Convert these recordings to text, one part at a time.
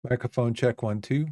Microphone check 1, 2.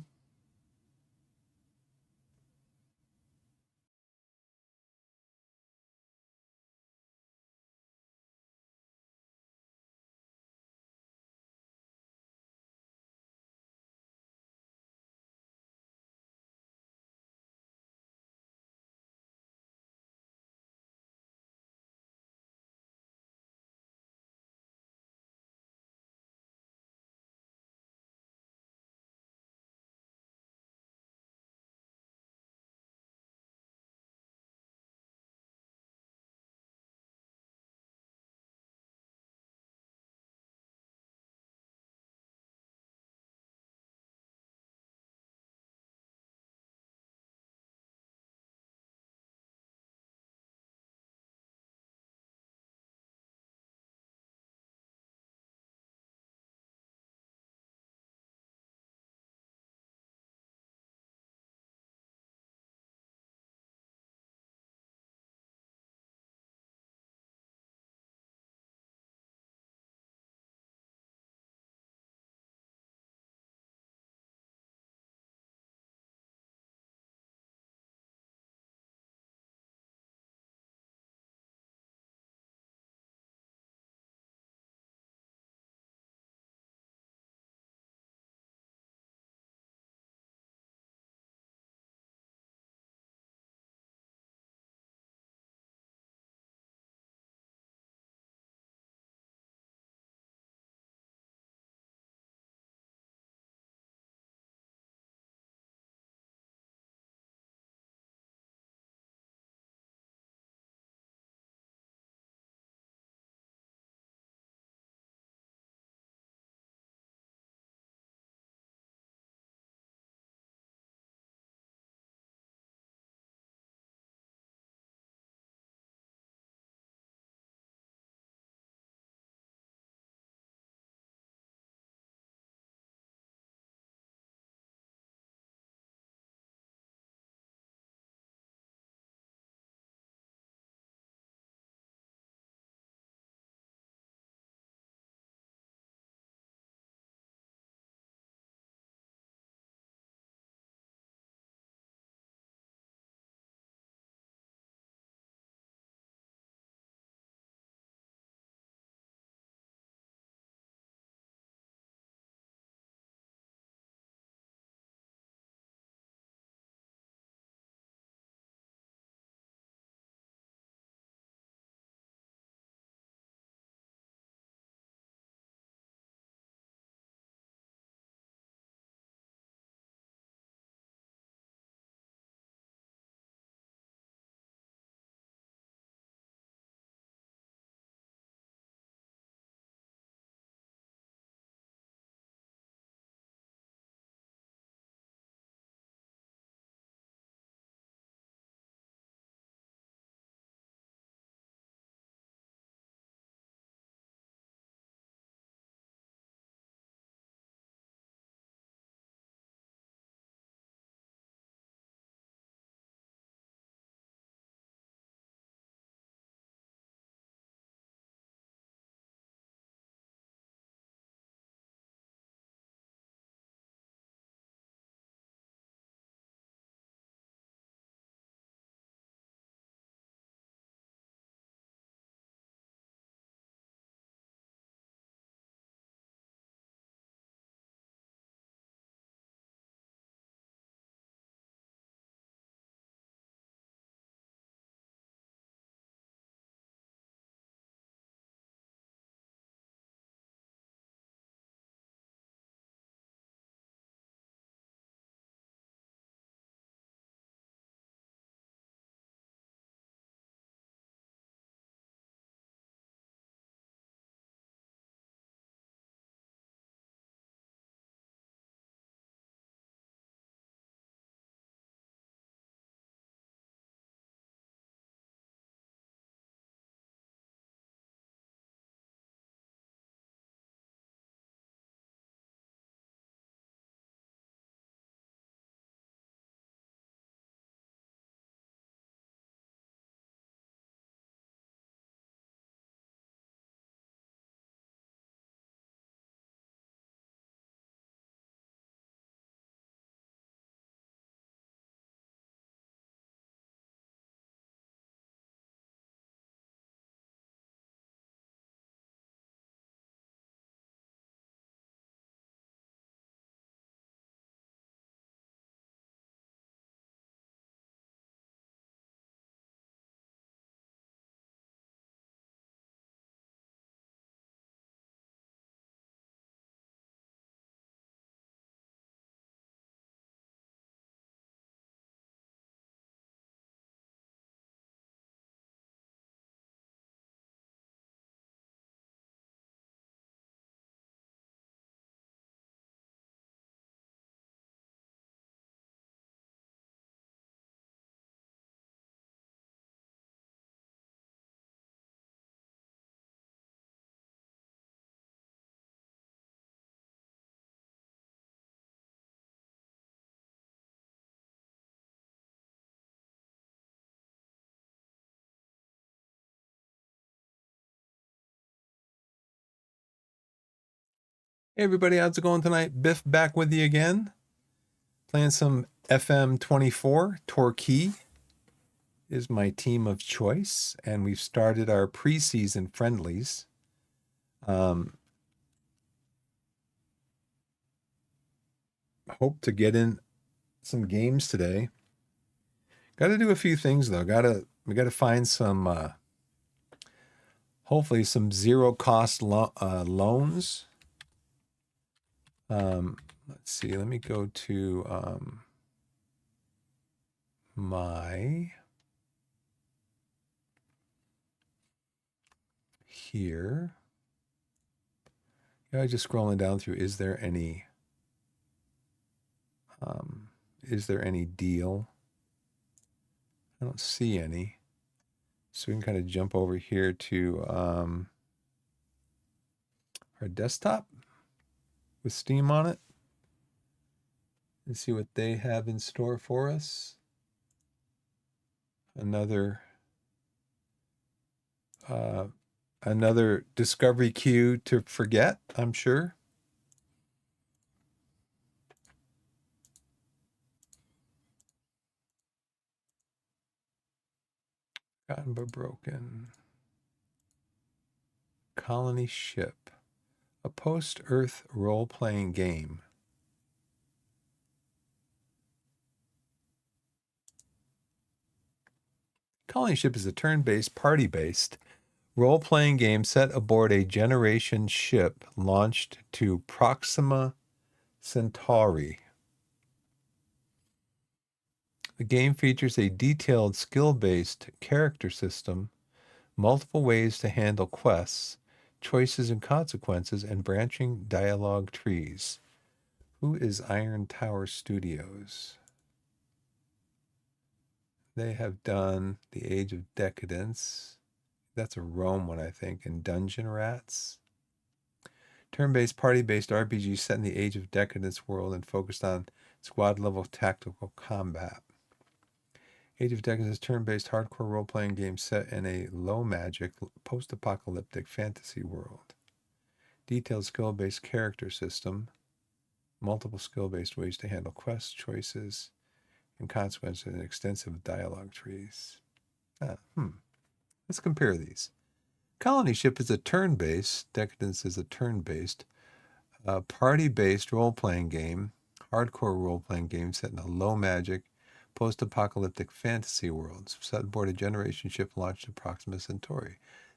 Hey everybody, how's it going tonight? Biff back with you again, playing some FM24. Torquay is my team of choice, and we've started our preseason friendlies. Um, Hope to get in some games today. Got to do a few things though. We gotta find some, hopefully some zero cost loans. Let's see. Let me go to my here. Yeah, just scrolling down through. Um, is there any deal? I don't see any. So we can kind of jump over here to our desktop with Steam on it and see what they have in store for us. Another uh, another discovery queue to forget, I'm sure. Gotten but broken. Colony Ship. A post-Earth role-playing game. Colony Ship is a turn-based, party-based role-playing game set aboard a generation ship launched to Proxima Centauri. The game features a detailed skill-based character system, multiple ways to handle quests, choices and consequences, and branching dialogue trees. Who is Iron Tower Studios? They have done The Age of Decadence. That's a Rome one, I think, and Dungeon Rats. Turn-based, party-based RPG set in the Age of Decadence world and focused on squad-level tactical combat. Age of Decadence is a turn-based hardcore role-playing game set in a low-magic, post-apocalyptic fantasy world. Detailed skill-based character system, multiple skill-based ways to handle quests, choices, and consequences, and extensive dialogue trees. Let's compare these. Colony Ship is a turn-based, Decadence is a turn-based, party-based role-playing game, hardcore role-playing game set in a low-magic, post-apocalyptic fantasy world, set aboard a generation ship launched to Proxima Centauri.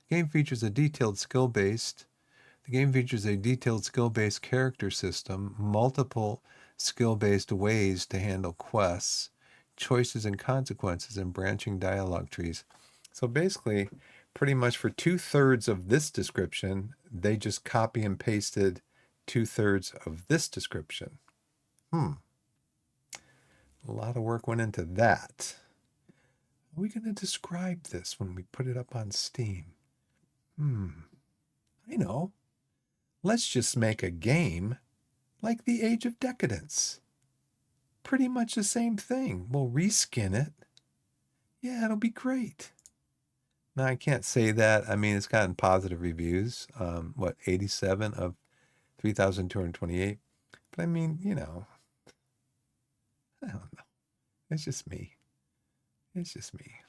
The game features a detailed skill-based character system, multiple skill-based ways to handle quests, choices and consequences, and branching dialogue trees. So basically, pretty much for 2/3 of this description, they just copy and pasted 2/3 of this description. A lot of work went into that. Are we going to describe this when we put it up on Steam? I know. Let's just make a game like The Age of Decadence. Pretty much the same thing. We'll reskin it. Yeah, it'll be great. Now, I can't say that. I mean, it's gotten positive reviews. 87 of 3,228. But I mean, I don't know. It's just me. It's just me.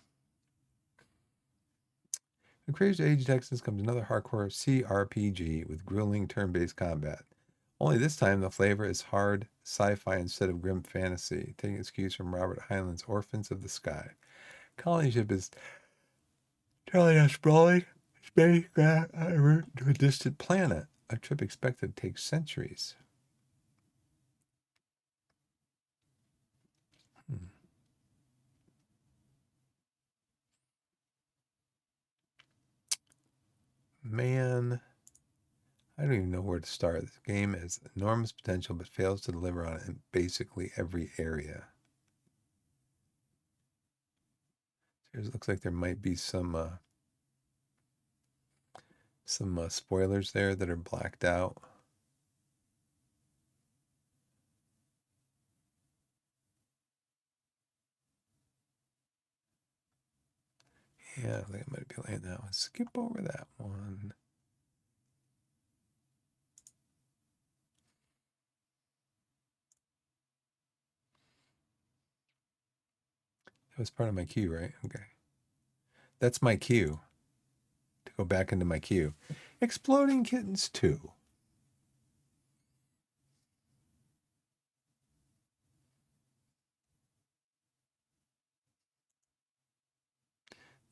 In Crazy Age of Decadence comes another hardcore CRPG with grueling turn-based combat. Only this time the flavor is hard sci-fi instead of grim fantasy, taking its cues from Robert Heinlein's Orphans of the Sky. Colony Ship is telling a sprawling spacecraft en route to a distant planet, a trip expected to take centuries. Man, I don't even know where to start. This game has enormous potential but fails to deliver on it in basically every area. It looks like there might be some spoilers there that are blacked out. Yeah, I think I might be laying that one. Skip over that one. was part of my queue, right? Okay. That's my queue. To go back into my queue. Exploding Kittens 2.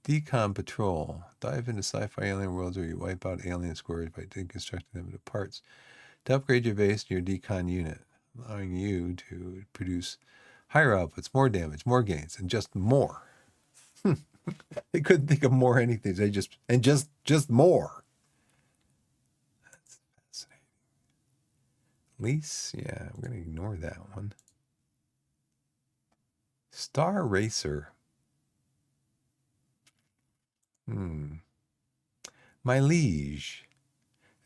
Decom Patrol. Dive into sci-fi alien worlds where you wipe out alien squares by deconstructing them into parts to upgrade your base and your decon unit, allowing you to produce higher outputs, more damage, more gains, and just more. They couldn't think of more anything. They just more. That's fascinating. Lease, yeah, we're gonna ignore that one. Star Racer. My liege.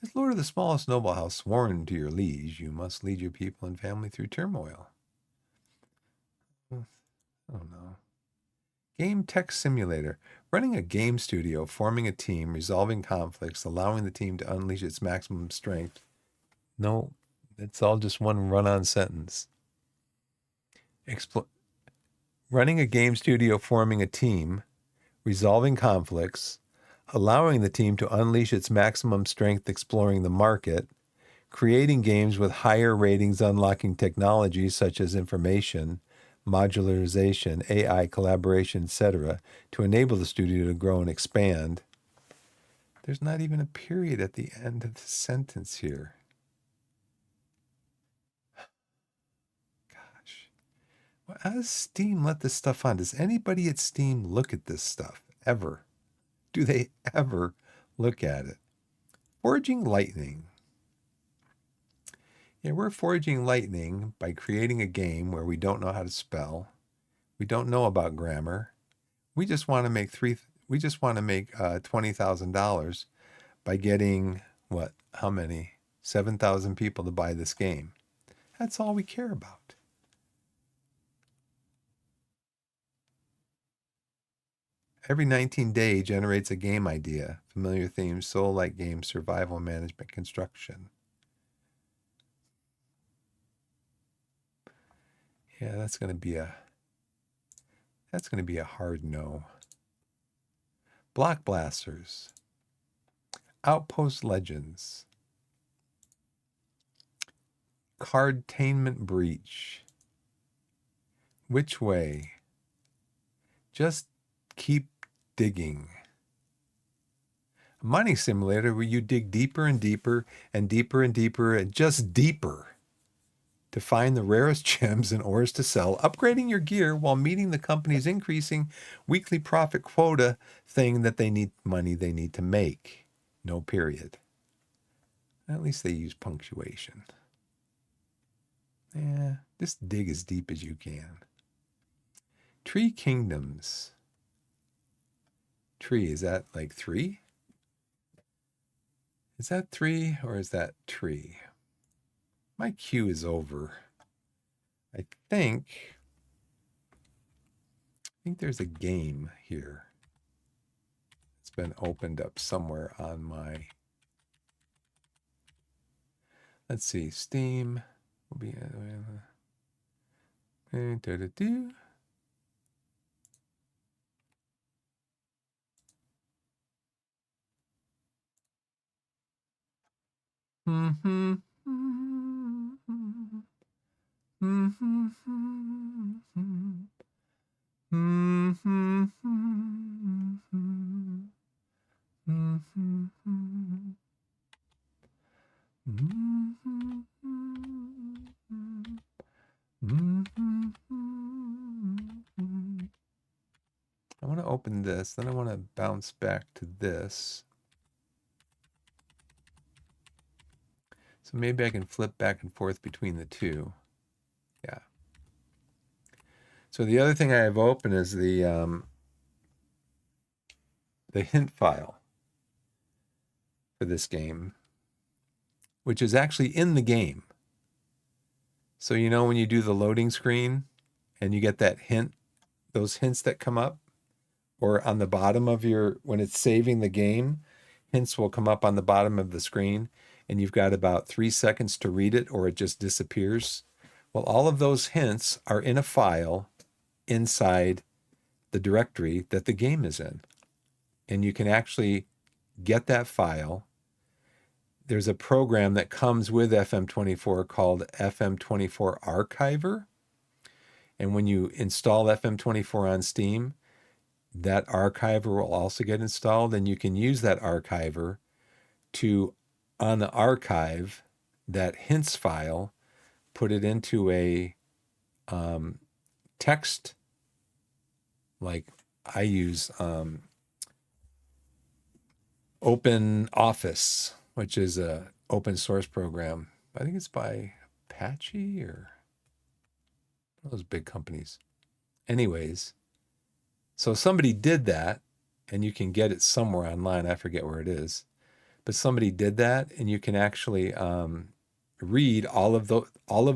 As lord of the smallest noble house sworn to your liege, you must lead your people and family through turmoil. I don't know. Game Tech Simulator. Running a game studio, forming a team, resolving conflicts, allowing the team to unleash its maximum strength. No, it's all just one run-on sentence. Running a game studio, forming a team, resolving conflicts, allowing the team to unleash its maximum strength, exploring the market, creating games with higher ratings, unlocking technologies such as information, modularization, AI, collaboration, etc., to enable the studio to grow and expand. There's not even a period at the end of the sentence here. Gosh. Well, how does Steam let this stuff on? Does anybody at Steam look at this stuff ever? Do they ever look at it? Forging Lightning. Yeah, we're forging lightning by creating a game where we don't know how to spell. We don't know about grammar. We just want to make $20,000 by getting what? How many? 7,000 people to buy this game. That's all we care about. Every 19 day generates a game idea. Familiar themes, soul-like games, survival management, construction. Yeah, that's going to be a hard no. Block Blasters. Outpost Legends. Cardtainment Breach. Which way? Just keep digging. A mining simulator where you dig deeper and deeper and deeper and deeper and just deeper to find the rarest gems and ores to sell, upgrading your gear while meeting the company's increasing weekly profit quota thing that they need to make. No period. At least they use punctuation. Yeah, just dig as deep as you can. Tree Kingdoms. Tree, is that like 3? Is that 3 or is that tree? My queue is over. I think there's a game here. It's been opened up somewhere on my. Let's see. Steam will be. I want to open this, then I want to bounce back to this. So maybe I can flip back and forth between the two. Yeah. So the other thing I have open is the hint file for this game, which is actually in the game. So you know when you do the loading screen and you get that hint, those hints that come up, or on the bottom of when it's saving the game, hints will come up on the bottom of the screen and you've got about 3 seconds to read it or it just disappears. Well, all of those hints are in a file inside the directory that the game is in. And you can actually get that file. There's a program that comes with FM24 called FM24 Archiver. And when you install FM24 on Steam, that archiver will also get installed, and you can use that archiver to, on the archive, that hints file, put it into a text, like I use Open Office, which is a open source program. I think it's by Apache or those big companies. Anyways, so somebody did that, and you can get it somewhere online. I forget where it is, but somebody did that, and you can actually read all of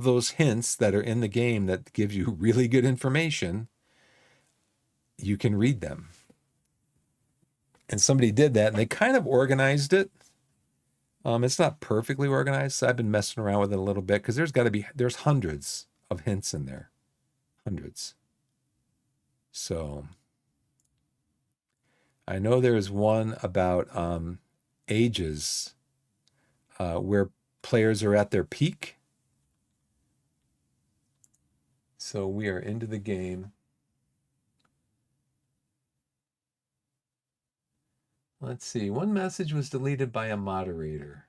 those hints that are in the game that gives you really good information. You can read them, and somebody did that, and they kind of organized it. It's not perfectly organized, so I've been messing around with it a little bit because there's hundreds of hints in there, hundreds. So I know there's one about ages where players are at their peak. So we are into the game. Let's see. One message was deleted by a moderator.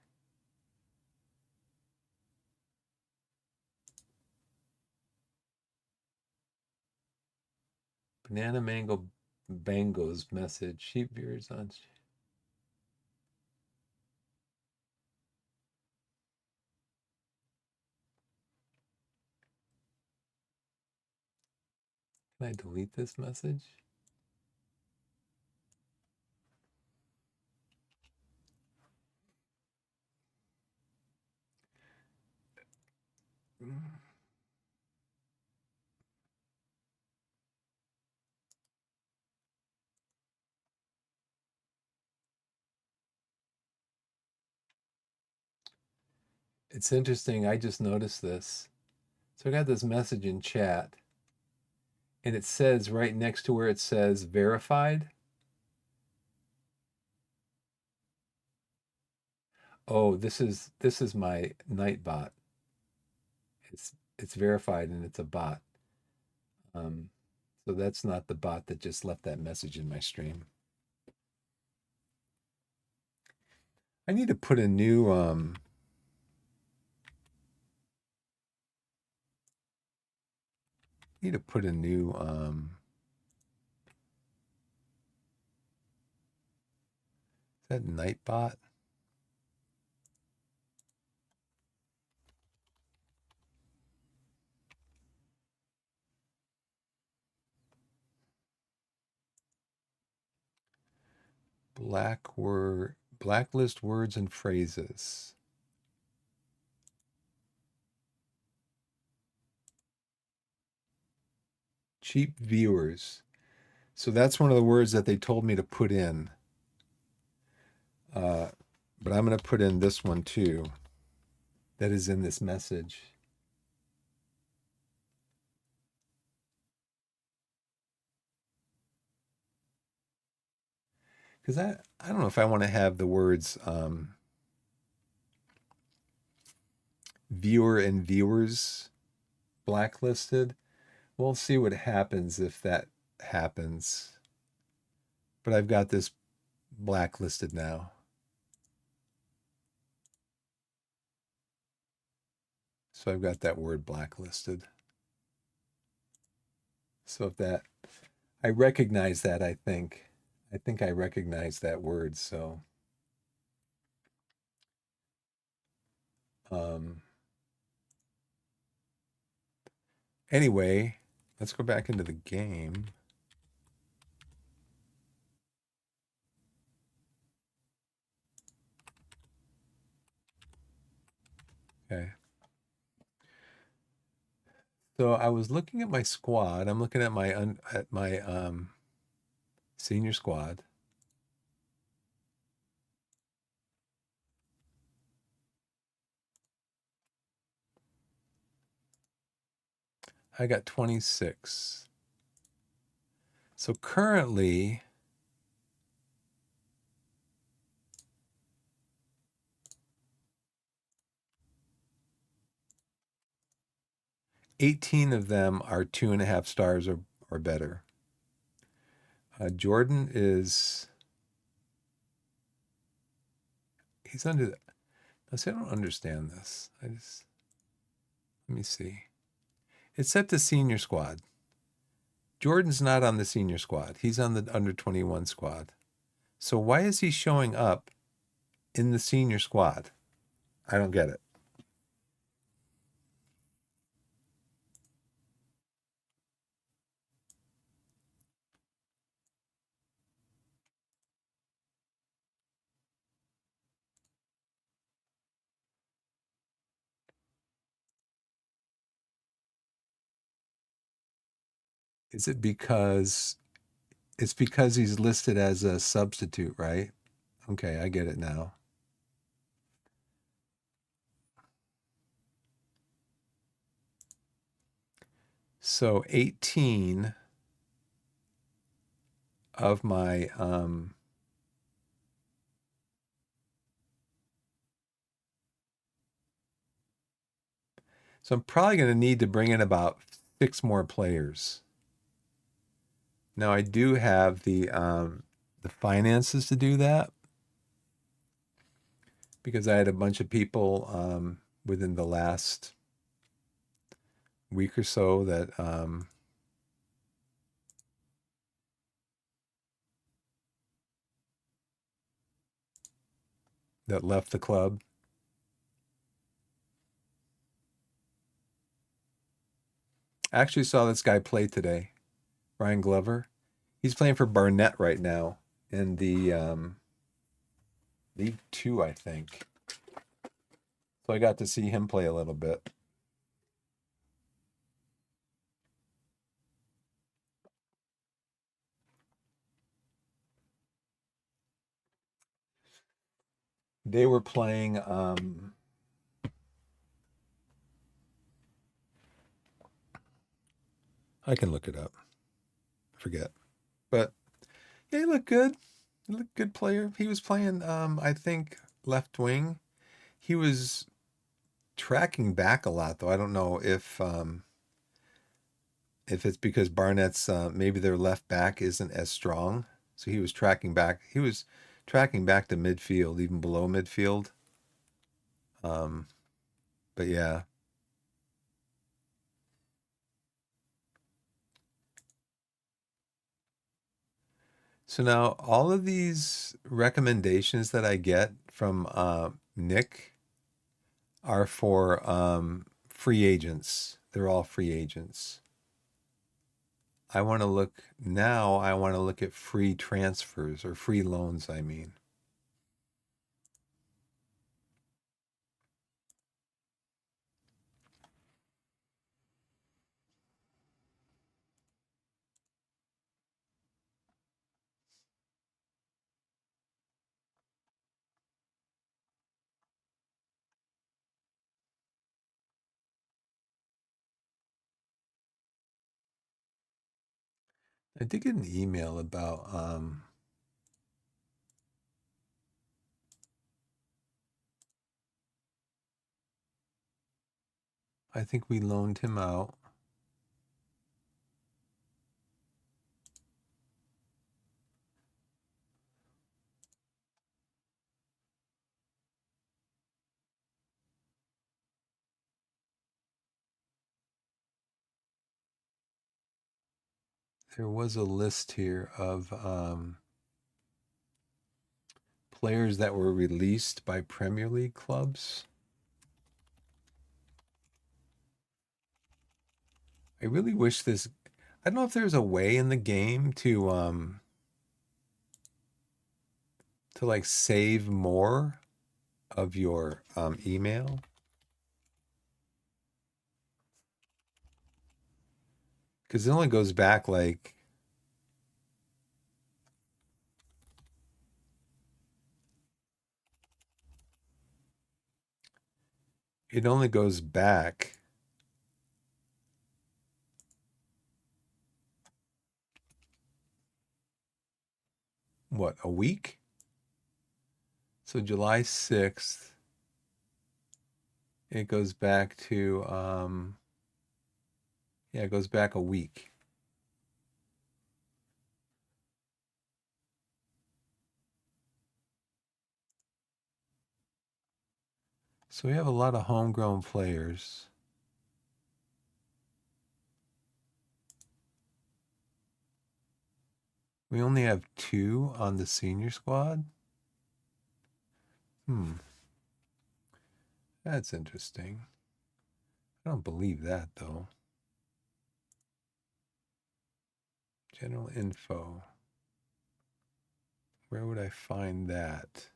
Banana Mango Bango's message. Sheep viewers on. Can I delete this message? It's interesting. I just noticed this. So I got this message in chat, and it says right next to where it says verified. Oh, this is my Nightbot. It's verified and it's a bot. So that's not the bot that just left that message in my stream. I need to put a new is that Nightbot? Blacklist words and phrases. Cheap viewers. So that's one of the words that they told me to put in. But I'm going to put in this one too. That is in this message. Because I don't know if I want to have the words viewer and viewers blacklisted. We'll see what happens if that happens. But I've got this blacklisted now. So I've got that word blacklisted. So if that, I recognize that, I think I recognize that word. So, anyway, let's go back into the game. Okay. So I was looking at my squad. I'm looking at my senior squad. I got 26. So currently, $18 of them are 2.5 stars or better. Jordan is, he's under the, I see, I don't understand this. Let me see. It's set to senior squad. Jordan's not on the senior squad. He's on the under 21 squad. So why is he showing up in the senior squad? I don't get it. Is it because it's because he's listed as a substitute, right? Okay, I get it now. So 18 of my so I'm probably going to need to bring in about 6 more players. Now I do have the finances to do that because I had a bunch of people within the last week or so that left the club. I actually saw this guy play today, Ryan Glover. He's playing for Barnett right now in the League Two, I think. So I got to see him play a little bit. They were playing. I can look it up. I forget, but yeah, he looked good. He looked good player. He was playing. I think left wing. He was tracking back a lot, though. I don't know if it's because Barnett's maybe their left back isn't as strong, so he was tracking back. He was tracking back to midfield, even below midfield. Um, but yeah. So now all of these recommendations that I get from Nick are for free agents. They're all free agents. I want to look now. I want to look at free transfers or free loans. I mean, I did get an email about I think we loaned him out. There was a list here of players that were released by Premier League clubs. I really wish this. I don't know if there's a way in the game to like save more of your email because it only goes back like it only goes back. what, a week? So July 6th, it goes back to, yeah, it goes back a week. So we have a lot of homegrown players. We only have 2 on the senior squad. That's interesting. I don't believe that, though. General info. Where would I find that?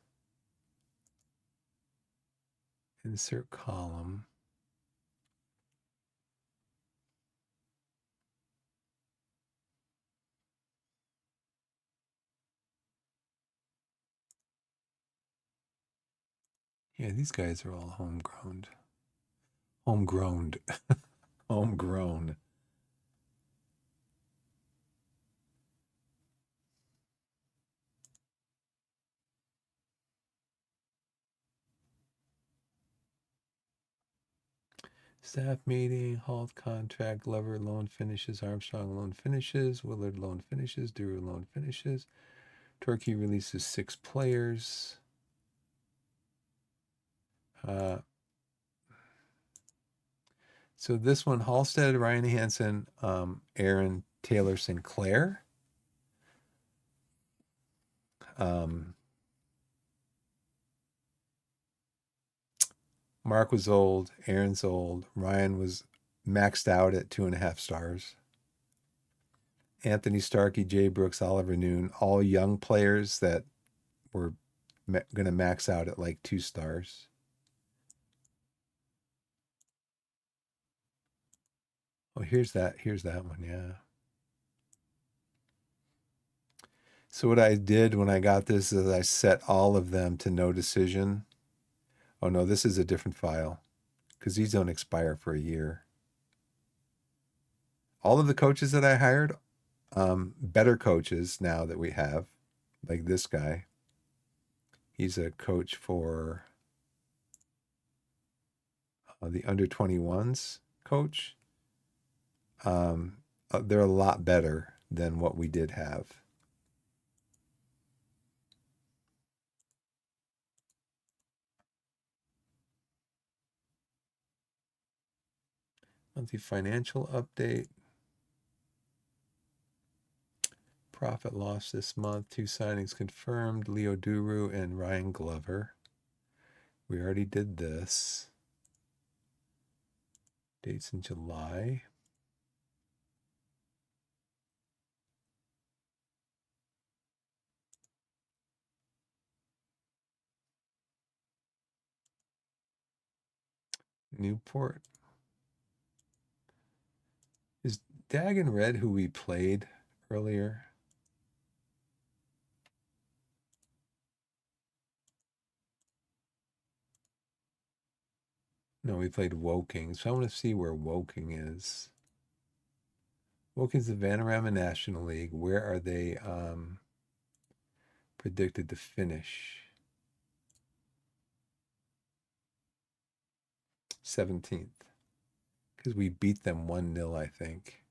Insert column. Yeah, these guys are all homegrown. Homegrown. Homegrown. Staff meeting, Halt contract, Glover loan finishes, Armstrong loan finishes, Willard loan finishes, Duru loan finishes. Torquay releases 6 players. So this one, Halstead, Ryan Hansen, Aaron Taylor Sinclair. Mark was old, Aaron's old, Ryan was maxed out at 2.5 stars. Anthony Starkey, Jay Brooks, Oliver Noon, all young players that were going to max out at like 2 stars. Oh, here's that one, yeah. So what I did when I got this is I set all of them to no decision. Oh no, this is a different file because these don't expire for a year. All of the coaches that I hired, better coaches now that we have, like this guy. He's a coach for the under 21s coach. They're a lot better than what we did have. Monthly financial update. Profit loss this month. 2 signings confirmed. Leo Duru and Ryan Glover. We already did this. Dates in July. Newport. Is Dagon Red who we played earlier? No, we played Woking. So I want to see where Woking is. Woking's the Vanarama National League. Where are they predicted to finish? 17th. Because we beat them 1-0, I think.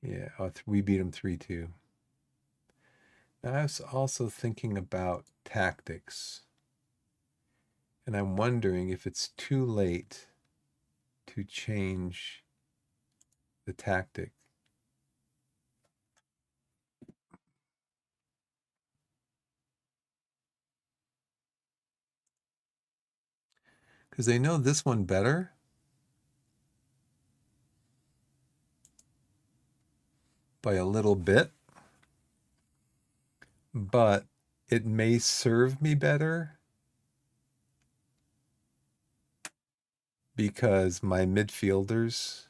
Yeah, we beat them 3-2. Now, I was also thinking about tactics. And I'm wondering if it's too late to change the tactic. Because they know this one better. By a little bit. But it may serve me better because my midfielders,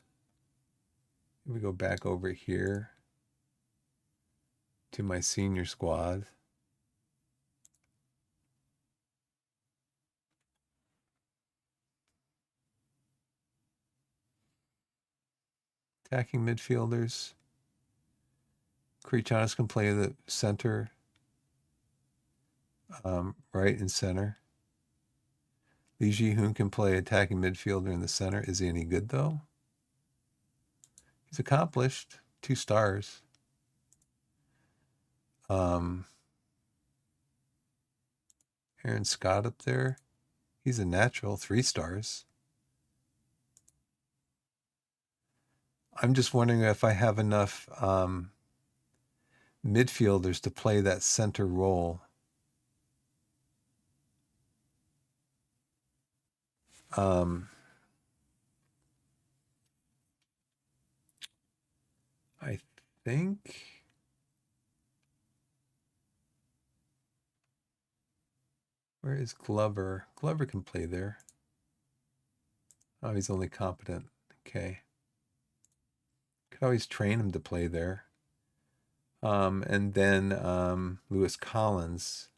we go back over here to my senior squad. Attacking midfielders. Krichanis can play the center, right and center. Lee Ji-hoon can play attacking midfielder in the center. Is he any good, though? He's accomplished. 2 stars. Aaron Scott up there. He's a natural. 3 stars. I'm just wondering if I have enough midfielders to play that center role. I think where is Glover? Glover can play there. Oh, he's only competent. Okay. Could always train him to play there. And then Lewis Collins.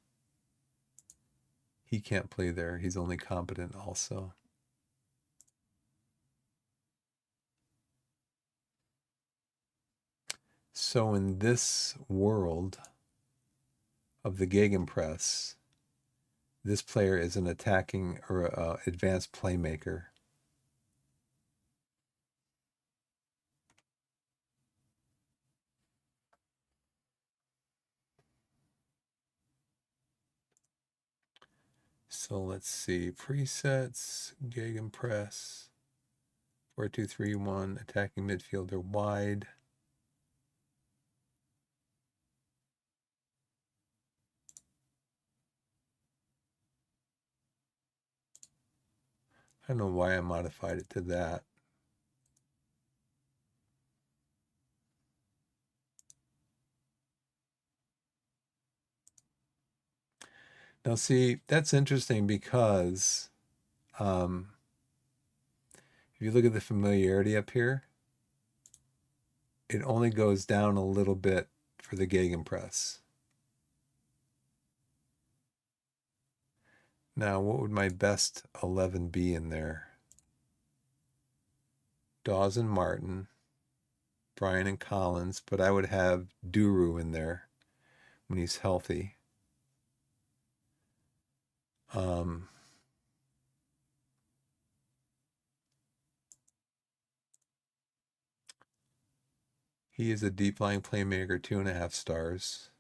He can't play there. He's only competent also. So in this world of the Gegenpress, this player is an attacking or advanced playmaker. So let's see. Presets, Gegenpress, 4-2-3-1, attacking midfielder wide. I don't know why I modified it to that. Now, see, that's interesting because if you look at the familiarity up here, it only goes down a little bit for the Gegenpress. Now, what would my best 11 be in there? Dawes and Martin, Bryan and Collins, but I would have Duru in there when he's healthy. He is a deep lying playmaker, 2.5 stars.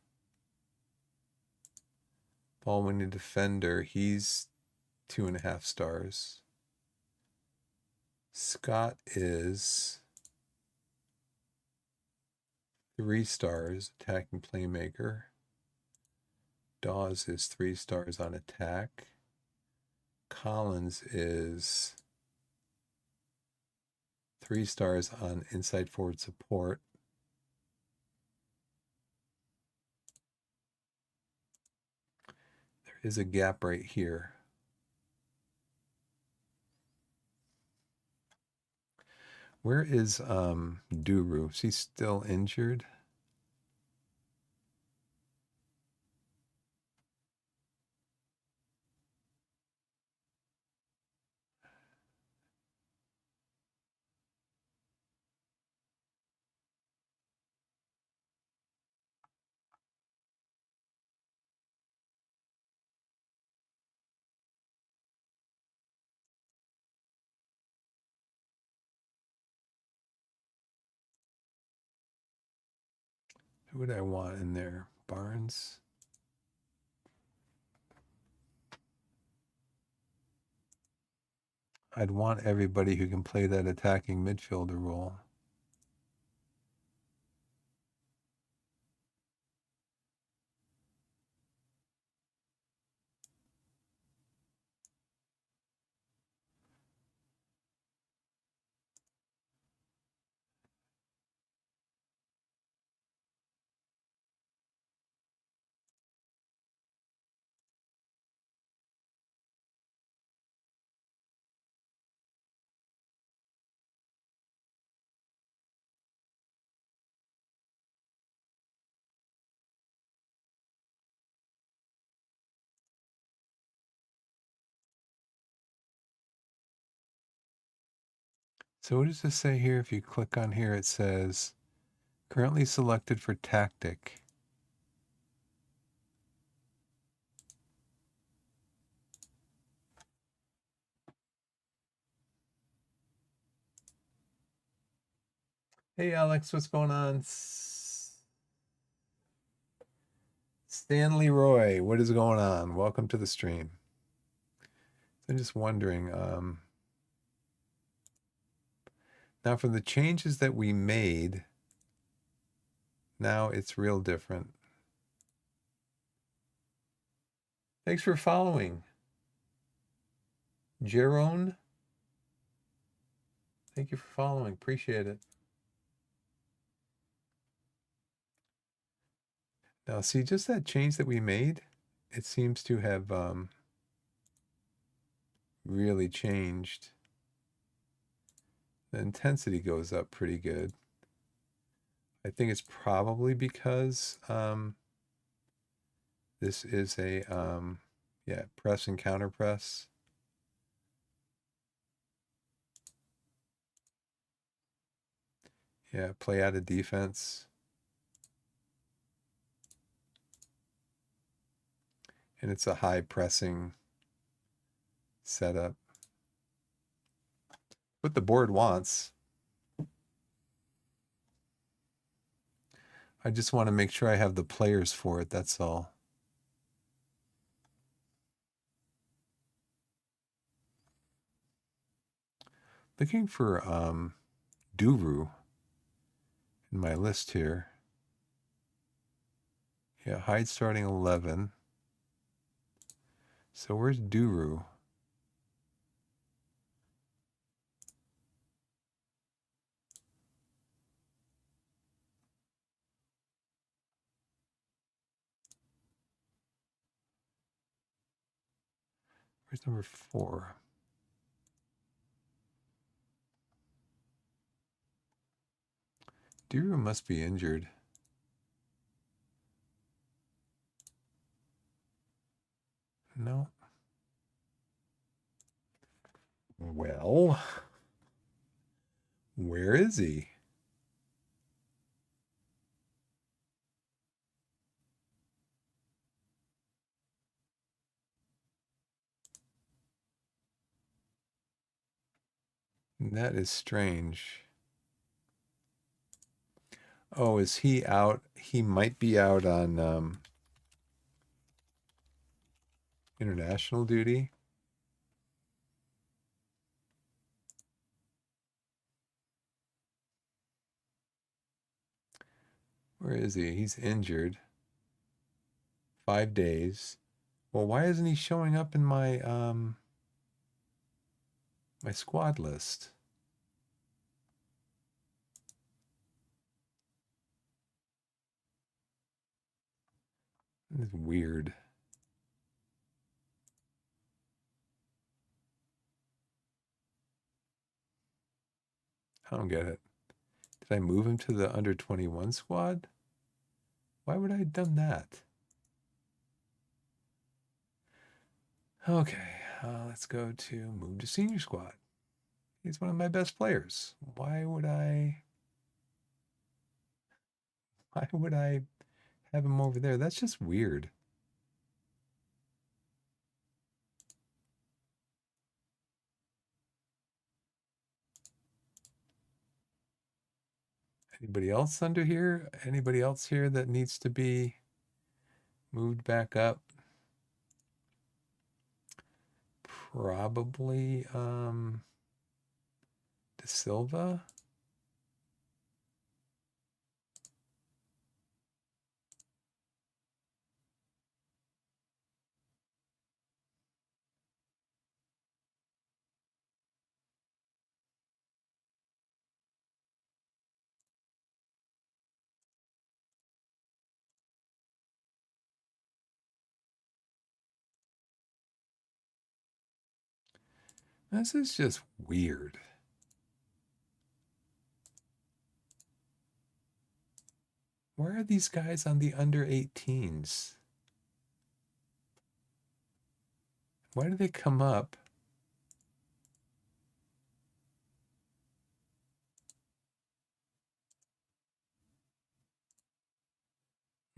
Ball winning defender, he's 2.5 stars. Scott is 3 stars, attacking playmaker. Dawes is 3 stars on attack. Collins is 3 stars on inside forward support. There is a gap right here. Where is Duru? Is he still injured? Who would I want in there? Barnes? I'd want everybody who can play that attacking midfielder role. So what does this say here? If you click on here, it says currently selected for tactic. Hey Alex, what's going on? Stanley Roy, what is going on? Welcome to the stream. I'm just wondering, now from the changes that we made, now it's real different. Thanks for following. Jerome, thank you for following. Appreciate it. Now, see, just that change that we made, it seems to have really changed. The intensity goes up pretty good. I think it's probably because this is a, yeah, press and counter press. Yeah, play out of defense. And it's a high pressing setup. What the board wants. I just want to make sure I have the players for it, that's all. Looking for Duru in my list here. Yeah, hide starting 11. So where's Duru? Where's number 4? Duru must be injured. No. Well, where is he? That is strange. Oh, is he out? He might be out on international duty. Where is he? He's injured. 5 days. Well, why isn't he showing up in my my squad list? It's weird. I don't get it. Did I move him to the under 21 squad? Why would I have done that? Okay, let's go to move to senior squad. He's one of my best players. Why would I have him over there? That's just weird. Anybody else under here? Anybody else here that needs to be moved back up? Probably De Silva. This is just weird. Why are these guys on the under 18s? Why do they come up?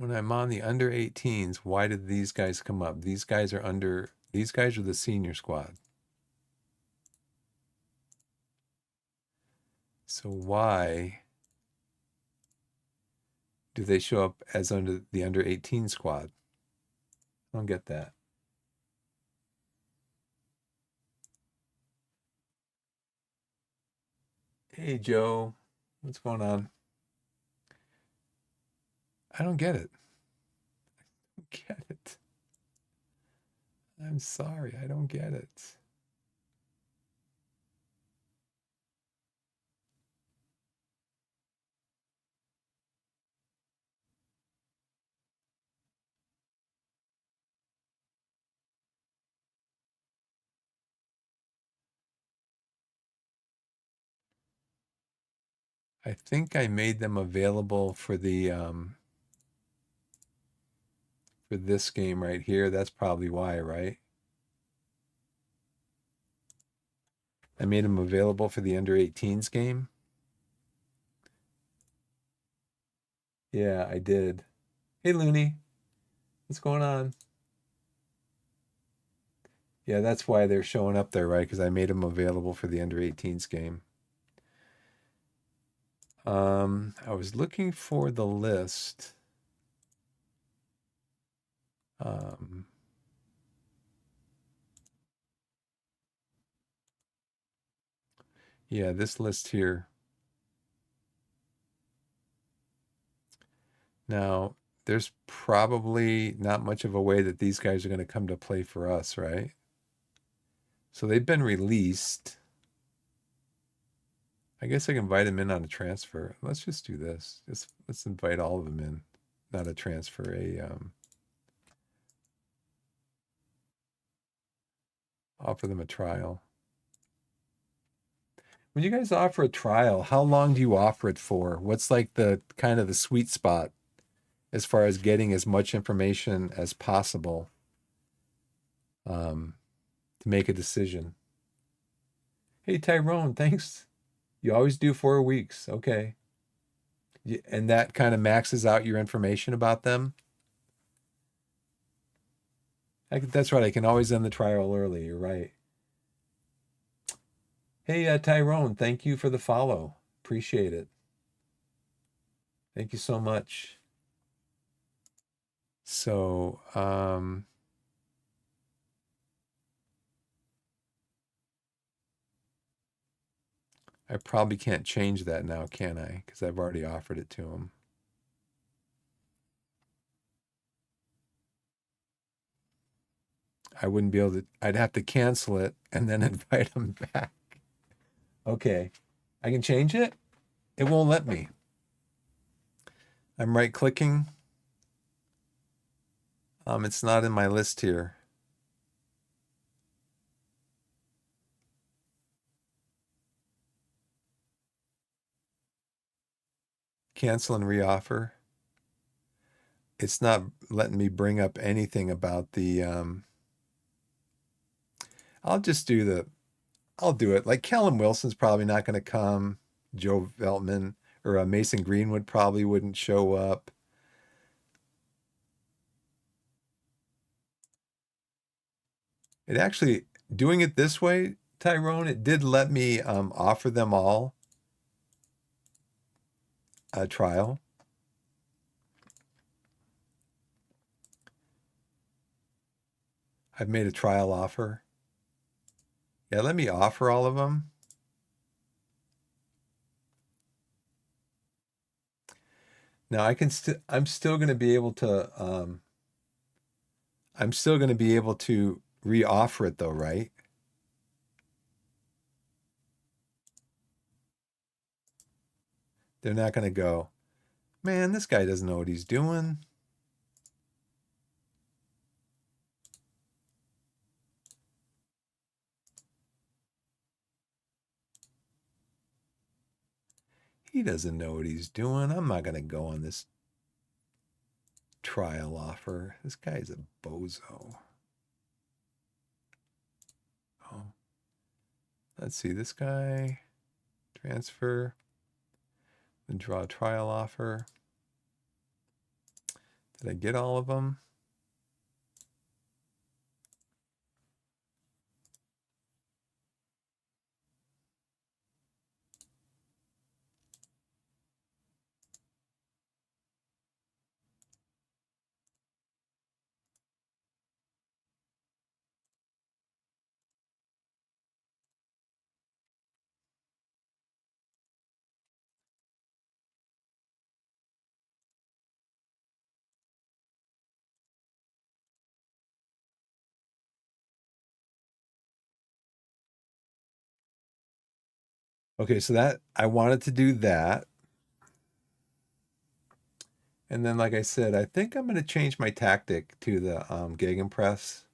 When I'm on the under 18s, why did these guys come up? These guys are the senior squad. So why do they show up as under the under 18 squad? I don't get that. Hey, Joe, what's going on? I don't get it. I don't get it. I'm sorry, I don't get it. I think I made them available for the for this game right here. That's probably why, right? I made them available for the under 18s game. Yeah, I did. Hey, Looney, what's going on? Yeah, that's why they're showing up there, right? Because I made them available for the under 18s game. I was looking for the list. Um, yeah, this list here. Now, there's probably not much of a way that these guys are going to come to play for us, right? So they've been released. I guess I can invite them in on a transfer. Let's just do this. Let's invite all of them in, not a transfer. Offer them a trial. When you guys offer a trial, how long do you offer it for? What's like the kind of the sweet spot as far as getting as much information as possible um, to make a decision? Hey, Tyrone, thanks. You always do 4 weeks. Okay. And that kind of maxes out your information about them. That's right. I can always end the trial early. You're right. Hey, Tyrone, thank you for the follow. Appreciate it. Thank you so much. So, I probably can't change that now, can I? Because I've already offered it to him. I wouldn't be able to, I'd have to cancel it and then invite him back. Okay. I can change it? It won't let me. I'm right clicking. It's not in my list here. Cancel and reoffer. It's not letting me bring up anything about the I'll just do the I'll do it. Like Callum Wilson's probably not going to come. Joe Veltman or Mason Greenwood probably wouldn't show up. It actually, doing it this way, Tyrone, it did let me offer them all a trial. I've made a trial offer. Yeah, let me offer all of them. Now I'm still going to be able to I'm still going to be able to re-offer it though, right? They're not going to go, man, this guy doesn't know what he's doing. He doesn't know what he's doing. I'm not going to go on this trial offer. This guy's a bozo. Oh, let's see this guy. Transfer. Then draw a trial offer. Did I get all of them? Okay, so that I wanted to do that. And then, like I said, I think I'm going to change my tactic to the gegenpress.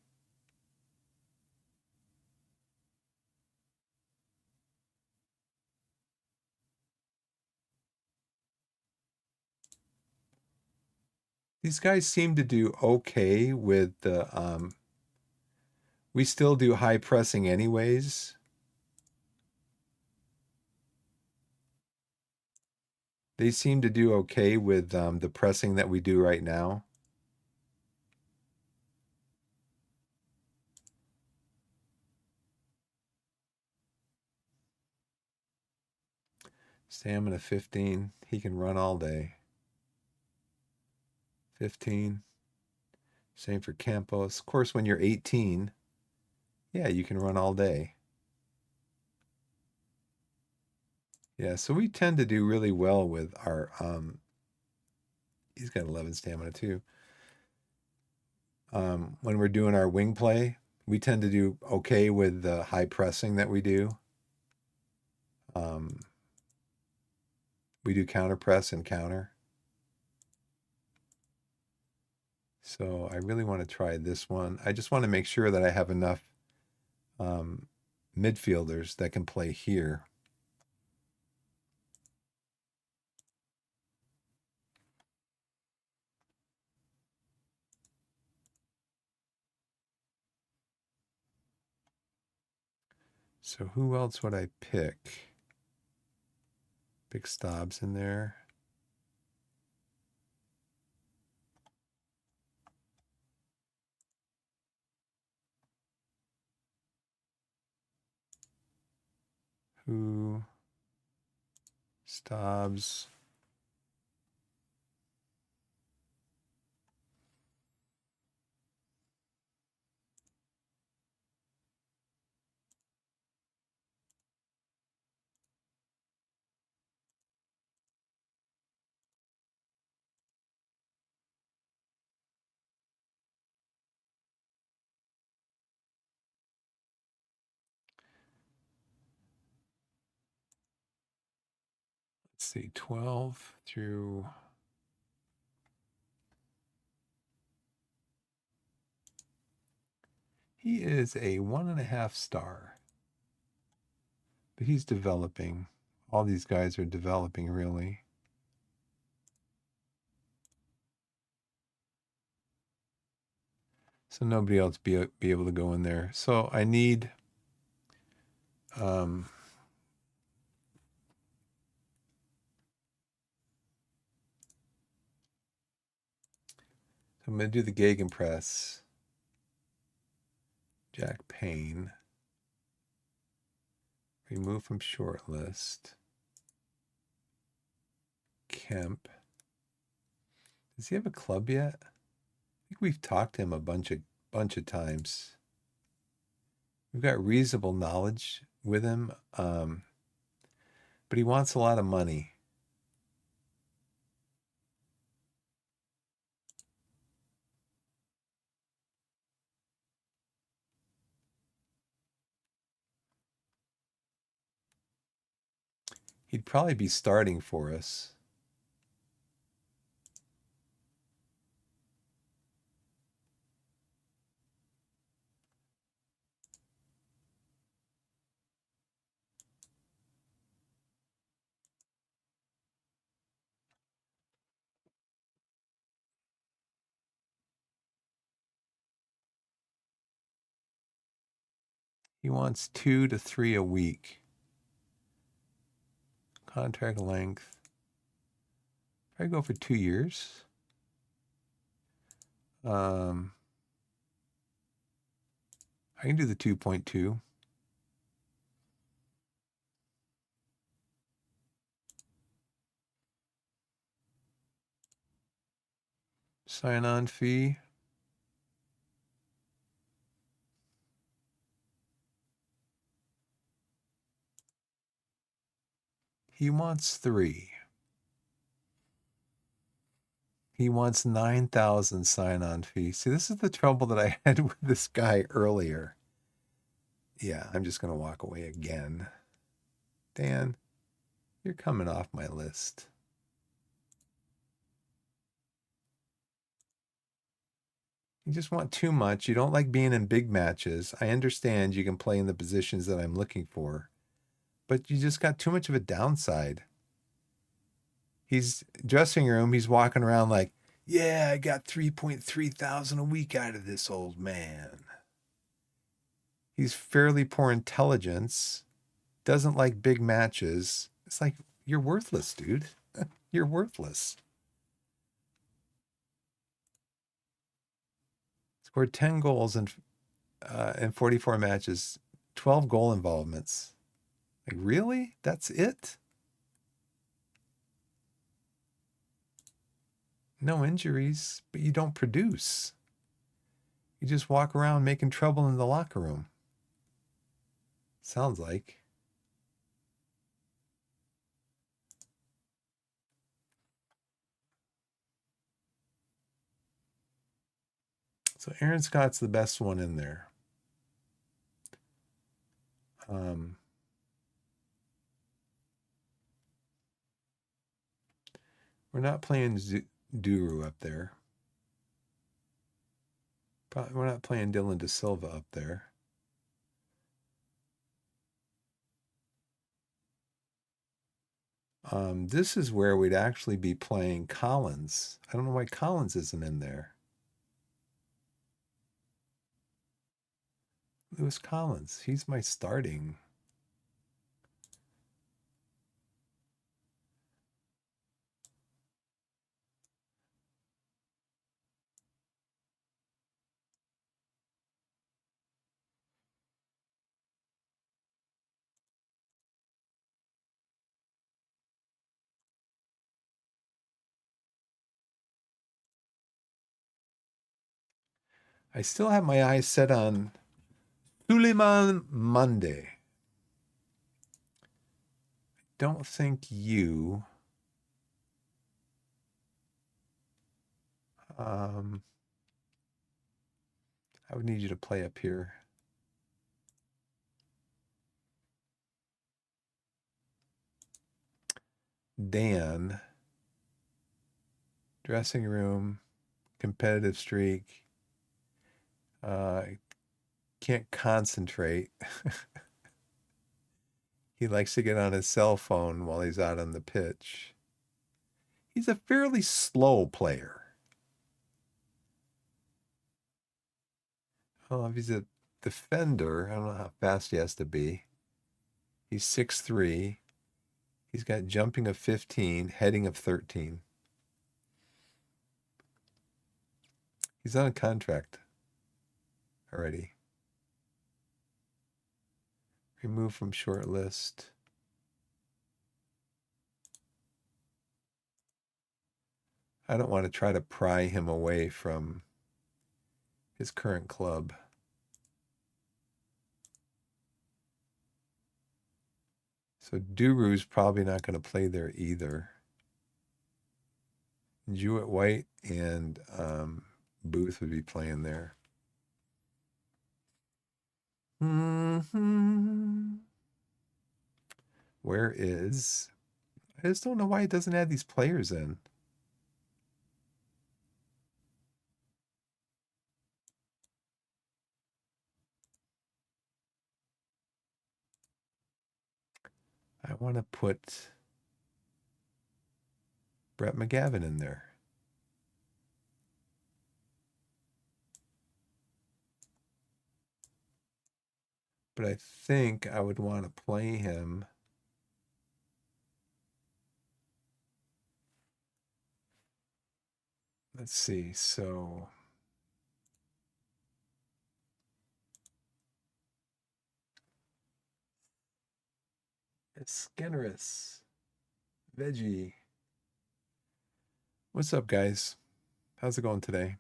These guys seem to do okay with the we still do high pressing anyways. They seem to do okay with the pressing that we do right now. Stamina 15. He can run all day. 15. Same for Campos. Of course, when you're 18, yeah, you can run all day. Yeah, so we tend to do really well with our he's got 11 stamina too. When we're doing our wing play, we tend to do okay with the high pressing that we do. We do counter press and counter. So I really want to try this one. I just want to make sure that I have enough midfielders that can play here. So who else would I pick? Big Stobbs in there. Who? Stobbs. Let's see, 12 through. He is a 1.5 star, but he's developing. All these guys are developing, really. So nobody else be able to go in there. So I need um, I'm going to do the Gegenpress. Jack Payne. Remove from short list. Kemp. Does he have a club yet? I think we've talked to him a bunch of times. We've got reasonable knowledge with him, but he wants a lot of money. He'd probably be starting for us. He wants 2 to 3 a week. Contract length. I go for 2 years. I can do the 2.2. Sign-on fee. He wants 3. He wants 9,000 sign-on fee. See, this is the trouble that I had with this guy earlier. Yeah, I'm just going to walk away again. Dan, you're coming off my list. You just want too much. You don't like being in big matches. I understand you can play in the positions that I'm looking for, but you just got too much of a downside. He's dressing room. He's walking around like, yeah, I got 3.3 thousand a week out of this old man. He's fairly poor intelligence, doesn't like big matches. It's like, you're worthless, dude. You're worthless. Scored 10 goals in 44 matches, 12 goal involvements. Like, really? That's it? No injuries, but you don't produce. You just walk around making trouble in the locker room. Sounds like. So Aaron Scott's the best one in there. We're not playing Duru up there. We're not playing Dylan De Silva up there. This is where we'd actually be playing Collins. I don't know why Collins isn't in there. Lewis Collins. He's my starting. I still have my eyes set on Suleiman Monday. Don't think you. I would need you to play up here. Dan, dressing room, competitive streak. Can't concentrate. He likes to get on his cell phone while he's out on the pitch. He's a fairly slow player. Well, if he's a defender, I don't know how fast he has to be. He's 6'3". He's got jumping of 15, heading of 13. He's on a contract already. Remove from short list. I don't want to try to pry him away from his current club. So Duru's probably not going to play there either. Jewett White and Booth would be playing there. Where is... I just don't know why it doesn't add these players in. I want to put Brett McGavin in there. But I think I would want to play him. Let's see. So Skinnerous. Veggie. What's up, guys? How's it going today?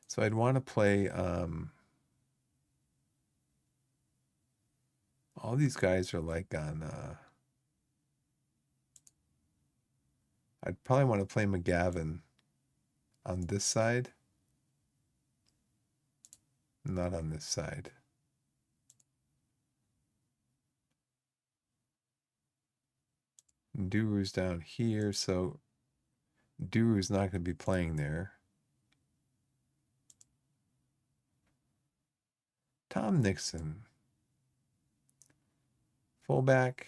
So I'd want to play all these guys are like on I'd probably want to play McGavin on this side, not on this side. Duru's down here, so Duru's not going to be playing there. Tom Nixon. Fullback.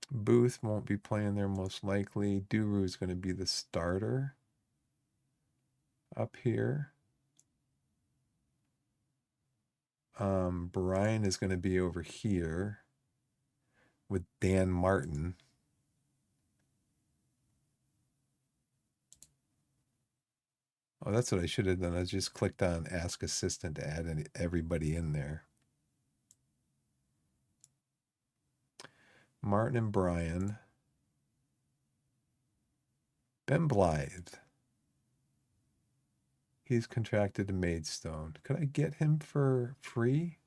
Booth won't be playing there most likely. Duru's going to be the starter up here. Brian is going to be over here with Dan Martin. Oh, that's what I should have done. I just clicked on Ask Assistant to add everybody in there. Martin and Brian. Ben Blythe. He's contracted to Maidstone. Could I get him for free?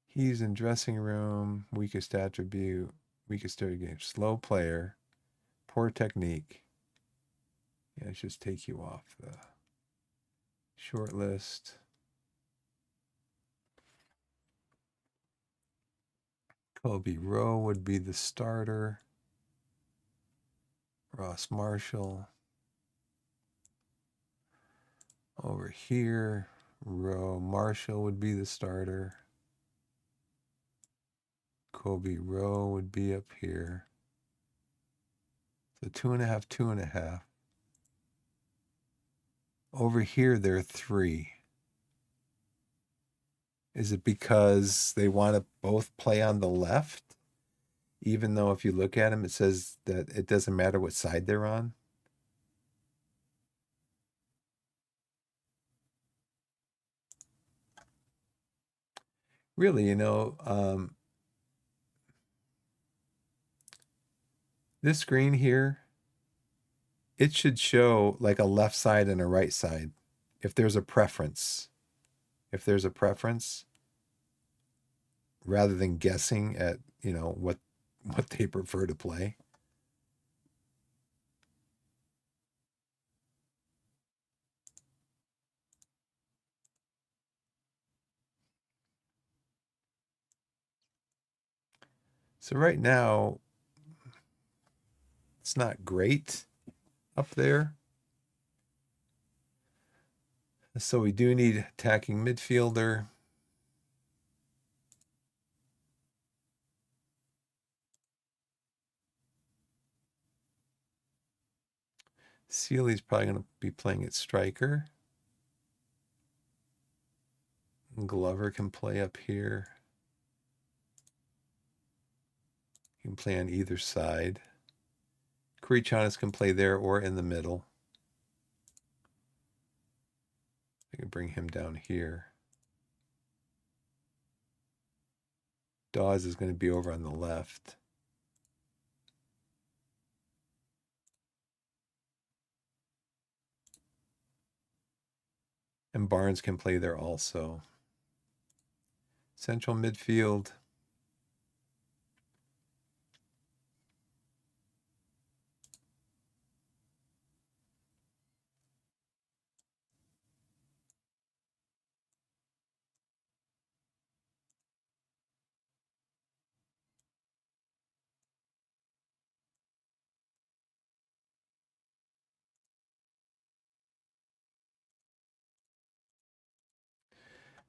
He's in dressing room, weakest attribute, weakest game, slow player, poor technique. Yeah, let's just take you off the short list. Kobe Rowe would be the starter. Ross Marshall. Over here, Rowe Marshall would be the starter. Kobe Rowe would be up here. So 2.5, 2.5. Over here, there are 3. Is it because they want to both play on the left? Even though if you look at them, it says that it doesn't matter what side they're on. Really, this screen here, it should show like a left side and a right side. If there's a preference, rather than guessing at, what they prefer to play. So right now, it's not great up there. So we do need attacking midfielder. Sealy's probably going to be playing at striker. Glover can play up here. He can play on either side. Kurichanis can play there or in the middle. I can bring him down here. Dawes is going to be over on the left. And Barnes can play there also. Central midfield.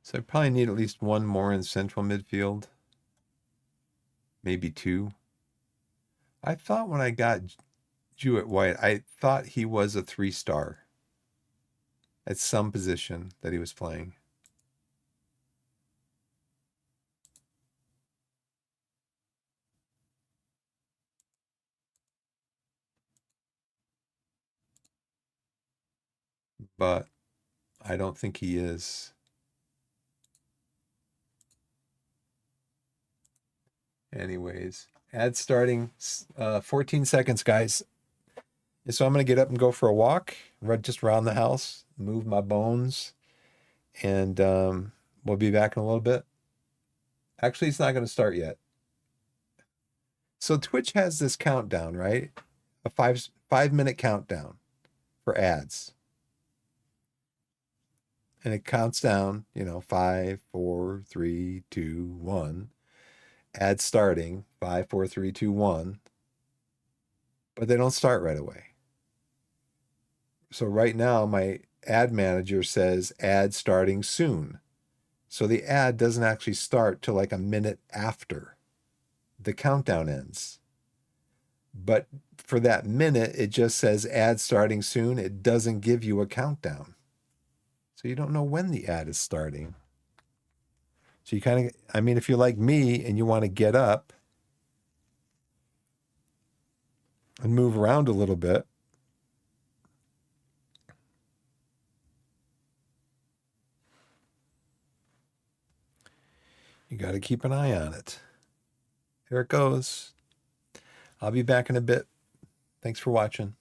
So I probably need at least one more in central midfield. Maybe 2. I thought when I got Jewett White, I thought he was a 3-star at some position that he was playing. but I don't think he is. Anyways, ad starting 14 seconds, guys. So I'm going to get up and go for a walk, run just around the house, move my bones, and we'll be back in a little bit. Actually, it's not going to start yet. So Twitch has this countdown, right? A five minute countdown for ads. And it counts down, 5, 4, 3, 2, 1. Ads starting, 5, 4, 3, 2, 1. But they don't start right away. So right now, my ad manager says ad starting soon. So the ad doesn't actually start till like a minute after the countdown ends. But for that minute, it just says ad starting soon. It doesn't give you a countdown. So you don't know when the ad is starting. So you kind of, I mean, if you're like me and you want to get up and move around a little bit, you got to keep an eye on it. Here it goes. I'll be back in a bit. Thanks for watching.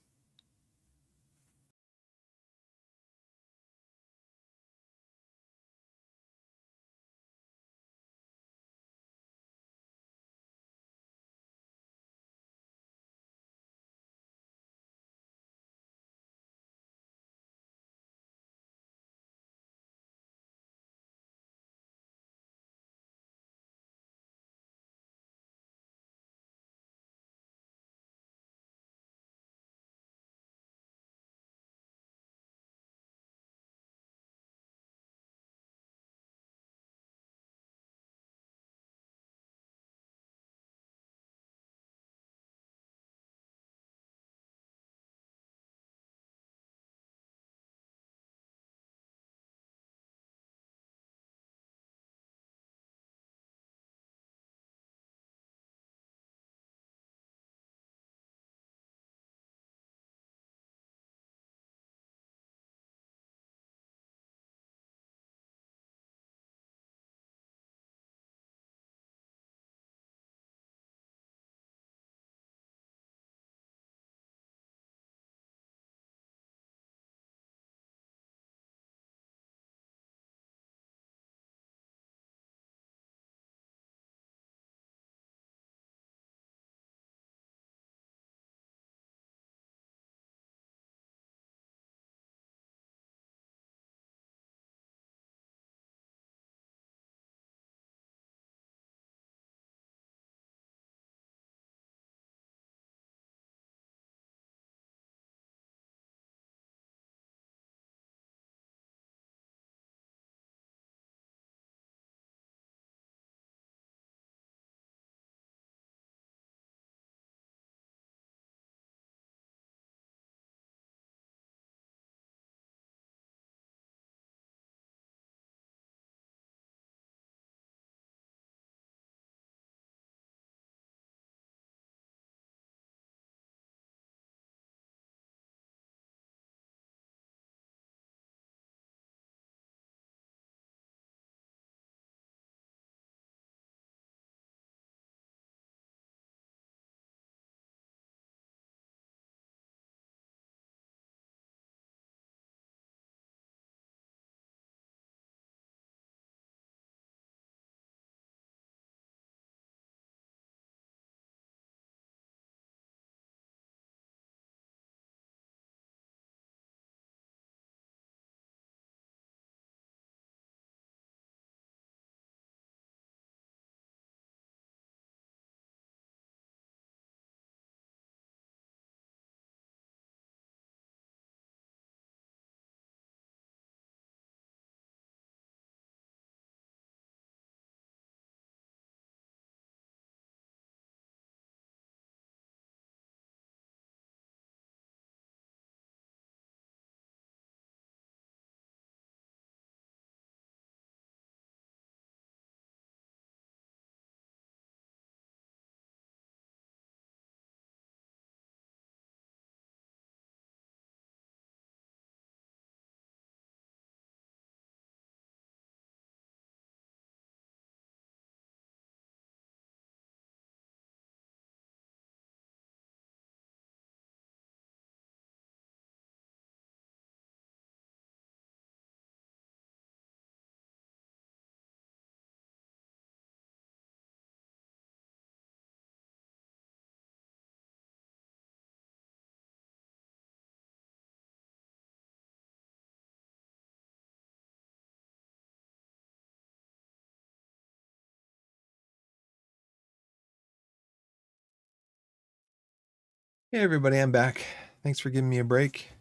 Hey everybody, I'm back. Thanks for giving me a break.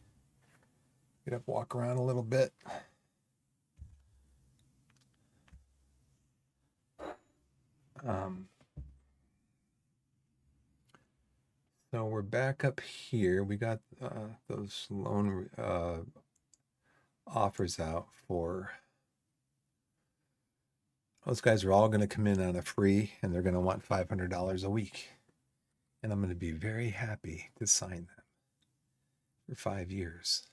Get up, walk around a little bit. Um, so we're back up here. We got those loan offers out for those guys are all going to come in on a free and they're going to want $500 a week. And I'm going to be very happy to sign them for 5 years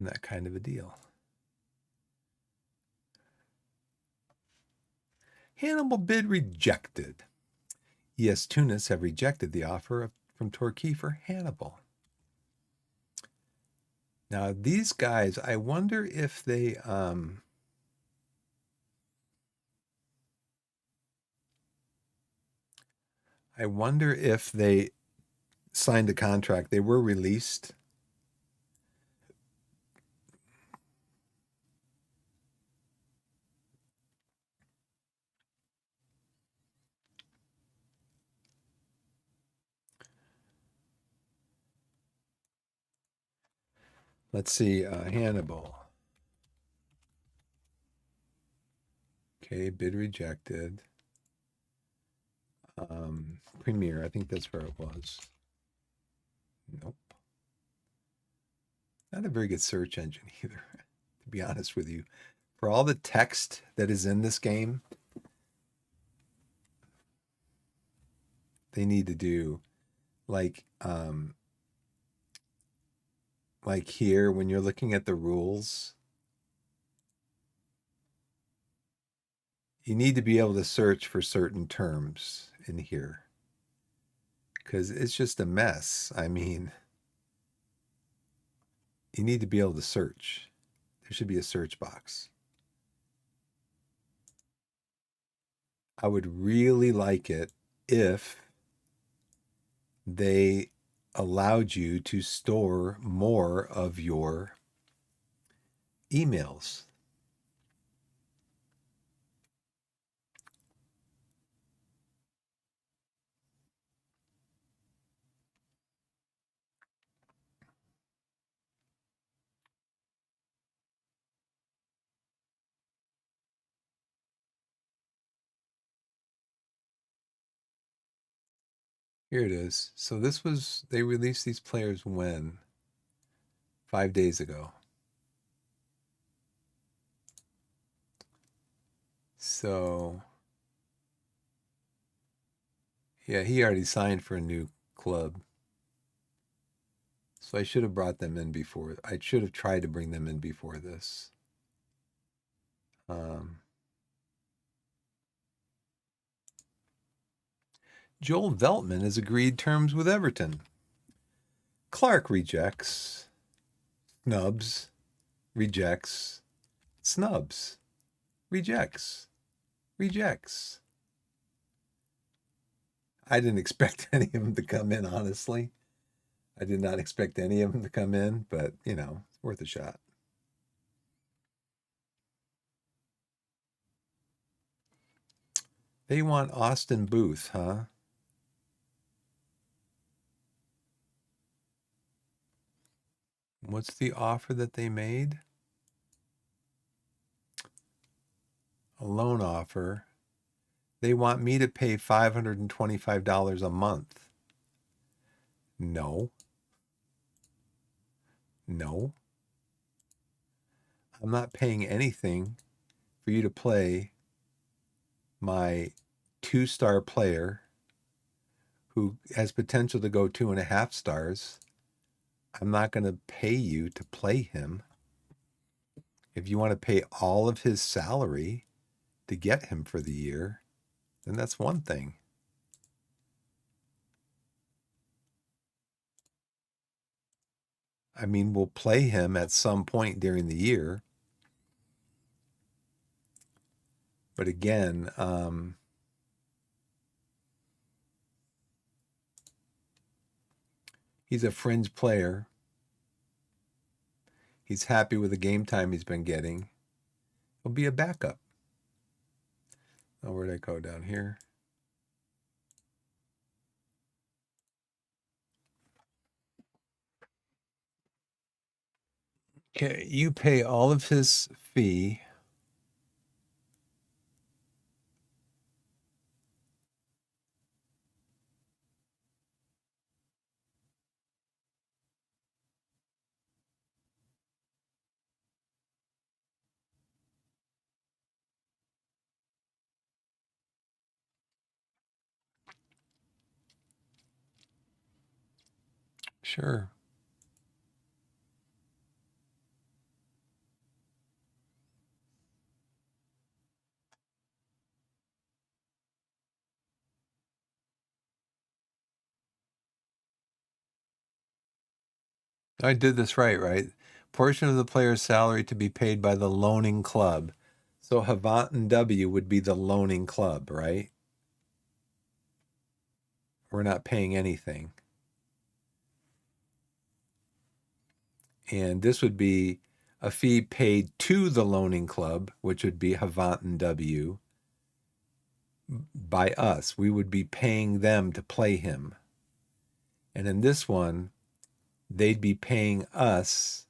on that kind of a deal. Hannibal bid rejected. ES Tunis have rejected the offer from Torquay for Hannibal. Now these guys, I wonder if they signed a contract. They were released. Let's see, Hannibal. Okay, bid rejected. Premier, I think that's where it was. Nope. Not a very good search engine either, to be honest with you. For all the text that is in this game, they need to do like here when you're looking at the rules, you need to be able to search for certain terms in here because it's just a mess. I mean, you need to be able to search. There should be a search box. I would really like it if they allowed you to store more of your emails. Here it is. So they released these players when? 5 days ago. So, yeah, he already signed for a new club. So I should have brought them in before. I should have tried to bring them in before this. Um, Joel Veltman has agreed terms with Everton. Clark rejects. Snubs. Rejects. Snubs. Rejects. Rejects. I didn't expect any of them to come in, honestly. I did not expect any of them to come in, but, it's worth a shot. They want Austin Booth, huh? What's the offer that they made? A loan offer. They want me to pay $525 a month. No. No. I'm not paying anything for you to play my 2-star player who has potential to go 2.5 stars. I'm not going to pay you to play him. If you want to pay all of his salary to get him for the year, then that's one thing. I mean, we'll play him at some point during the year. But again, he's a fringe player. He's happy with the game time he's been getting. He'll be a backup. Oh, where'd I go down here? Okay, you pay all of his fee. Sure. I did this right? Portion of the player's salary to be paid by the loaning club. So Havant and W would be the loaning club, right? We're not paying anything. And this would be a fee paid to the loaning club, which would be Havant and W, by us. We would be paying them to play him. And in this one, they'd be paying us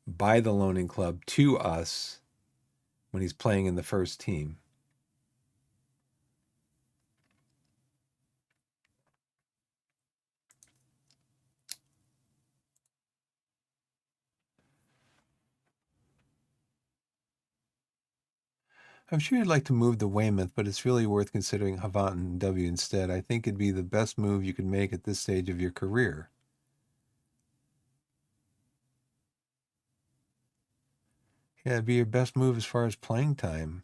by the loaning club to us when he's playing in the first team. I'm sure you'd like to move to Weymouth, but it's really worth considering Havant and W instead. I think it'd be the best move you could make at this stage of your career. Yeah, it'd be your best move as far as playing time.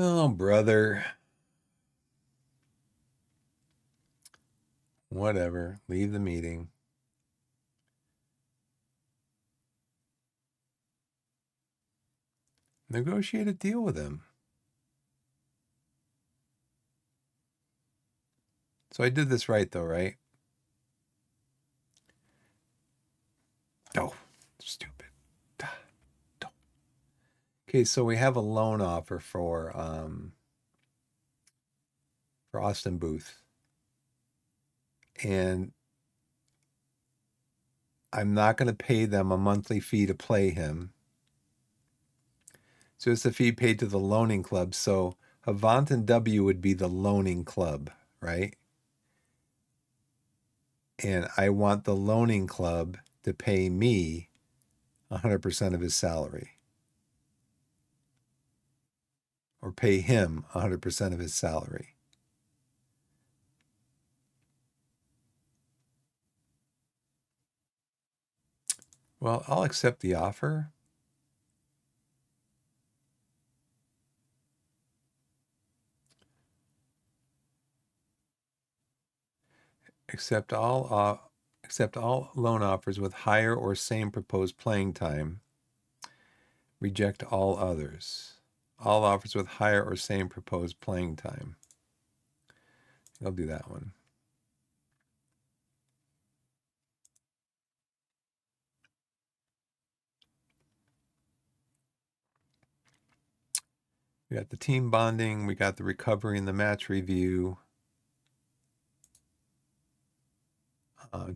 Oh, brother. Whatever. Leave the meeting. Negotiate a deal with him. So I did this right, though, right? Oh, stupid. Okay, so we have a loan offer for Austin Booth, and I'm not going to pay them a monthly fee to play him. So it's a fee paid to the loaning club. So Havant and W would be the loaning club, right? And I want the loaning club to pay me 100% of his salary, or pay him 100% of his salary. Well, I'll accept the offer. Accept all loan offers with higher or same proposed playing time. Reject all others. All offers with higher or same proposed playing time. I'll do that one. We got the team bonding. We got the recovery and the match review.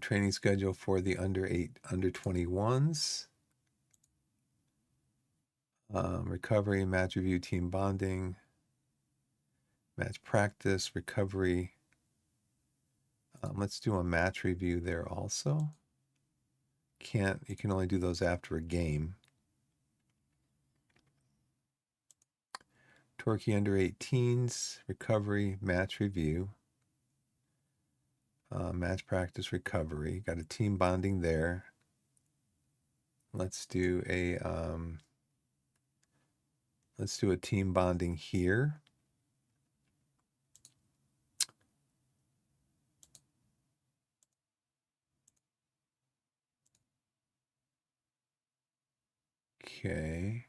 Training schedule for the under 21s. Recovery, match review, team bonding, match practice, recovery. Let's do a match review there also. You can only do those after a game. Torquay under 18s, recovery, match review. Match practice recovery. Got a team bonding there. Let's do a team bonding here. Okay.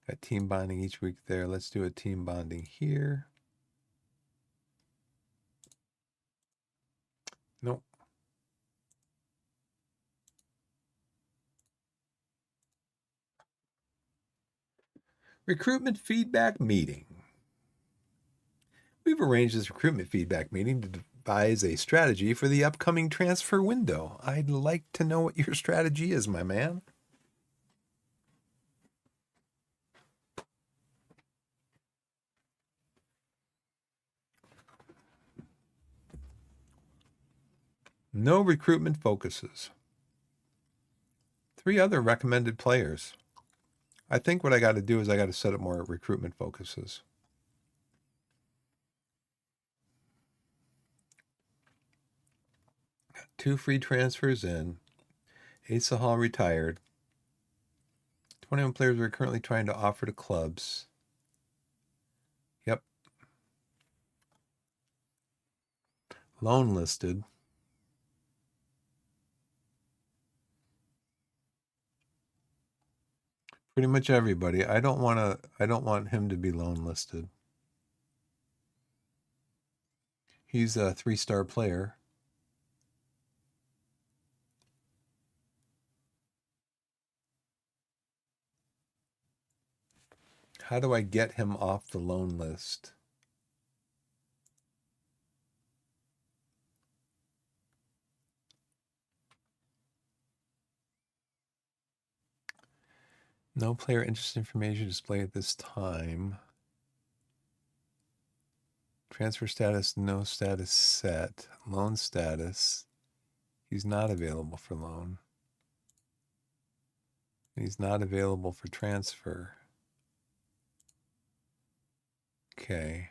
Got team bonding each week there. Let's do a team bonding here. Nope. Recruitment feedback meeting. We've arranged this recruitment feedback meeting to devise a strategy for the upcoming transfer window. I'd like to know what your strategy is, my man. No recruitment focuses. 3 other recommended players. I think what I got to do is I got to set up more recruitment focuses. 2 free transfers in. Asa Hall retired. 21 players we're currently trying to offer to clubs. Yep. Loan listed. Pretty much everybody. I don't want him to be loan listed. He's a 3-star player. How do I get him off the loan list? No player interest information displayed at this time. Transfer status, no status set. Loan status. He's not available for loan. He's not available for transfer. Okay.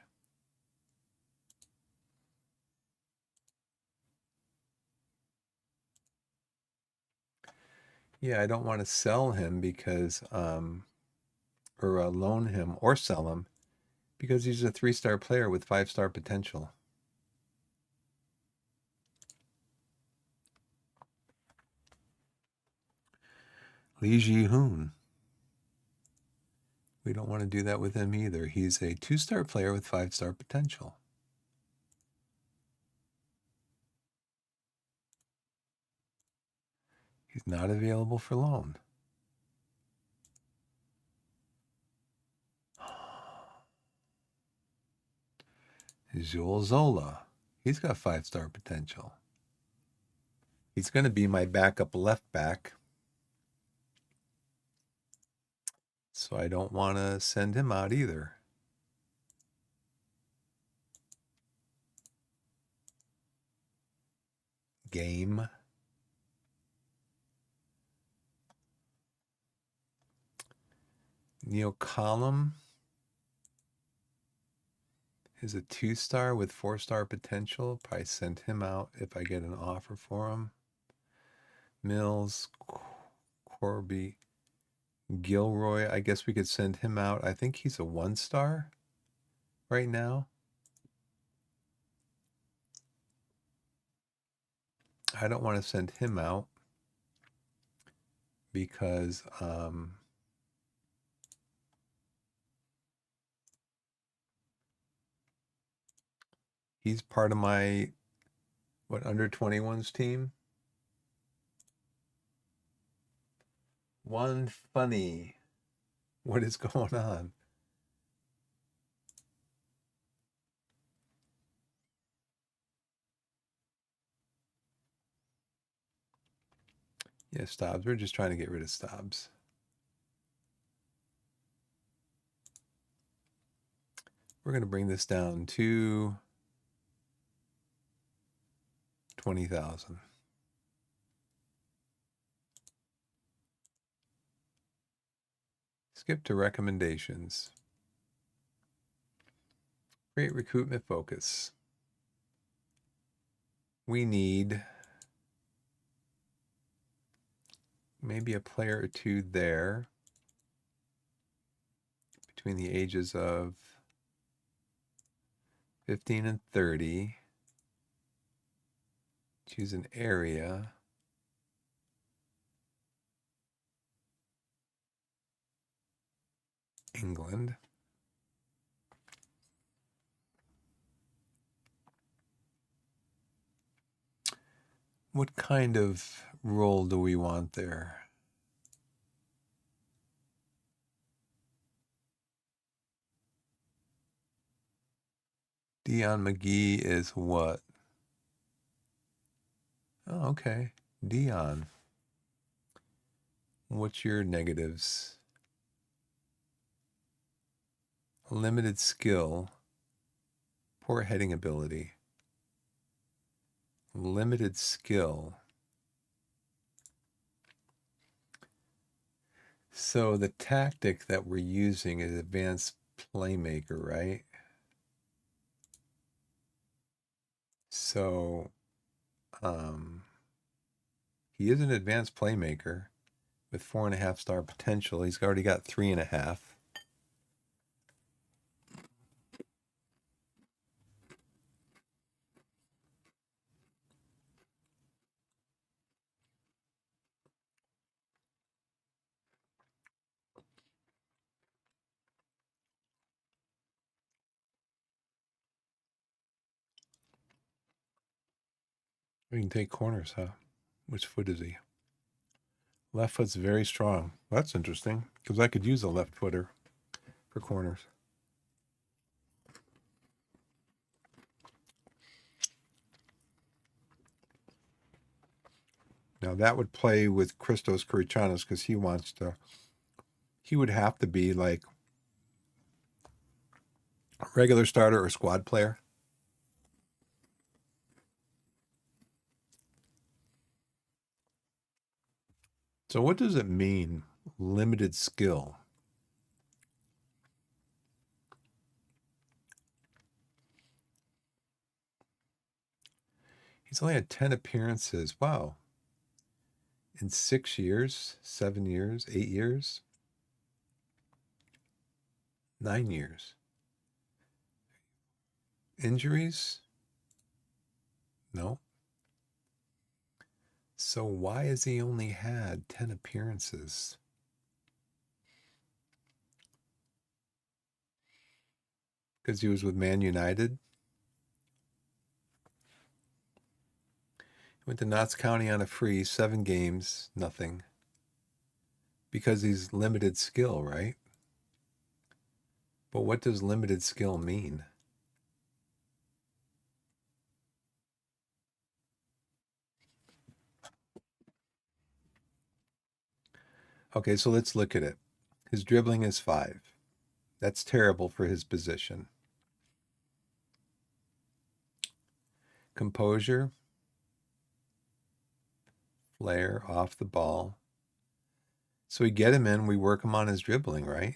Yeah, I don't want to sell him because, or loan him or sell him because he's a 3-star player with 5-star potential. Lee Ji-hoon. We don't want to do that with him either. He's a 2-star player with 5-star potential. He's not available for loan. Joel Zola. He's got 5-star potential. He's going to be my backup left back. So I don't want to send him out either. Game. Neil Collum is a 2-star with 4-star potential. Probably send him out if I get an offer for him. Mills, Corby, Gilroy. I guess we could send him out. I think he's a 1-star right now. I don't want to send him out because he's part of my under 21s team. One funny. What is going on? Yeah, Stobbs. We're just trying to get rid of Stobbs. We're going to bring this down to 20,000. Skip to recommendations. Create recruitment focus. we need maybe a player or two there between the ages of 15 and 30. Choose an area. England. What kind of role do we want there? Dion McGee is what? Oh, okay. Dion. What's your negatives? Limited skill. Poor heading ability. Limited skill. So the tactic that we're using is advanced playmaker, right? So he is an advanced playmaker with 4.5 star potential. He's already got 3.5. We can take corners, huh? Which foot is he? Left foot's very strong. That's interesting because I could use a left footer for corners. Now that would play with Christos Kirichanis because he would have to be like a regular starter or squad player. So what does it mean, limited skill? He's only had 10 appearances. Wow. In 6 years, 7 years, 8 years, 9 years. Injuries? No. So why has he only had 10 appearances? Because he was with Man United? He went to Notts County on a free, 7 games, nothing. Because he's limited skill, right? But what does limited skill mean? Okay, so let's look at it. His dribbling is 5. That's terrible for his position. Composure, flair, off the ball. So we get him in, we work him on his dribbling, right?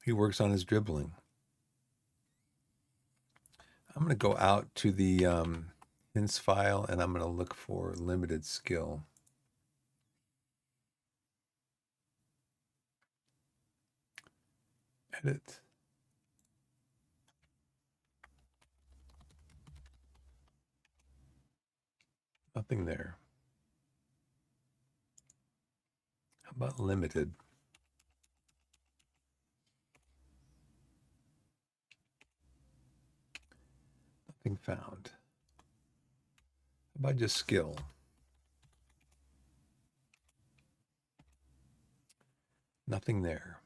He works on his dribbling. I'm going to go out to the hints file and I'm going to look for limited skill. Edit. Nothing there. How about limited? Nothing found. How about just skill? Nothing there.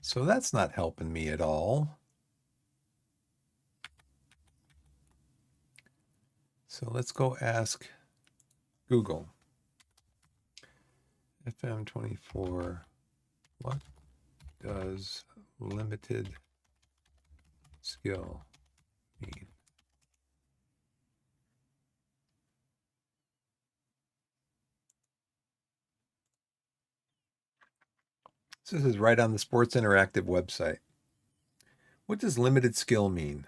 So that's not helping me at all. So let's go ask Google. FM24, what does limited skill mean? So this is right on the Sports Interactive website. What does limited skill mean?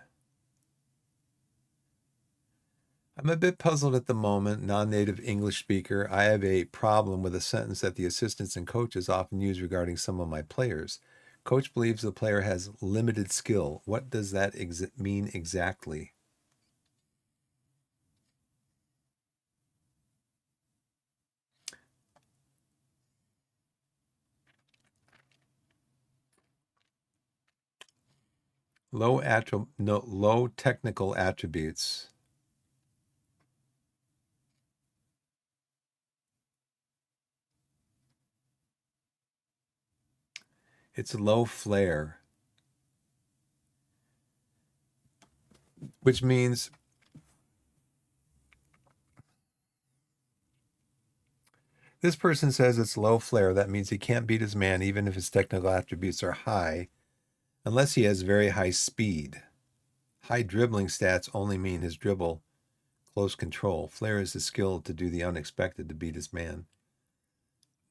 I'm a bit puzzled at the moment, non-native English speaker. I have a problem with a sentence that the assistants and coaches often use regarding some of my players. Coach believes the player has limited skill. What does that mean exactly? Low technical attributes. It's low flair, which means this person says it's low flair. That means he can't beat his man even if his technical attributes are high, unless he has very high speed. High dribbling stats only mean his dribble, close control. Flair is the skill to do the unexpected to beat his man.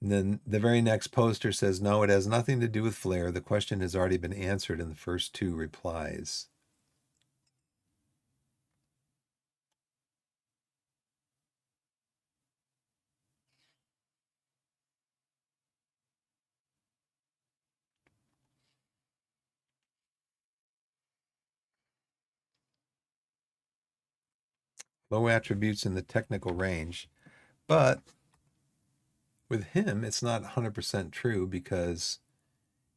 And then the very next poster says, no, it has nothing to do with flair. The question has already been answered in the first two replies. Low attributes in the technical range. But with him, it's not 100% true because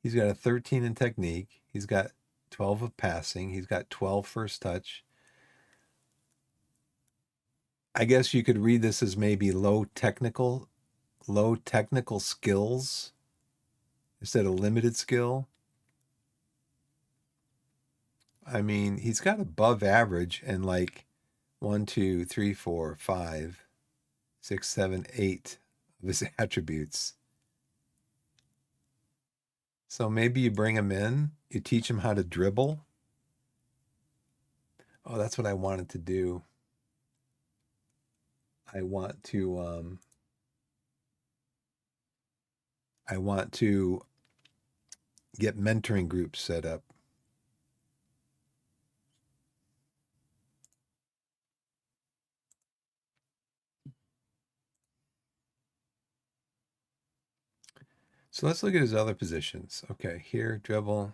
he's got a 13 in technique. He's got 12 of passing. He's got 12 first touch. I guess you could read this as maybe low technical skills instead of limited skill. I mean, he's got above average and like 1, 2, 3, 4, 5, 6, 7, 8 of his attributes. So maybe you bring him in, you teach him how to dribble. Oh, that's what I wanted to do. I want to I want to get mentoring groups set up. So let's look at his other positions. Okay, here, dribble.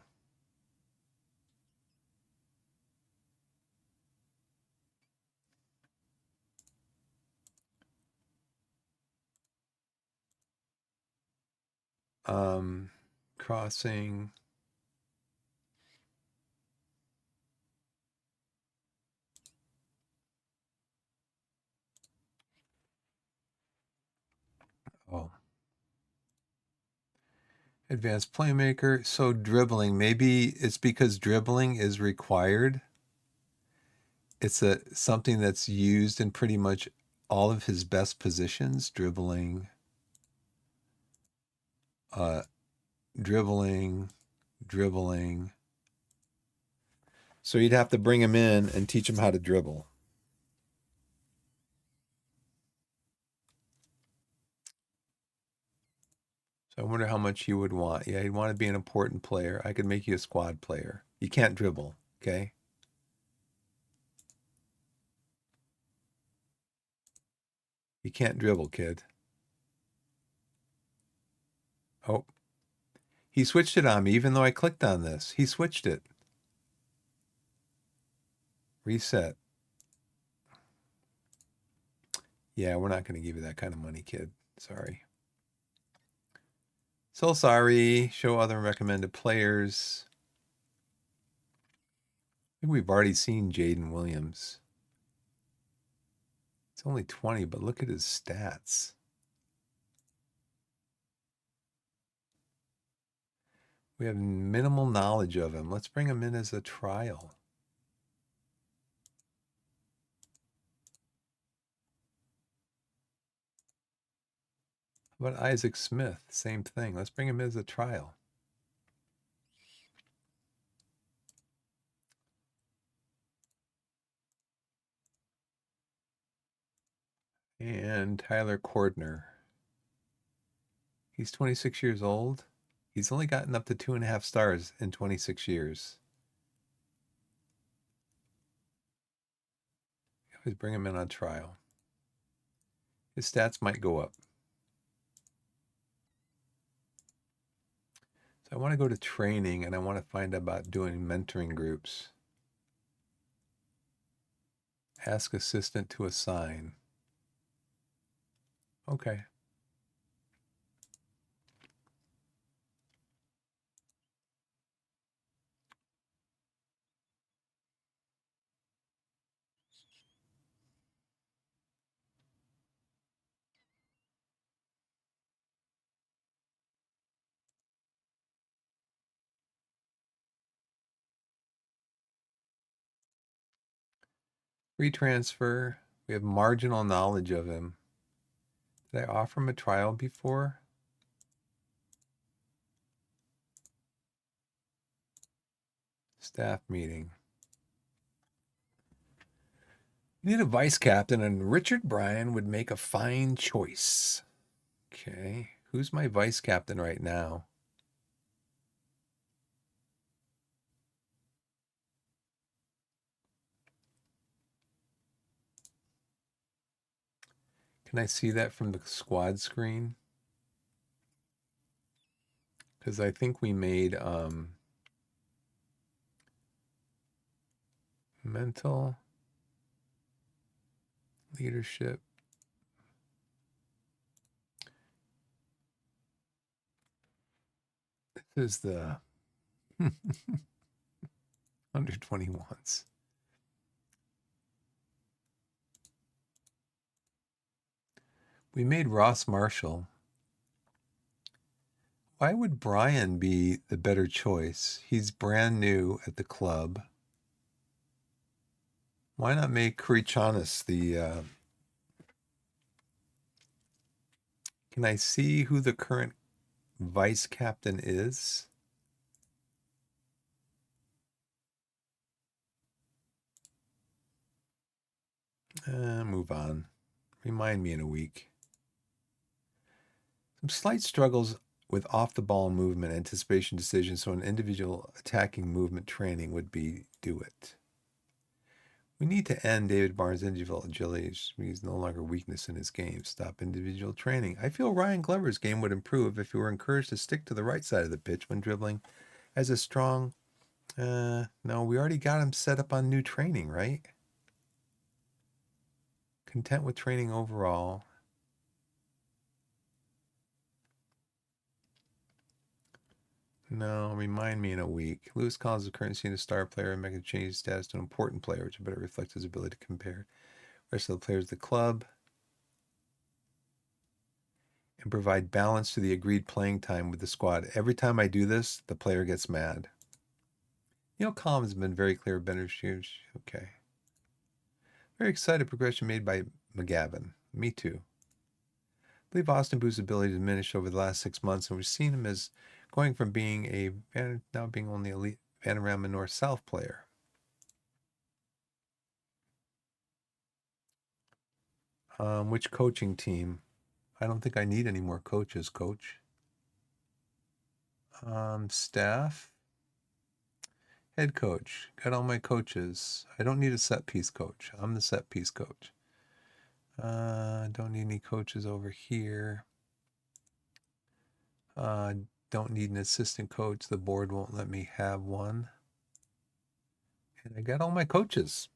Um, Crossing. Oh, advanced playmaker. So dribbling. Maybe it's because dribbling is required. It's something that's used in pretty much all of his best positions. Uh, dribbling, dribbling. So you'd have to bring him in and teach him how to dribble. So I wonder how much you would want. Yeah, you'd want to be an important player. I could make you a squad player. You can't dribble, okay? You can't dribble, kid. Oh, he switched it on me, even though I clicked on this. He switched it. Reset. Yeah, we're not going to give you that kind of money, kid. Sorry. So sorry. Show other recommended players. I think we've already seen Jaden Williams. It's only 20, but look at his stats. We have minimal knowledge of him. Let's bring him in as a trial. How about Isaac Smith? Same thing. Let's bring him in as a trial. And Tyler Cordner. He's 26 years old. He's only gotten up to 2.5 stars in 26 years. Always bring him in on trial. His stats might go up. So I want to go to training and I want to find out about doing mentoring groups. Ask assistant to assign. Okay. Free transfer. We have marginal knowledge of him. Did I offer him a trial before? Staff meeting. We need a vice captain, and Richard Bryan would make a fine choice. Okay. Who's my vice captain right now? Can I see that from the squad screen? Because I think we made mental leadership. This is the under 21s. We made Ross Marshall. Why would Brian be the better choice? He's brand new at the club. Why not make Kurichanis the... Can I see who the current vice captain is? Move on. Remind me in a week. Some slight struggles with off-the-ball movement, anticipation decisions, so an individual attacking movement training would be do it. We need to end David Barnes' individual agility. He's no longer weakness in his game. Stop individual training. I feel Ryan Glover's game would improve if he were encouraged to stick to the right side of the pitch when dribbling as a strong... no, we already got him set up on new training, right? Content with training overall. No, remind me in a week. Lewis Collins is currently a star player and making change his status to an important player, which better reflect his ability to compare the rest of the players of the club and provide balance to the agreed playing time with the squad. Every time I do this, the player gets mad. Neil Collins has been very clear. Better shoes. Okay. Very excited progression made by McGavin. Me too. I believe Austin Boo's ability diminished over the last 6 months, and we've seen him as going from being a now being only elite Panorama North-South player. Which coaching team? I don't think I need any more coaches, coach. Staff. Head coach. Got all my coaches. I don't need a set piece coach. I'm the set piece coach. Don't need any coaches over here. Don't need an assistant coach. The board won't let me have one. And I got all my coaches.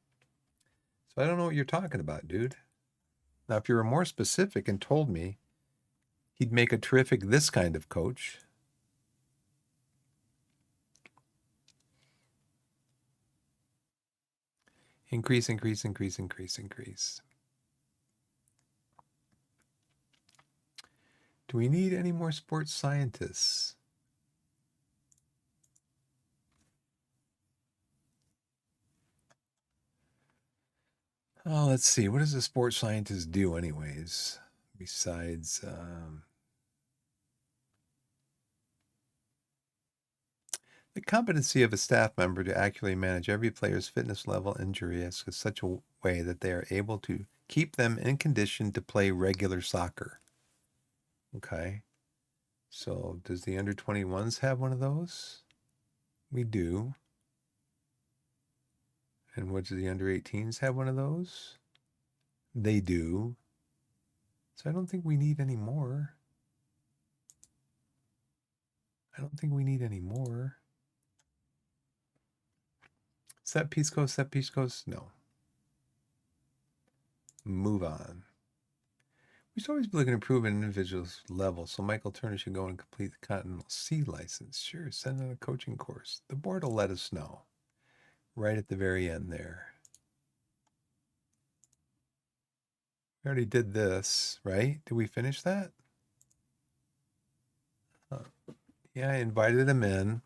So I don't know what you're talking about, dude. Now, if you were more specific and told me he'd make a terrific this kind of coach. Increase, increase, increase, increase, increase. Do we need any more sports scientists? Oh, let's see. What does a sports scientist do anyways? Besides, the competency of a staff member to accurately manage every player's fitness level, injury risk in such a way that they are able to keep them in condition to play regular soccer. Okay. So does the under 21s have one of those? We do. And what do the under 18s have one of those? They do. So I don't think we need any more. I don't think we need any more. Set piece coast, set piece coast. No. Move on. We should always be looking to improve an individual's level, so Michael Turner should go and complete the Continental C license. Sure, send in a coaching course. The board will let us know. Right at the very end there. We already did this, right? Did we finish that? Yeah, I invited him in.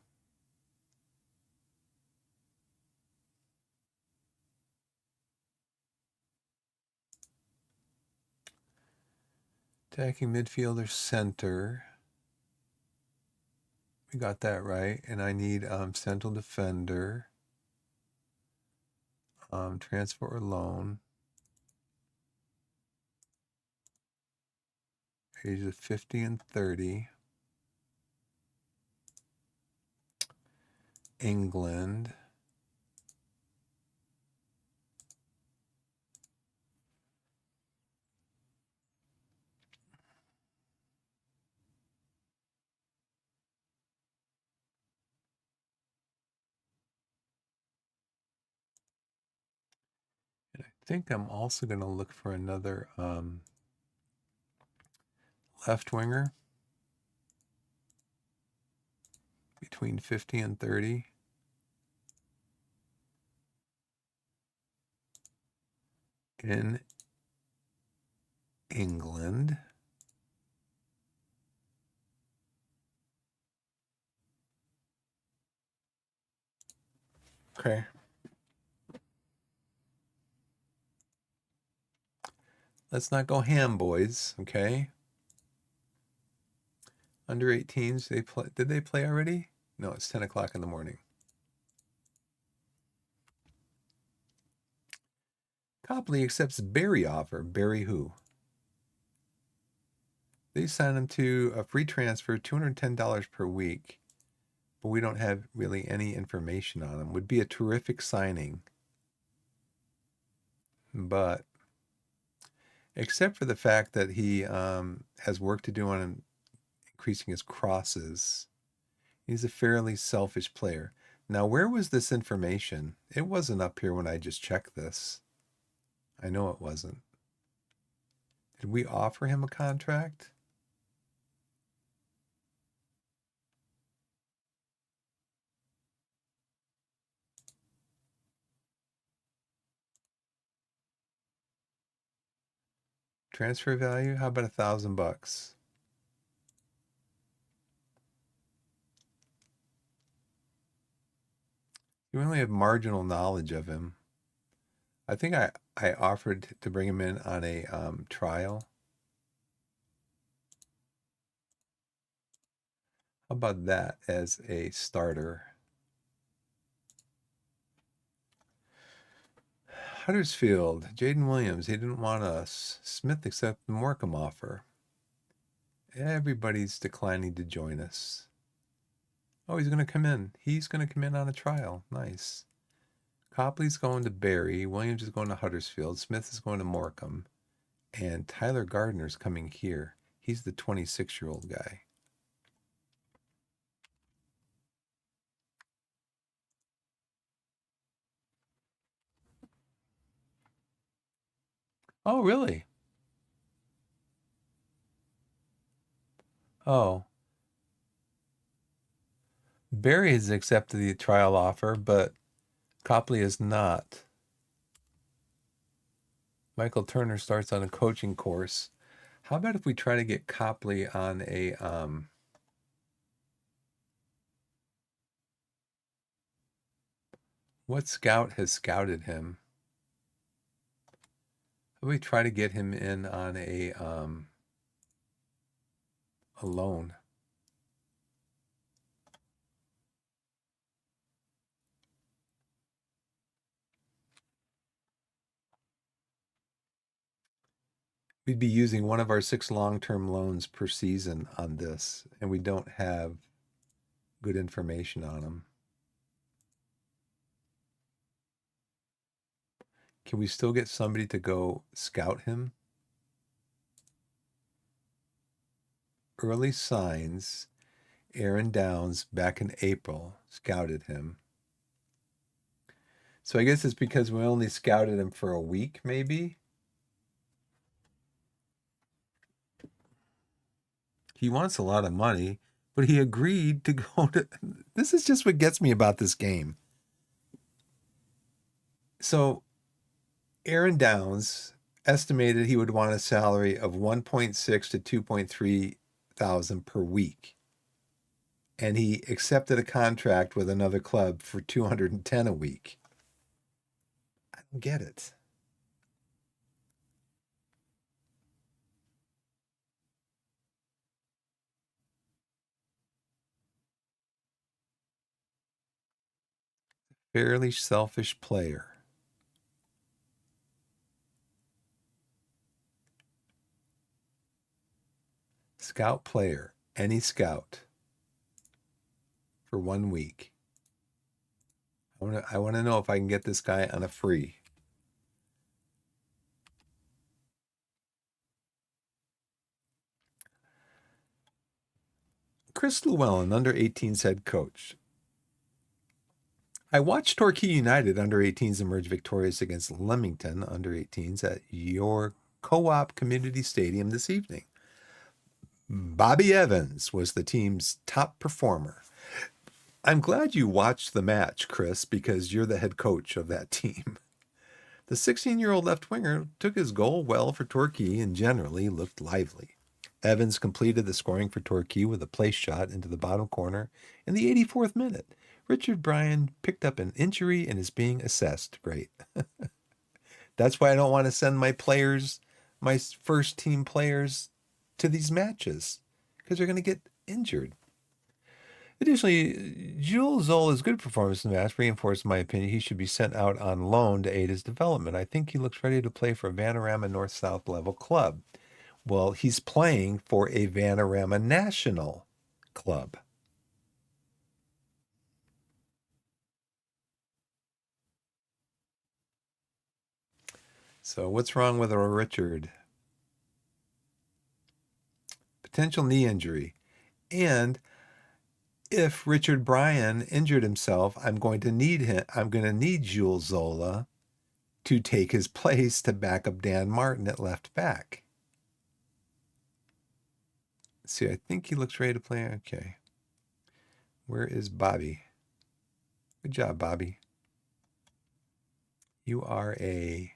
Attacking midfielder center. We got that right. And I need central defender. Transfer or loan. Ages of 50 and 30. England. And I think I'm also going to look for another left winger between 50 and 30. In England. Okay. Let's not go ham, boys. Okay. Under 18s, they play. Did they play already? No, it's 10 o'clock in the morning. Copley accepts Barry offer. Barry who? They signed him to a free transfer, $210 per week, but we don't have really any information on him. Would be a terrific signing, but except for the fact that he has work to do on increasing his crosses, he's a fairly selfish player. Now, where was this information? It wasn't up here when I just checked this. I know it wasn't. Did we offer him a contract? Transfer value? How about $1,000? You only have marginal knowledge of him. I think I offered to bring him in on a trial. How about that as a starter? Huddersfield, Jaden Williams, he didn't want us. Smith accepted the Morecambe offer. Everybody's declining to join us. Oh, he's going to come in. He's going to come in on a trial. Nice. Copley's going to Barry. Williams is going to Huddersfield. Smith is going to Morecambe. And Tyler Gardner's coming here. He's the 26-year-old guy. Oh, really? Oh, Barry has accepted the trial offer, but Copley is not. Michael Turner starts on a coaching course. How about if we try to get Copley on a what scout has scouted him? How about we try to get him in on a loan? We'd be using one of our 6 long-term loans per season on this, and we don't have good information on him. Can we still get somebody to go scout him? Early signs. Aaron Downs back in April scouted him. So I guess it's because we only scouted him for a week, maybe. He wants a lot of money, but he agreed to go to. This is just what gets me about this game. So Aaron Downs estimated he would want a salary of 1.6 to 2.3 thousand per week. And he accepted a contract with another club for 210 a week. I don't get it. Fairly selfish player. Scout player. Any scout for 1 week. I want to know if I can get this guy on a free. Chris Llewellyn, under 18s head coach. I watched Torquay United under 18s emerge victorious against Leamington under 18s at your co-op community stadium this evening. Bobby Evans was the team's top performer. I'm glad you watched the match, Chris, because you're the head coach of that team. The 16-year-old left winger took his goal well for Torquay and generally looked lively. Evans completed the scoring for Torquay with a place shot into the bottom corner in the 84th minute. Richard Bryan picked up an injury and is being assessed. Great. That's why I don't want to send my players, my first team players, to these matches because they're going to get injured. Additionally, Jules Zola's good performance in the match reinforced my opinion he should be sent out on loan to aid his development. I think he looks ready to play for a Vanarama North-South level club. Well, he's playing for a Vanarama National club. So what's wrong with Richard? Potential knee injury. And if Richard Bryan injured himself, I'm going to need him. I'm going to need Jules Zola to take his place to back up Dan Martin at left back. See, I think he looks ready to play. Okay. Where is Bobby? Good job, Bobby. You are a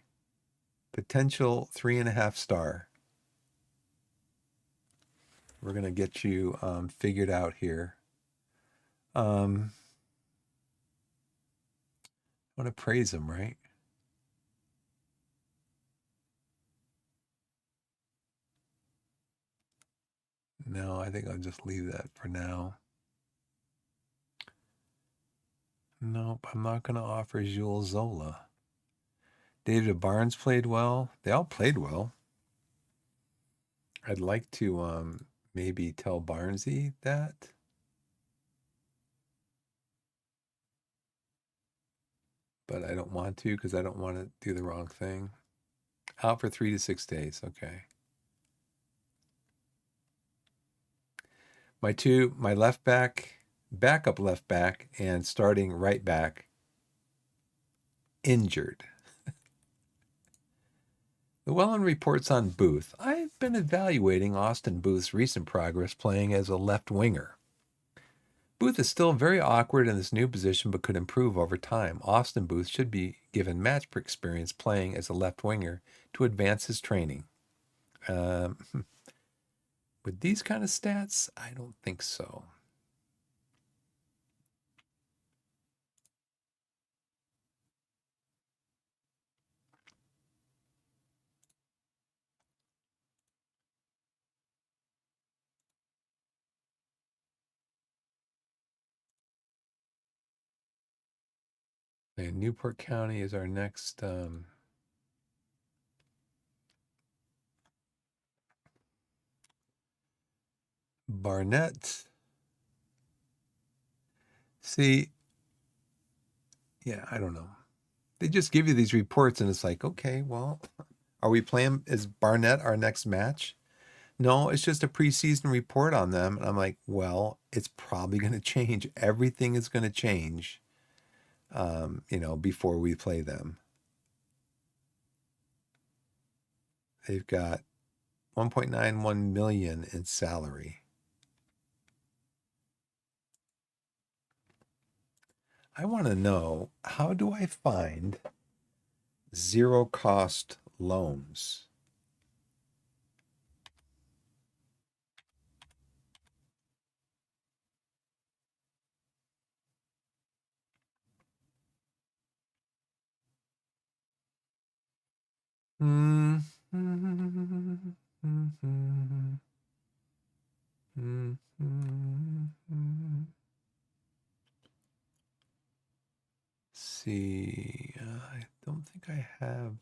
potential 3.5 star. We're going to get you figured out here. I want to praise him, right? No, I think I'll just leave that for now. Nope, I'm not going to offer Jules Zola. David Barnes played well. They all played well. I'd like to maybe tell Barnesy that. But I don't want to because I don't want to do the wrong thing. Out for 3 to 6 days. Okay. My left back, backup left back, and starting right back injured. Llewellyn reports on Booth. I've been evaluating Austin Booth's recent progress playing as a left winger. Booth is still very awkward in this new position but could improve over time. Austin Booth should be given match experience playing as a left winger to advance his training. With these kind of stats, I don't think so. And Newport County is our next Barnett. See, yeah, I don't know. They just give you these reports, and it's like, okay, well, are we playing? Is Barnett our next match? No, it's just a preseason report on them. And I'm like, well, it's probably going to change. Everything is going to change, before we play them. They've got 1.91 million in salary. I want to know, how do I find zero cost loans? Hmm. See, I don't think I have.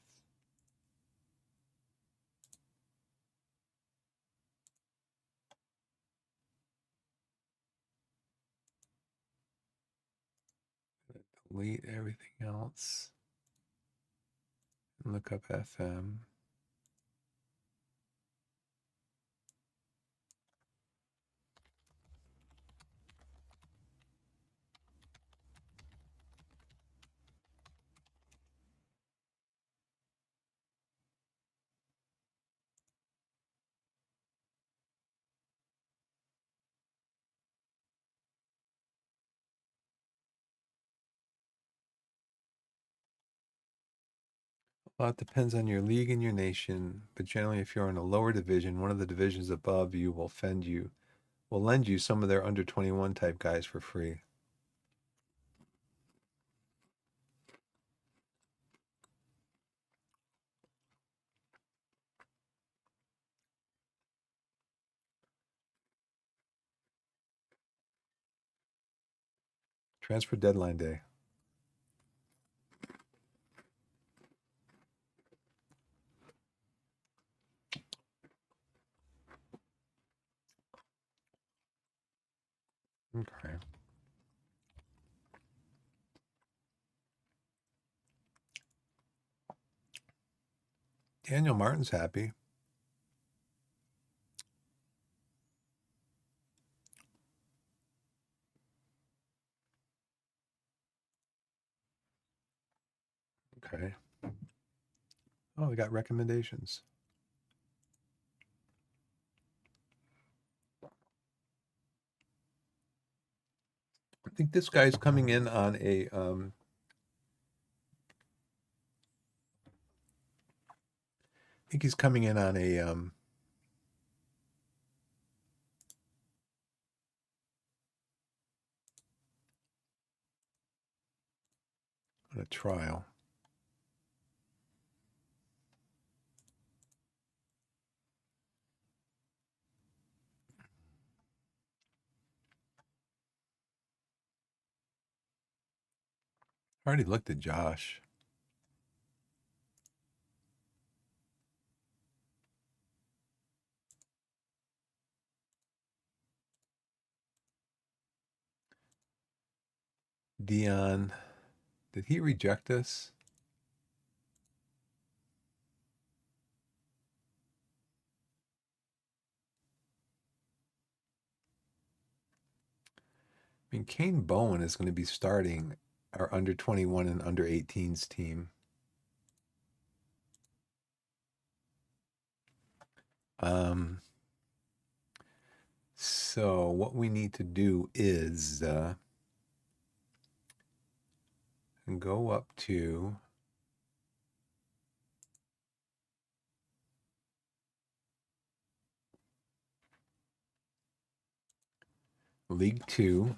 Delete everything else. Look up FM. Well, it depends on your league and your nation, but generally, if you're in a lower division, one of the divisions above you will lend you some of their under 21 type guys for free. Transfer deadline day. Okay. Daniel Martin's happy. Okay. Oh, we got recommendations. I think this guy's coming in on a I think he's coming in on a trial. I already looked at Josh. Dion, did he reject us? I mean, Kane Bowen is going to be starting our under 21 and under 18s team. So what we need to do is go up to League Two.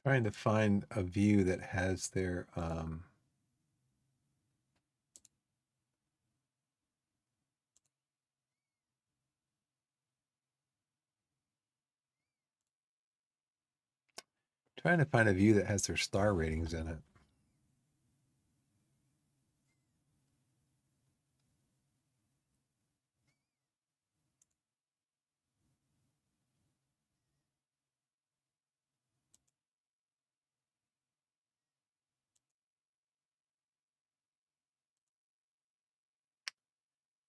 Trying to find a view that has their star ratings in it.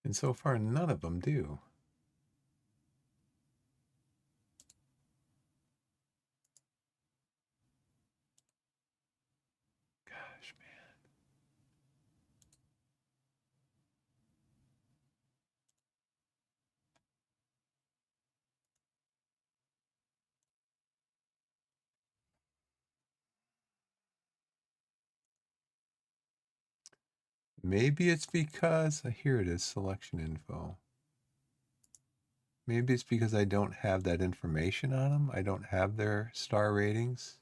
And so far, none of them do. Gosh, man. Maybe it's because, here it is, selection info. Maybe it's because I don't have that information on them. I don't have their star ratings.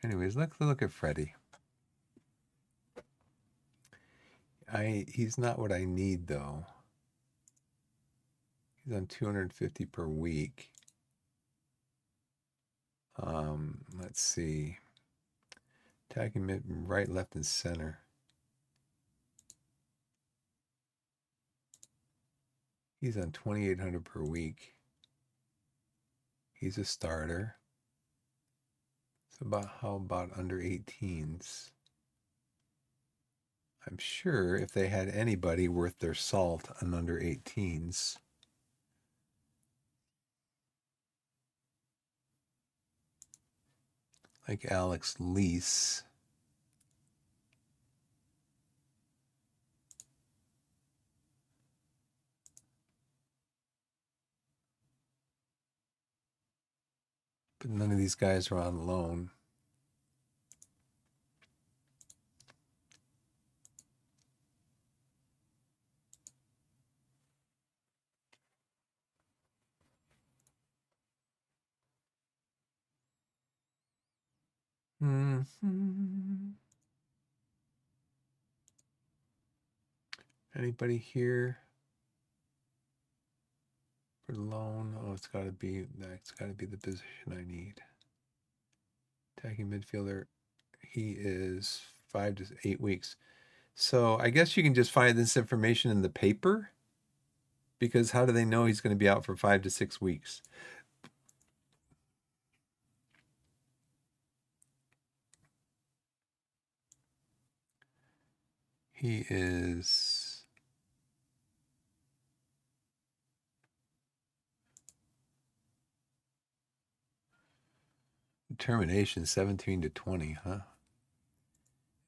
Anyways, let's look at Freddie. He's not what I need though. He's on 250 per week. Let's see. Attacking mid, right, left, and center. He's on 2,800 per week. He's a starter. So how about under 18s? I'm sure if they had anybody worth their salt on under 18s. Like Alex Lease. But none of these guys are on loan. Mm-hmm. Anybody here for loan? Oh, it's got to be the position I need. Attacking midfielder. He is 5 to 8 weeks. So I guess you can just find this information in the paper, because how do they know he's going to be out for 5 to 6 weeks? He is determination 17 to 20, huh?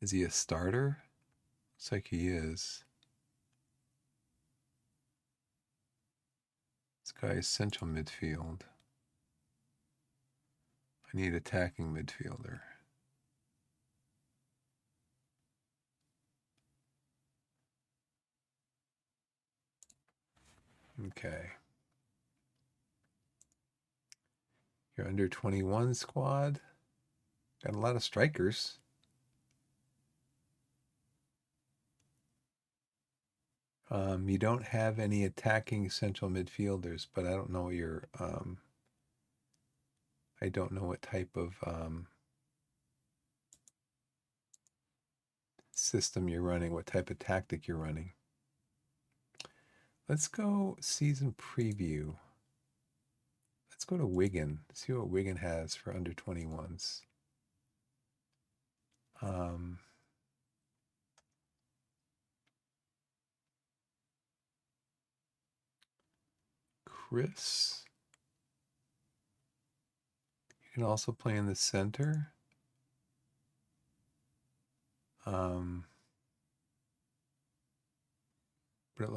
Is he a starter? Looks like he is. This guy is central midfield. I need attacking midfielder. Okay. Your under 21 squad. Got a lot of strikers. You don't have any attacking central midfielders, but I don't know your I don't know what type of system you're running, what type of tactic you're running. Let's go season preview. Let's go to Wigan. See what Wigan has for under 21s. Chris. You can also play in the center. But it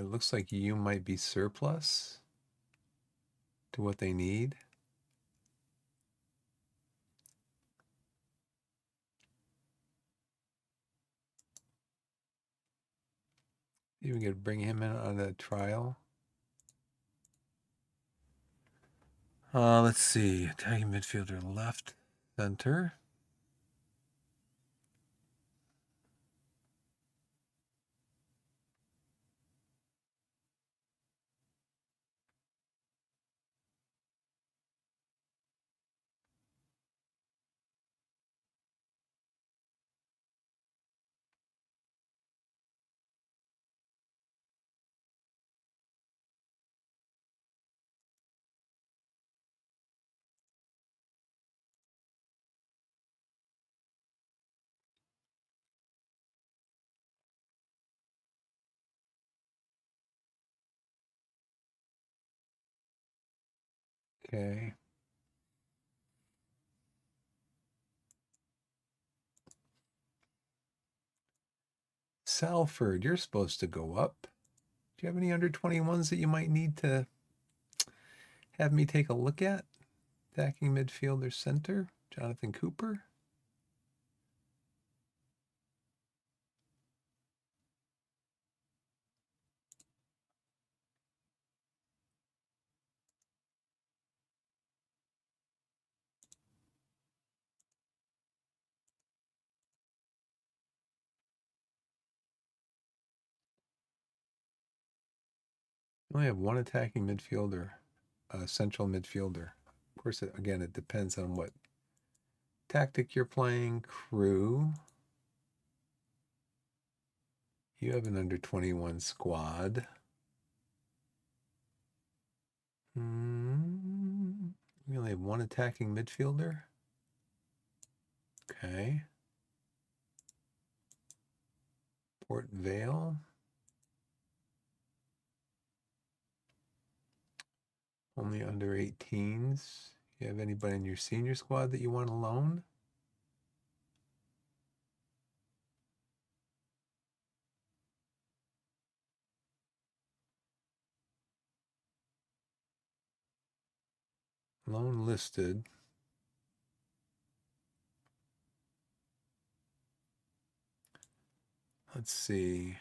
looks like you might be surplus to what they need. You can bring him in on a trial. Let's see. Attacking midfielder left, center. Okay. Salford, you're supposed to go up. Do you have any under 21s that you might need to have me take a look at? Attacking midfielder center, Jonathan Cooper. I only have one attacking midfielder, central midfielder. Of course, again, it depends on what tactic you're playing. Crew. You have an under 21 squad. We only have one attacking midfielder. Okay. Port Vale. Only under 18s. You have anybody in your senior squad that you want to loan? Loan listed. Let's see.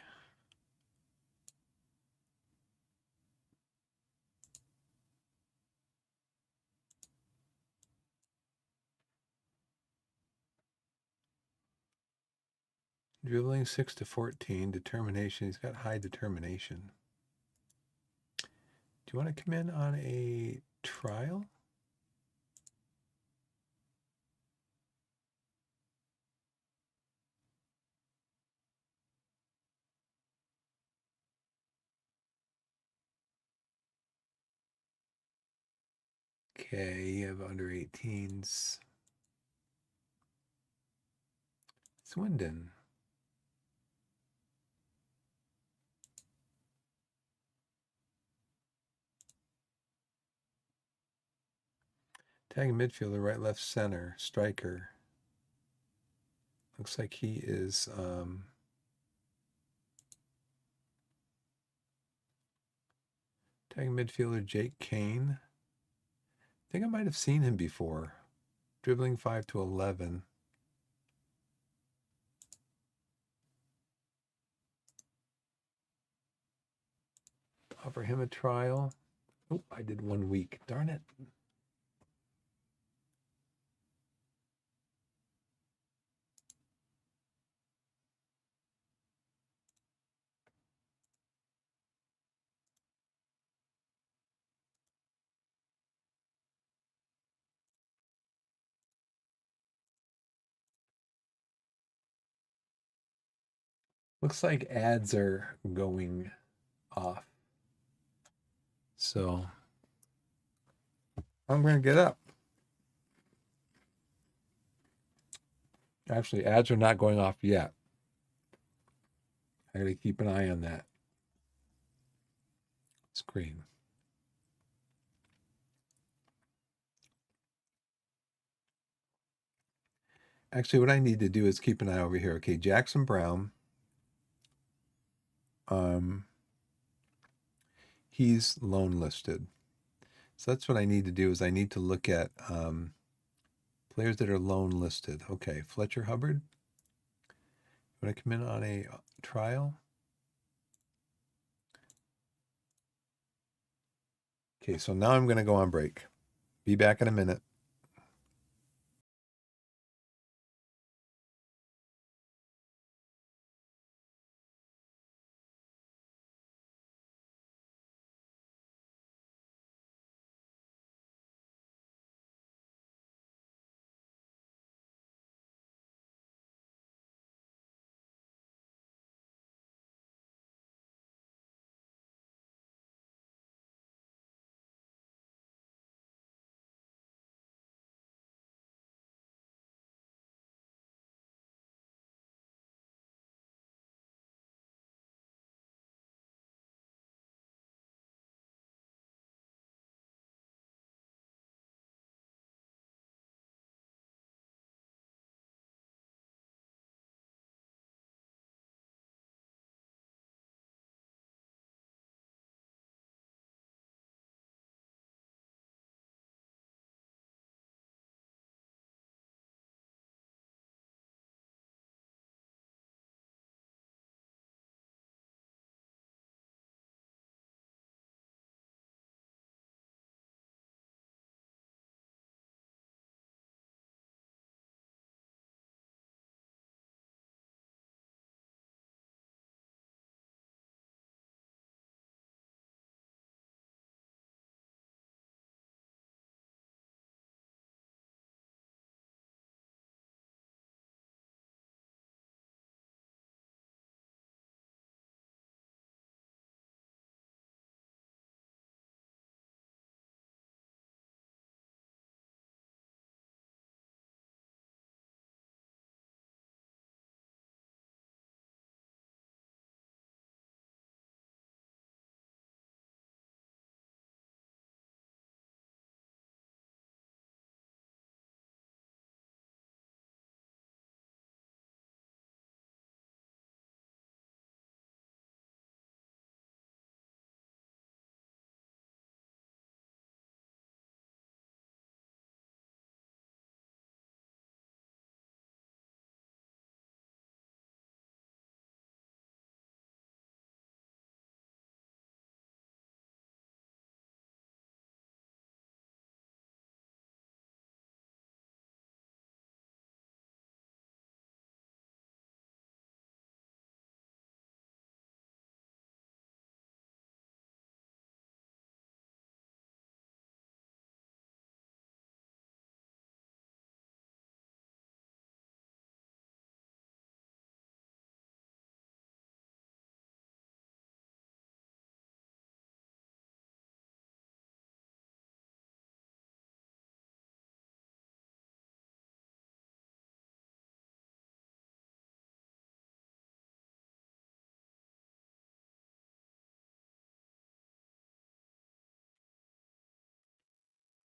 Dribbling 6 to 14. Determination. He's got high determination. Do you want to come in on a trial? Okay, you have under 18s. Swindon. Tagging midfielder, right, left, center, striker. Looks like he is tagging midfielder Jake Kane. I think I might have seen him before. Dribbling 5 to 11. Offer him a trial. Oh, I did 1 week. Darn it. Looks like ads are going off. So I'm going to get up. Actually, ads are not going off yet. I got to keep an eye on that screen. Actually, what I need to do is keep an eye over here. Okay, Jackson Brown. He's loan listed. So that's what I need to do is I need to look at players that are loan listed. Okay, Fletcher Hubbard. You want to come in on a trial? Okay, so now I'm going to go on break. Be back in a minute.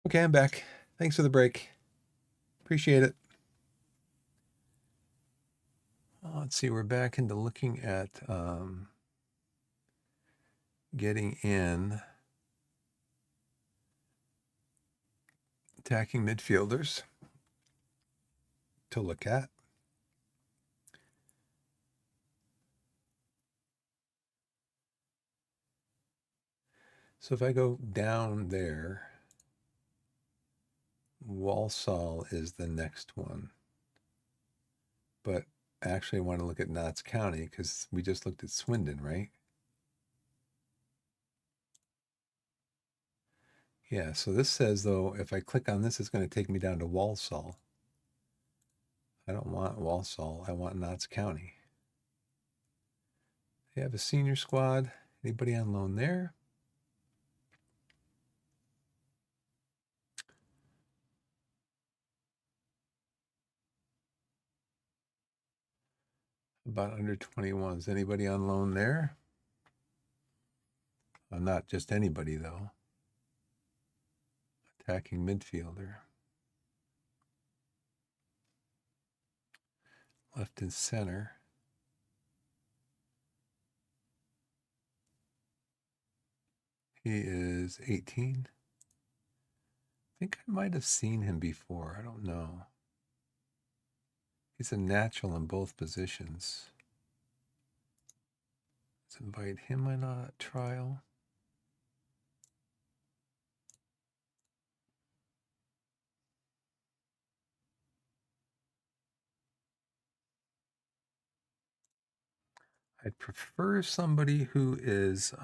Okay, I'm back. Thanks for the break. Appreciate it. Let's see, we're back into looking at getting in, attacking midfielders to look at. So if I go down there, Walsall is the next one. But I actually want to look at Notts County because we just looked at Swindon, right? Yeah, so this says, though, if I click on this, it's going to take me down to Walsall. I don't want Walsall. I want Notts County. They have a senior squad. Anybody on loan there? About under 21s. Anybody on loan there? Not just anybody, though. Attacking midfielder. Left and center. He is 18. I think I might have seen him before. I don't know. He's a natural in both positions. Let's invite him on a trial. I'd prefer somebody who is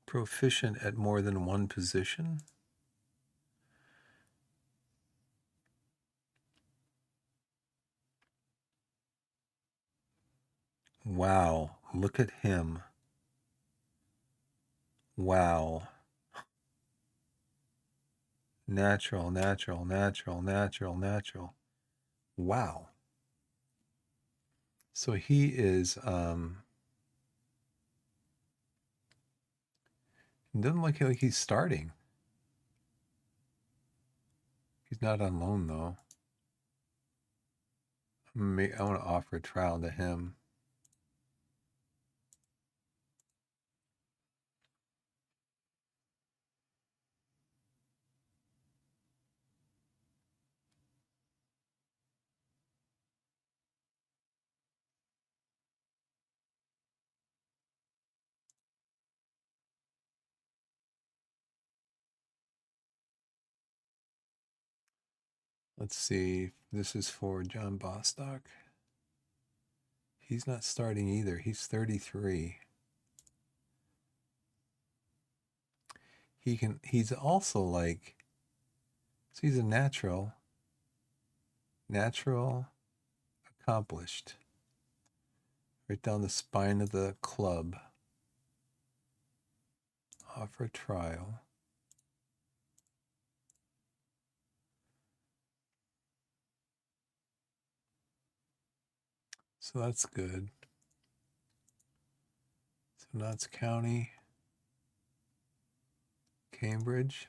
proficient at more than one position. Wow, look at him. Wow. Natural, natural, natural, natural, natural. Wow. So he is it doesn't look like he's starting. He's not on loan though. I want to offer a trial to him. Let's see. This is for John Bostock. He's not starting either. He's 33. He's also like, so he's a natural accomplished. Right down the spine of the club. Offer a trial. So that's good. So Notts County, Cambridge.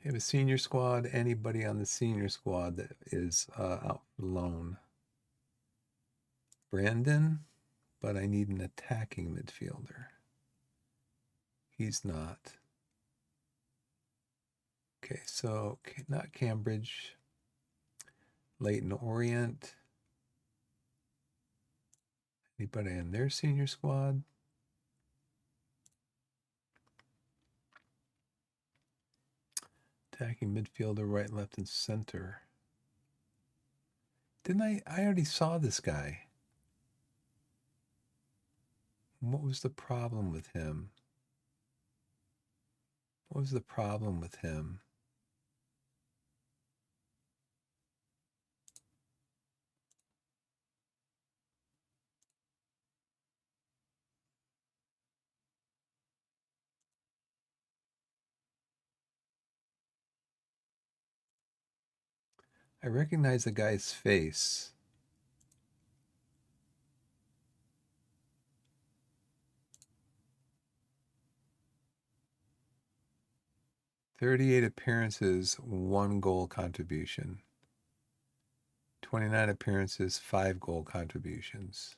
They have a senior squad. Anybody on the senior squad that is out for loan. Brandon, but I need an attacking midfielder. He's not. Okay, so not Cambridge. Leighton Orient. Anybody in their senior squad? Attacking midfielder, right, left, and center. Didn't I already saw this guy. What was the problem with him? What was the problem with him? I recognize the guy's face. "38 appearances, 1 goal contribution. 29 appearances, 5 goal contributions."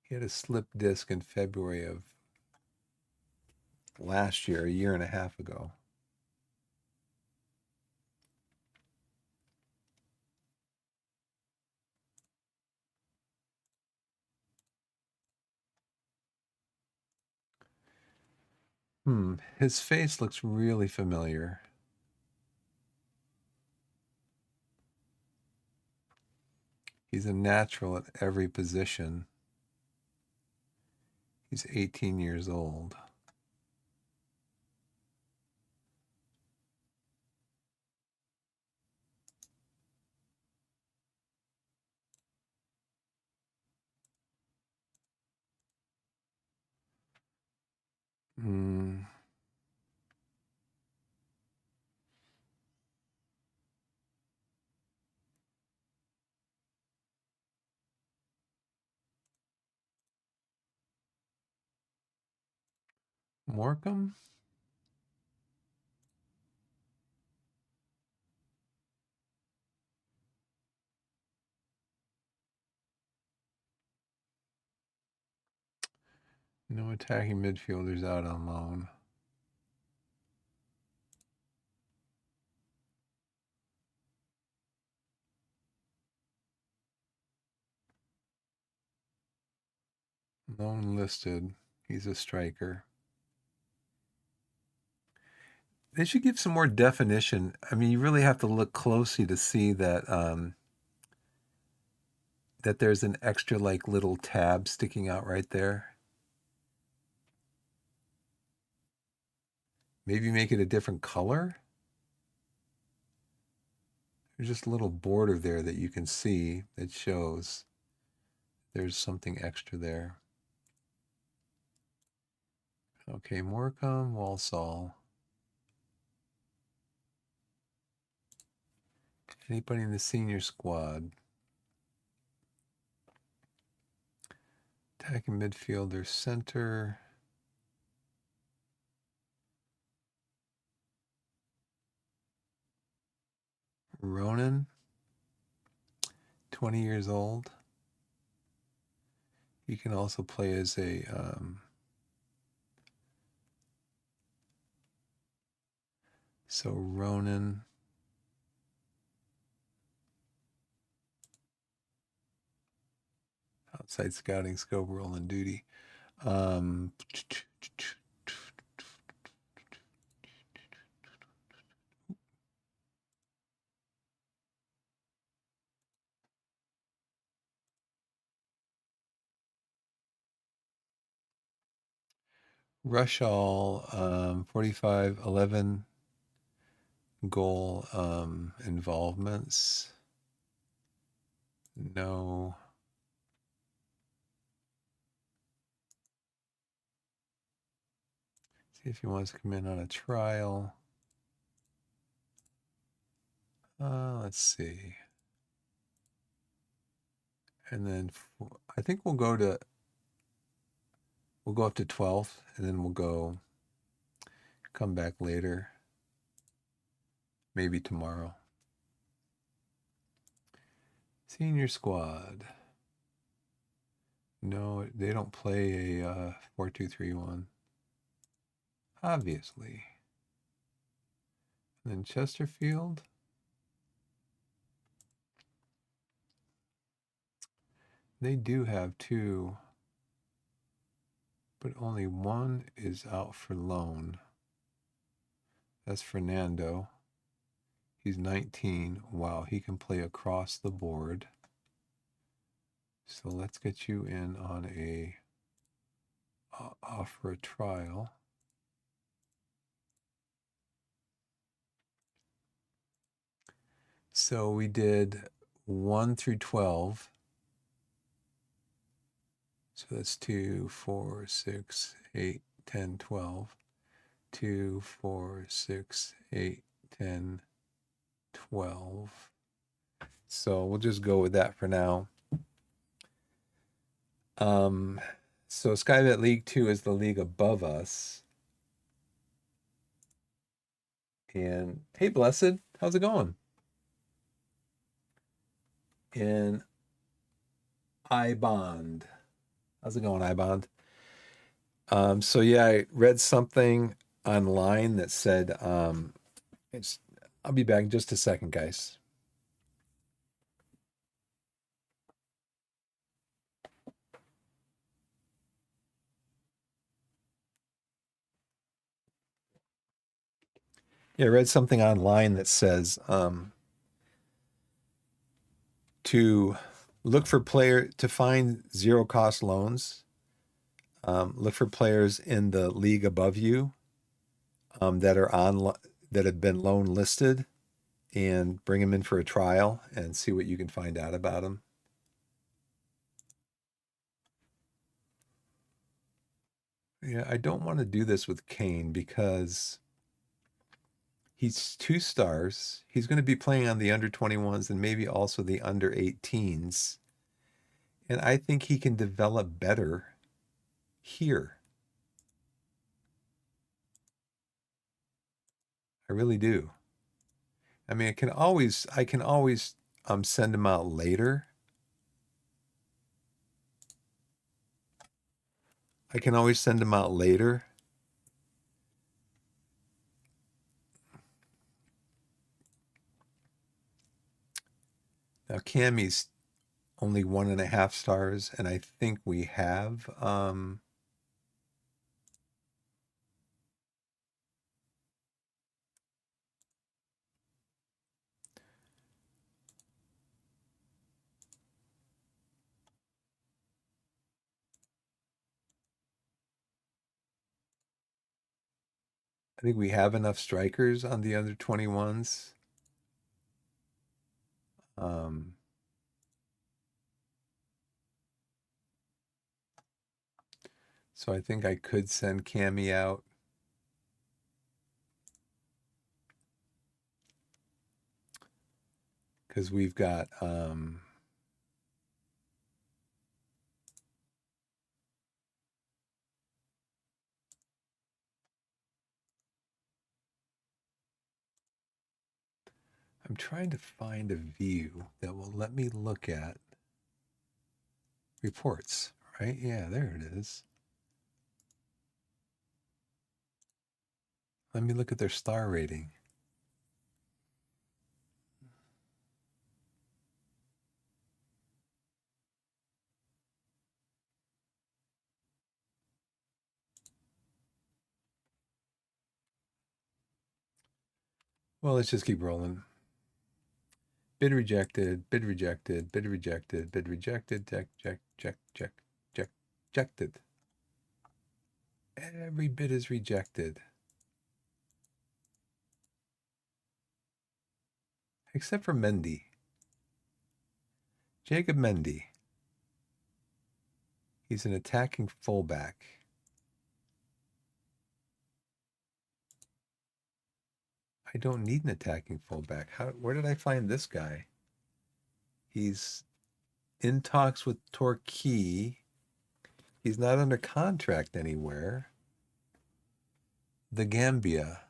He had a slip disc in February of last year, a year and a half ago. His face looks really familiar. He's a natural at every position. He's 18 years old. Hmm. Morecambe? No attacking midfielders out on loan. Loan listed. He's a striker. They should give some more definition. I mean, you really have to look closely to see that there's an extra like little tab sticking out right there. Maybe make it a different color. There's just a little border there that you can see that shows there's something extra there. Okay, Morecambe, Walsall. Anybody in the senior squad? Attacking midfielder, center. Ronan, 20 years old. He can also play as a so Ronan. Outside scouting scope, role and duty. Um, Rushall, 45, 11 goal involvements. No. See if he wants to come in on a trial. Let's see. And then I think we'll go up to 12th, and then we'll come back later. Maybe tomorrow. Senior squad. No, they don't play a 4-2-3-1. Obviously. And then Chesterfield. They do have two, but only one is out for loan. That's Fernando. He's 19. Wow, he can play across the board. So let's get you in on a offer a trial. So we did 1 through 12. So that's 2, 4, 6, 8, 10, 12. 2, 4, 6, 8, 10, 12. So we'll just go with that for now. So Skybet League 2 is the league above us. And hey, Blessed, how's it going? And iBond. How's it going, iBond? So yeah, I read something online that said I'll be back in just a second, guys. Yeah, I read something online that says to look for to find zero cost loans. Look for players in the league above you that are that have been loan listed, and bring them in for a trial and see what you can find out about them. Yeah, I don't want to do this with Kane because he's 2 stars. He's going to be playing on the under 21s and maybe also the under 18s. And I think he can develop better here. I really do. I mean, I can always send him out later. I can always send him out later. Now Cammy's only 1.5 stars, and I think we have I think we have enough strikers on the under 21s. Um, so I think I could send Cammy out. Because we've got I'm trying to find a view that will let me look at reports, right? Yeah, there it is. Let me look at their star rating. Well, let's just keep rolling. Bid rejected, bid rejected, bid rejected, bid rejected, rejected. Every bid is rejected. Except for Mendy. Jacob Mendy. He's an attacking fullback. I don't need an attacking fullback. Where did I find this guy? He's in talks with Torquay. He's not under contract anywhere. The Gambia.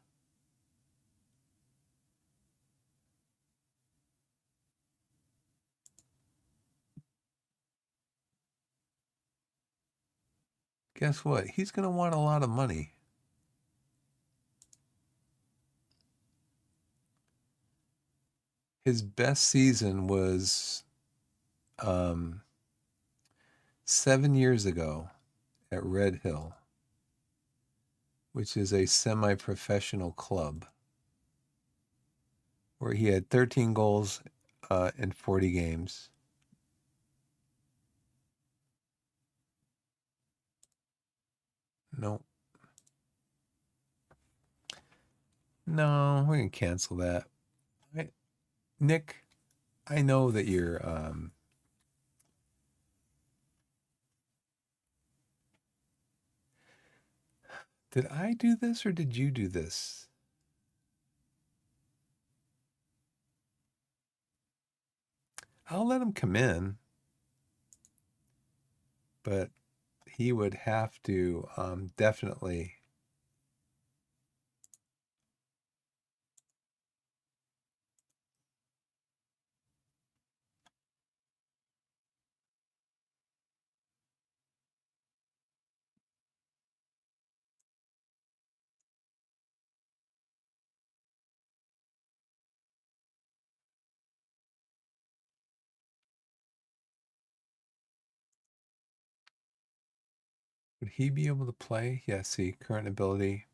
Guess what? He's going to want a lot of money. His best season was 7 years ago at Red Hill, which is a semi-professional club, where he had 13 goals in 40 games. No. No, we can cancel that. Nick, I know that you're did I do this or did you do this? I'll let him come in, but he would have to definitely. Would he be able to play? Yeah, see, current ability.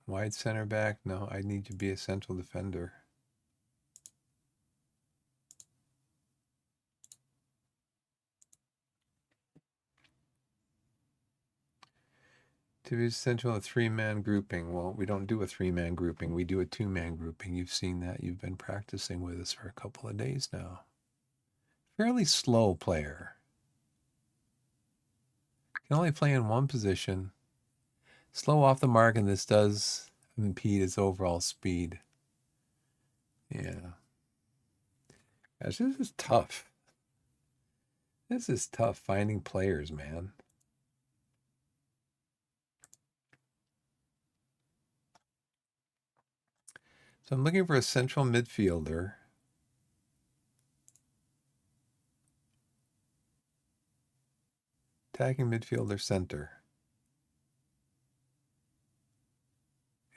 Wide center back? No, I need to be a central defender. To be central, a three-man grouping. Well, we don't do a three-man grouping. We do a two-man grouping. You've seen that. You've been practicing with us for a couple of days now. Fairly slow player. Can only play in one position. Slow off the mark, and this does impede his overall speed. Yeah. Gosh, this is tough. This is tough finding players, man. So I'm looking for a central midfielder. Attacking midfielder center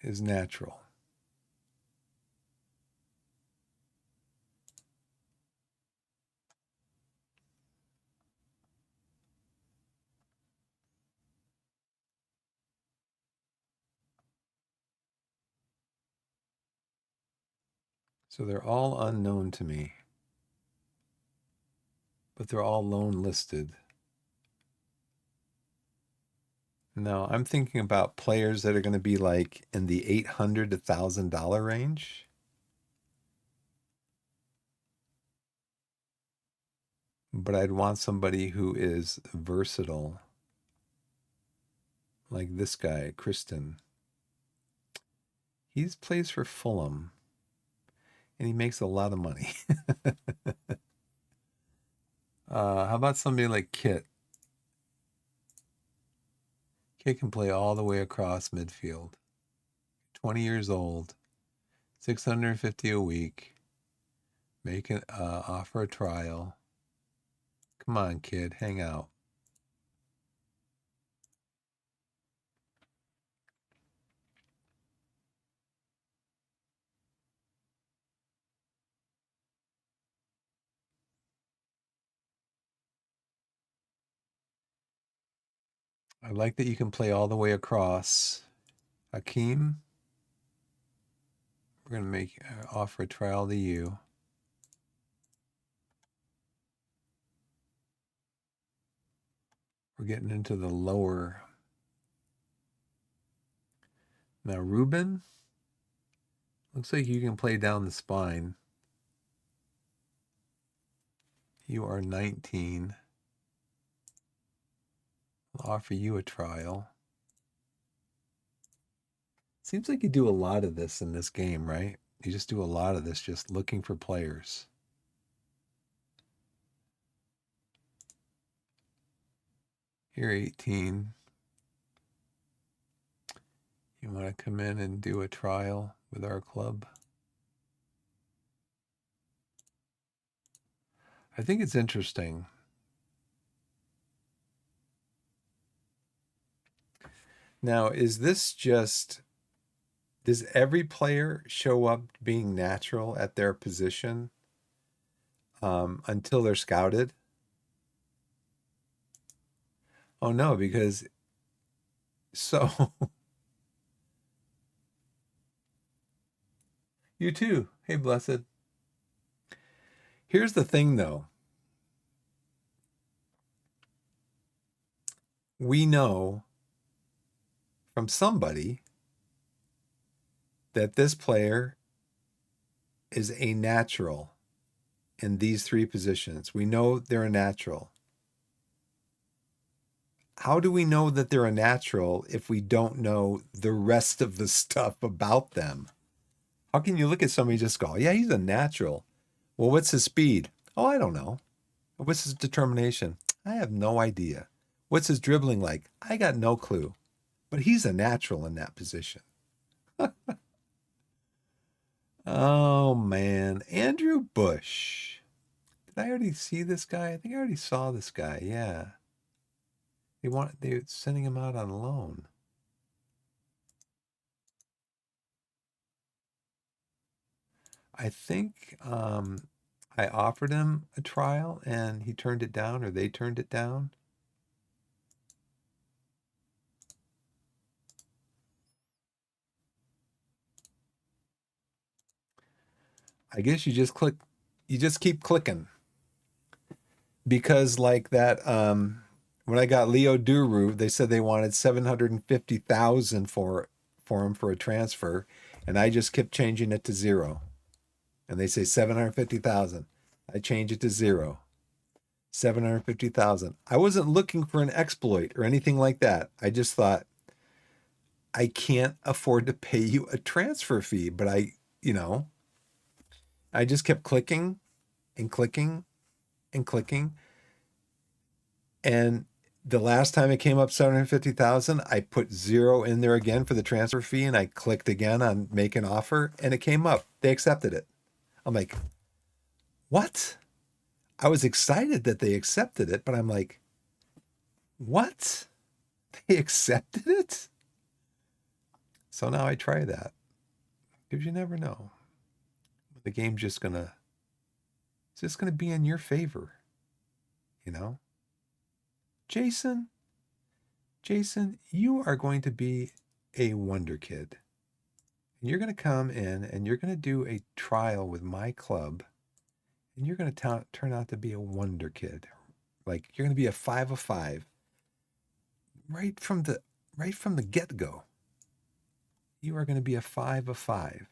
is natural. So they're all unknown to me, but they're all loan listed. No, I'm thinking about players that are going to be like in the $800 to $1,000 range. But I'd want somebody who is versatile, like this guy, Kristen. He plays for Fulham, and he makes a lot of money. How about somebody like Kit? Kit can play all the way across midfield. 20 years old, 650 a week. Make an offer a trial. Come on, kid, hang out. I like that you can play all the way across. Hakeem, we're gonna make offer a trial to you. We're getting into the lower. Now, Ruben, looks like you can play down the spine. You are 19. I'll offer you a trial. Seems like you do a lot of this in this game, right? You just do a lot of this, just looking for players. You're 18. You want to come in and do a trial with our club? I think it's interesting. Now, is this just, does every player show up being natural at their position until they're scouted? Oh no, because so you too. Hey, blessed. Here's the thing though. We know from somebody that this player is a natural in these three positions. We know they're a natural. How do we know that they're a natural if we don't know the rest of the stuff about them? How can you look at somebody and just go, yeah, he's a natural? Well, what's his speed? Oh, I don't know. What's his determination? I have no idea. What's his dribbling like? I got no clue. But he's a natural in that position. Oh, man. Andrew Bush. Did I already see this guy? I think I already saw this guy. Yeah. They're sending him out on loan. I think I offered him a trial and he turned it down, or they turned it down. I guess you just keep clicking. Because like that, when I got Leo Duru, they said they wanted 750,000 for him for a transfer, and I just kept changing it to zero. And they say 750,000. I change it to zero. 750,000. I wasn't looking for an exploit or anything like that. I just thought I can't afford to pay you a transfer fee, but I just kept clicking and clicking and clicking. And the last time it came up 750,000, I put zero in there again for the transfer fee and I clicked again on make an offer and it came up. They accepted it. I'm like, what? I was excited that they accepted it, but I'm like, what? They accepted it? So now I try that. Because you never know. The game's it's just gonna be in your favor, you know? Jason, Jason, you are going to be a wonder kid. And you're going to come in and you're going to do a trial with my club. And you're going to turn out to be a wonder kid. Like you're going to be a 5 of 5. right from the get-go. You are going to be a 5 of 5.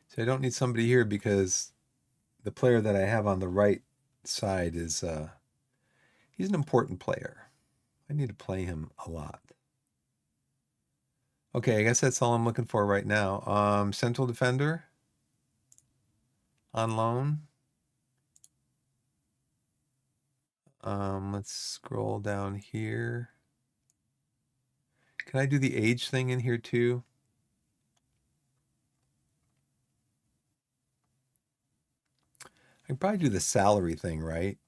So I don't need somebody here because the player that I have on the right side is he's an important player. I need to play him a lot. Okay, I guess that's all I'm looking for right now. Central defender on loan. Let's scroll down here. Can I do the age thing in here too? I can probably do the salary thing, right?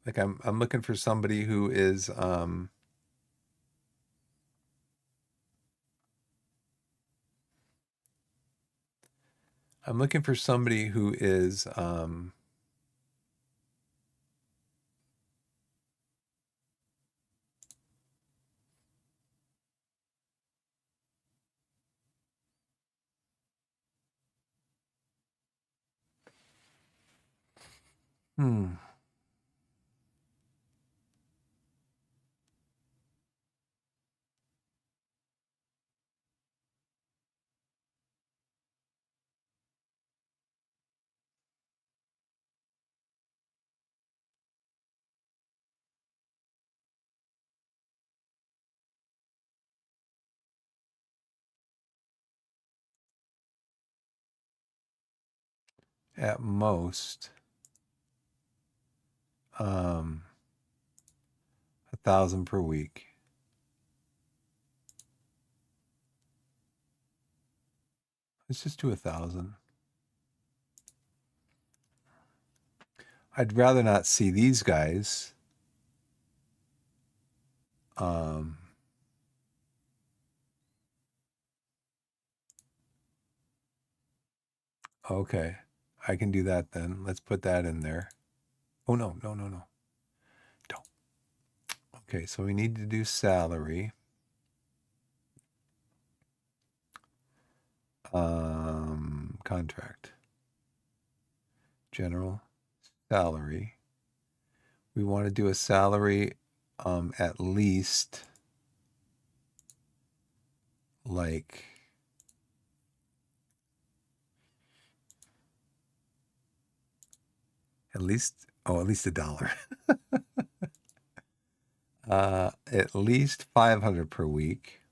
Like I'm looking for somebody who is I'm looking for somebody who is hmm. At most 1,000 per week. Let's just do 1,000. I'd rather not see these guys. Um, okay, I can do that then. Let's put that in there. Oh no, no, no, no. Don't. Okay, so we need to do salary. Contract. General salary. We want to do a salary at least like at least $1. At least 500 per week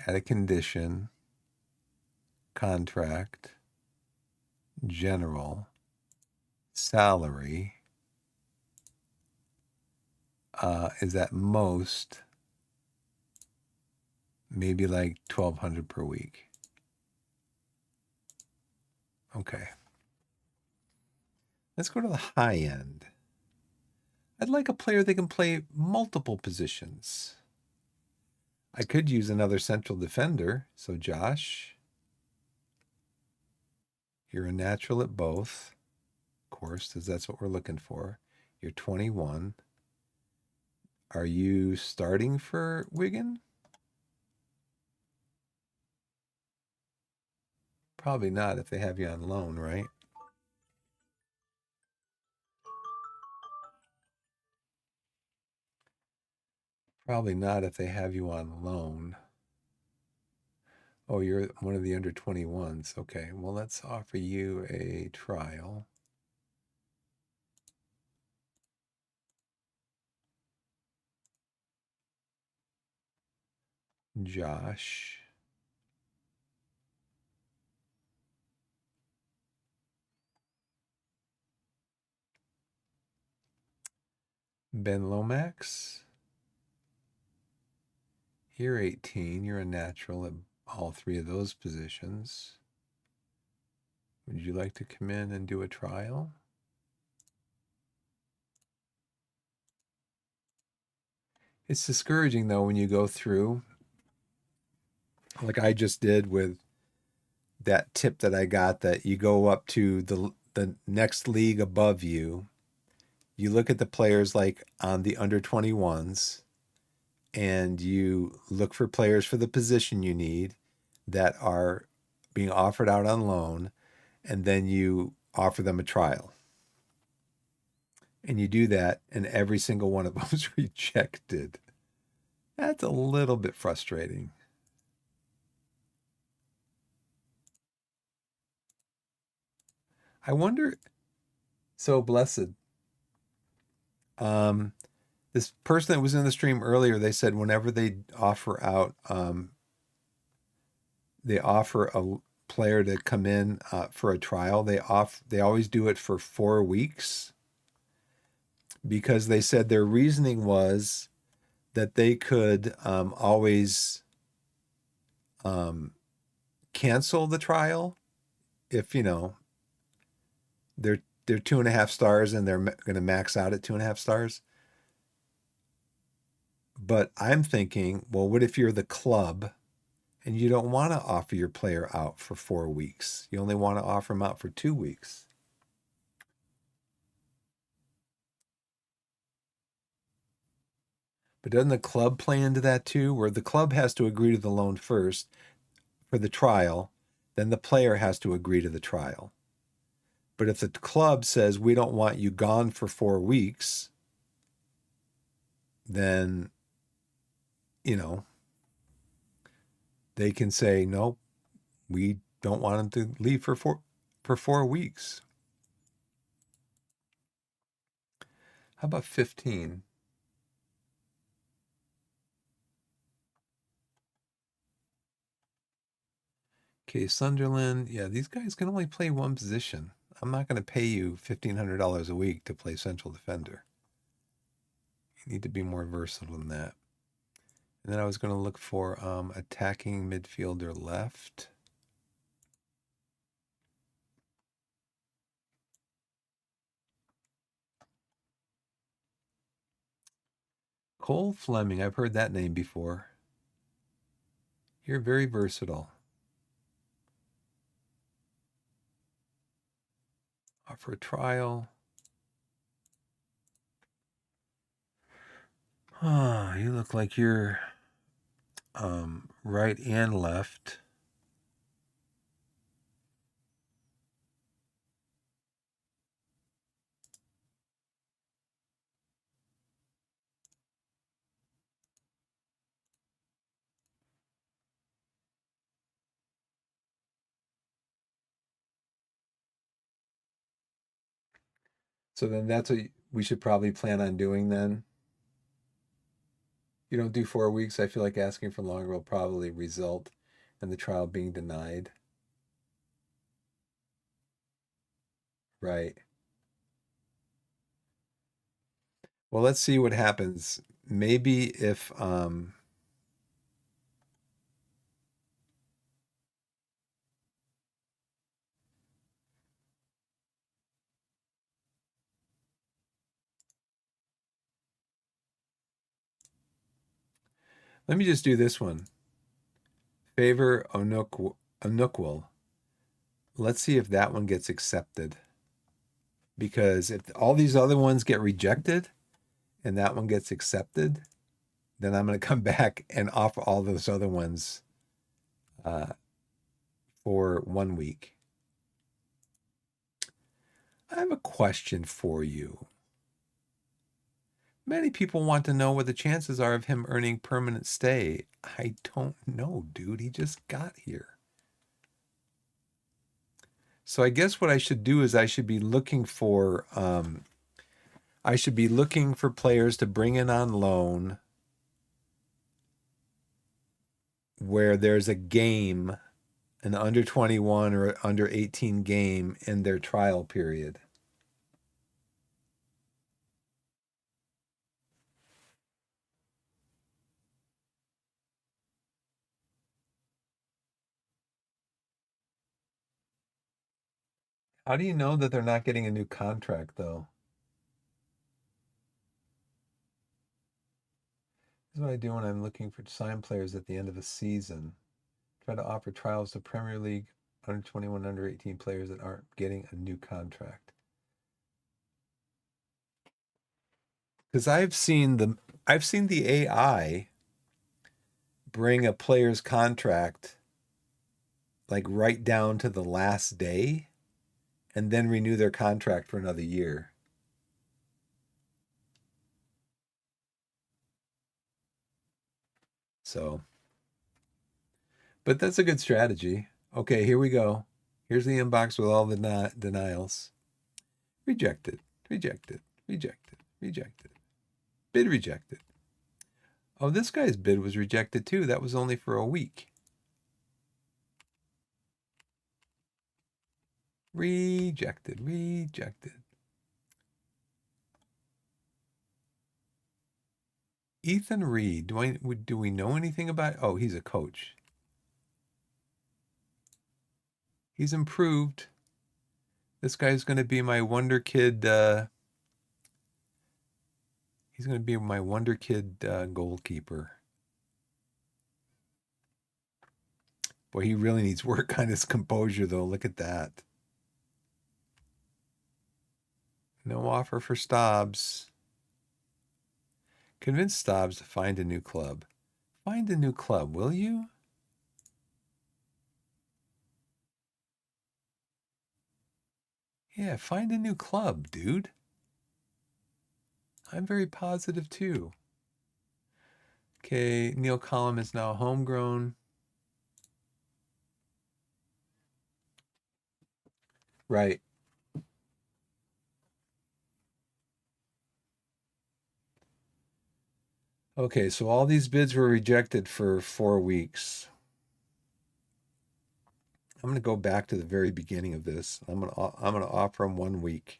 at a condition contract general salary is at most maybe like 1,200 per week. Okay. Let's go to the high end. I'd like a player that can play multiple positions. I could use another central defender. So, Josh, you're a natural at both, of course, because that's what we're looking for. You're 21. Are you starting for Wigan? Probably not if they have you on loan, right? Probably not if they have you on loan. Oh, you're one of the under 21s. Okay, well, let's offer you a trial. Josh. Ben Lomax. You're 18. You're a natural at all three of those positions. Would you like to come in and do a trial? It's discouraging though when you go through, like I just did with that tip that I got, that you go up to the next league above you. You look at the players like on the under 21s and you look for players for the position you need that are being offered out on loan, and then you offer them a trial. And you do that, and every single one of them is rejected. That's a little bit frustrating. I wonder, so blessed. Um, this person that was in the stream earlier, they said whenever they offer out, they offer a player to come in for a trial. They always do it for 4 weeks because they said their reasoning was that they could always cancel the trial if they're 2.5 stars and they're going to max out at 2.5 stars. But I'm thinking, well, what if you're the club and you don't want to offer your player out for 4 weeks? You only want to offer them out for 2 weeks. But doesn't the club play into that too, where the club has to agree to the loan first for the trial, then the player has to agree to the trial. But if the club says we don't want you gone for 4 weeks, then they can say no, we don't want them to leave for 4 weeks. How about 15? Okay, Sunderland. Yeah, these guys can only play one position. I'm not going to pay you $1,500 a week to play central defender. You need to be more versatile than that. And then I was going to look for attacking midfielder left. Cole Fleming. I've heard that name before. You're very versatile. Offer a trial. Oh, you look like you're right and left. So then that's what we should probably plan on doing then. You don't do 4 weeks. I feel like asking for longer will probably result in the trial being denied. Right. Well, let's see what happens. Maybe if let me just do this one. Favor Onukwal. Let's see if that one gets accepted. Because if all these other ones get rejected and that one gets accepted, then I'm going to come back and offer all those other ones for 1 week. I have a question for you. Many people want to know what the chances are of him earning permanent stay. I don't know, dude. He just got here. So I guess what I should do is I should be looking for players to bring in on loan where there's a game, an under 21 or under 18 game in their trial period. How do you know that they're not getting a new contract though? This is what I do when I'm looking for sign players at the end of a season. Try to offer trials to Premier League under 21, under 18 players that aren't getting a new contract. Because I've seen the AI bring a player's contract like right down to the last day and then renew their contract for another year. So, but that's a good strategy. Okay, here we go. Here's the inbox with all the denials. Rejected, rejected, rejected, rejected. Bid rejected. Oh, this guy's bid was rejected too. That was only for a week. Rejected, rejected. Ethan Reed. Do we know anything about? Oh, he's a coach. He's improved. This guy's going to be my wonder kid. He's going to be my wonder kid goalkeeper. Boy, he really needs work on his composure, though. Look at that. No offer for Stobbs. Convince Stobbs to find a new club. Find a new club, will you? Yeah, find a new club, dude. I'm very positive too. Okay, Neil Collum is now homegrown. Right. Okay, so all these bids were rejected for 4 weeks. I'm going to go back to the very beginning of this. I'm going to offer him 1 week.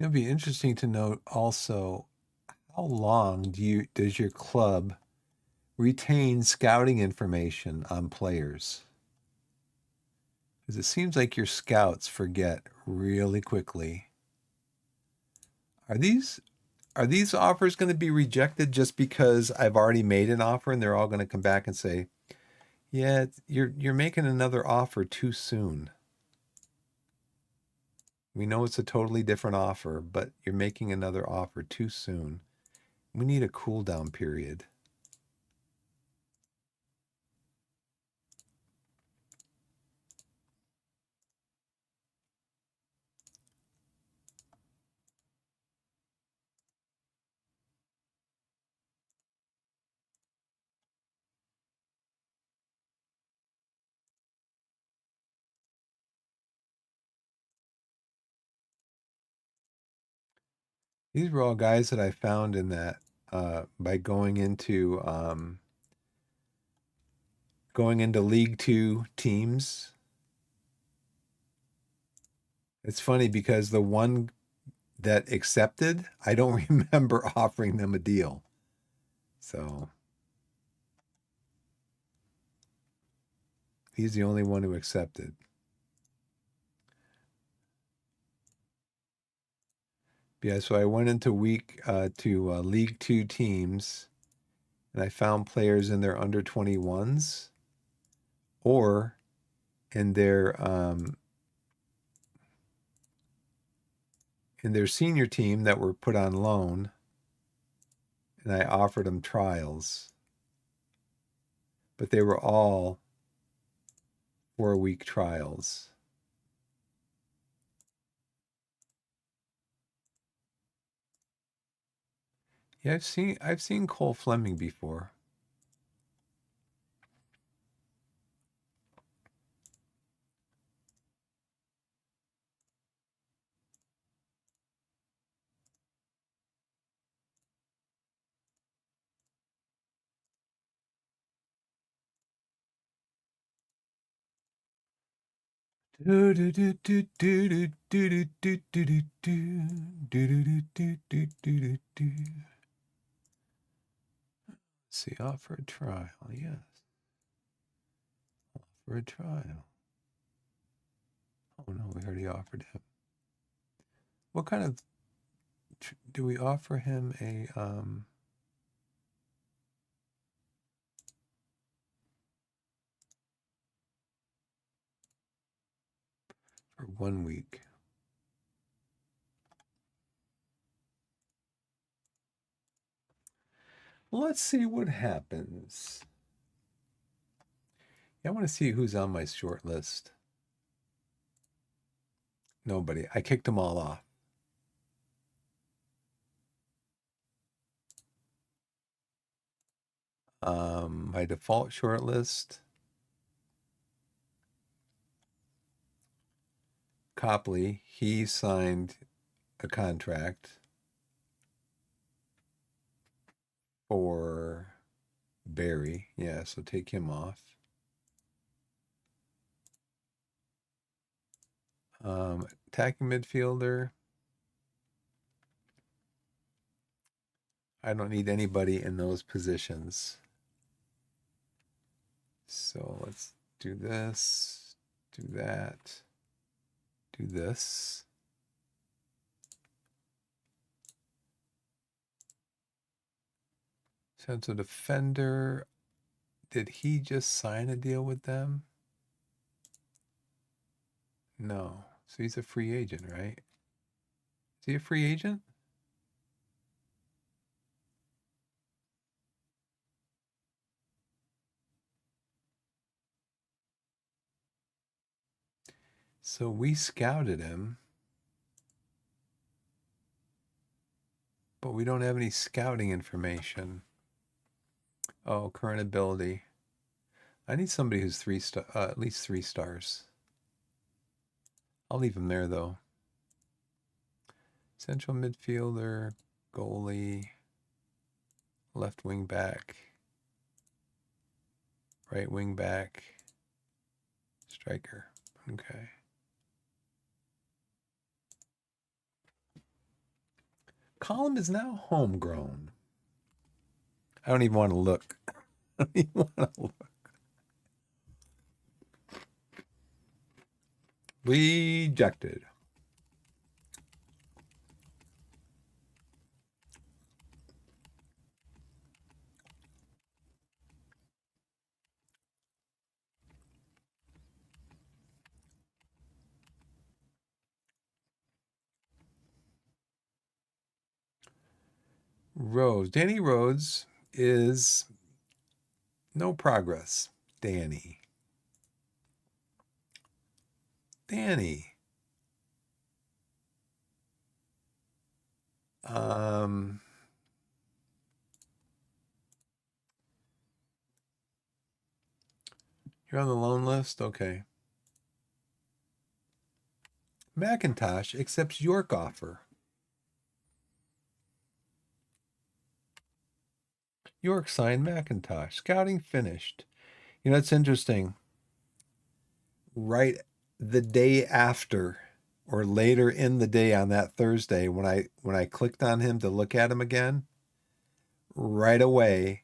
It'll be interesting to note also how long does your club retain scouting information on players? Because it seems like your scouts forget really quickly. Are these offers going to be rejected just because I've already made an offer and they're all going to come back and say, "Yeah, you're making another offer too soon. We know it's a totally different offer, but you're making another offer too soon. We need a cool down period." These were all guys that I found in that by going into League Two teams. It's funny because the one that accepted, I don't remember offering them a deal. So he's the only one who accepted. Yeah, so I went into League Two teams, and I found players in their under 21s or in their senior team that were put on loan, and I offered them trials, but they were all 4 week trials. Yeah, I've seen Cole Fleming before. Do do do do do do do do do do do do do do do do. See, offer a trial. Yes, offer a trial. Oh no, we already offered him. What kind of do we offer him a for 1 week? Let's see what happens. Yeah, I want to see who's on my short list. Nobody. I kicked them all off. My default short list, Copley, he signed a contract for Barry. Yeah, so take him off. Attacking midfielder. I don't need anybody in those positions. So let's do this, do that, do this. Central defender. Did he just sign a deal with them? No. So he's a free agent, right? Is he a free agent? So we scouted him, but we don't have any scouting information. Oh, current ability. I need somebody who's at least 3 stars. I'll leave him there though. Central midfielder, goalie, left wing back, right wing back, striker. Okay. Column is now homegrown. I don't even want to look. I don't even want to look. Rejected. Rhodes. Danny Rhodes is no progress. Danny. Danny. Um, you're on the loan list? Okay. McIntosh accepts York offer. York signed McIntosh. Scouting finished. You know, it's interesting. Right the day after or later in the day on that Thursday when I clicked on him to look at him again, right away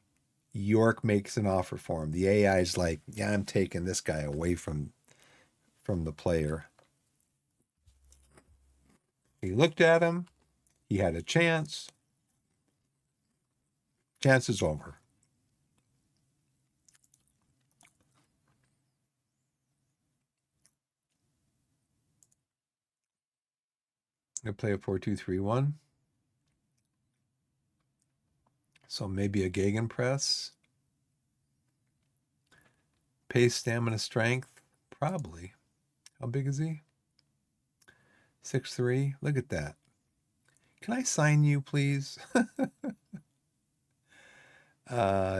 York makes an offer for him. The AI is like, yeah, I'm taking this guy away from the player. He looked at him. He had a chance. Chance is over. Gonna play a 4-2-3-1. So maybe a gegenpress. Pace, stamina, strength. Probably. How big is he? 6'3". Look at that. Can I sign you, please?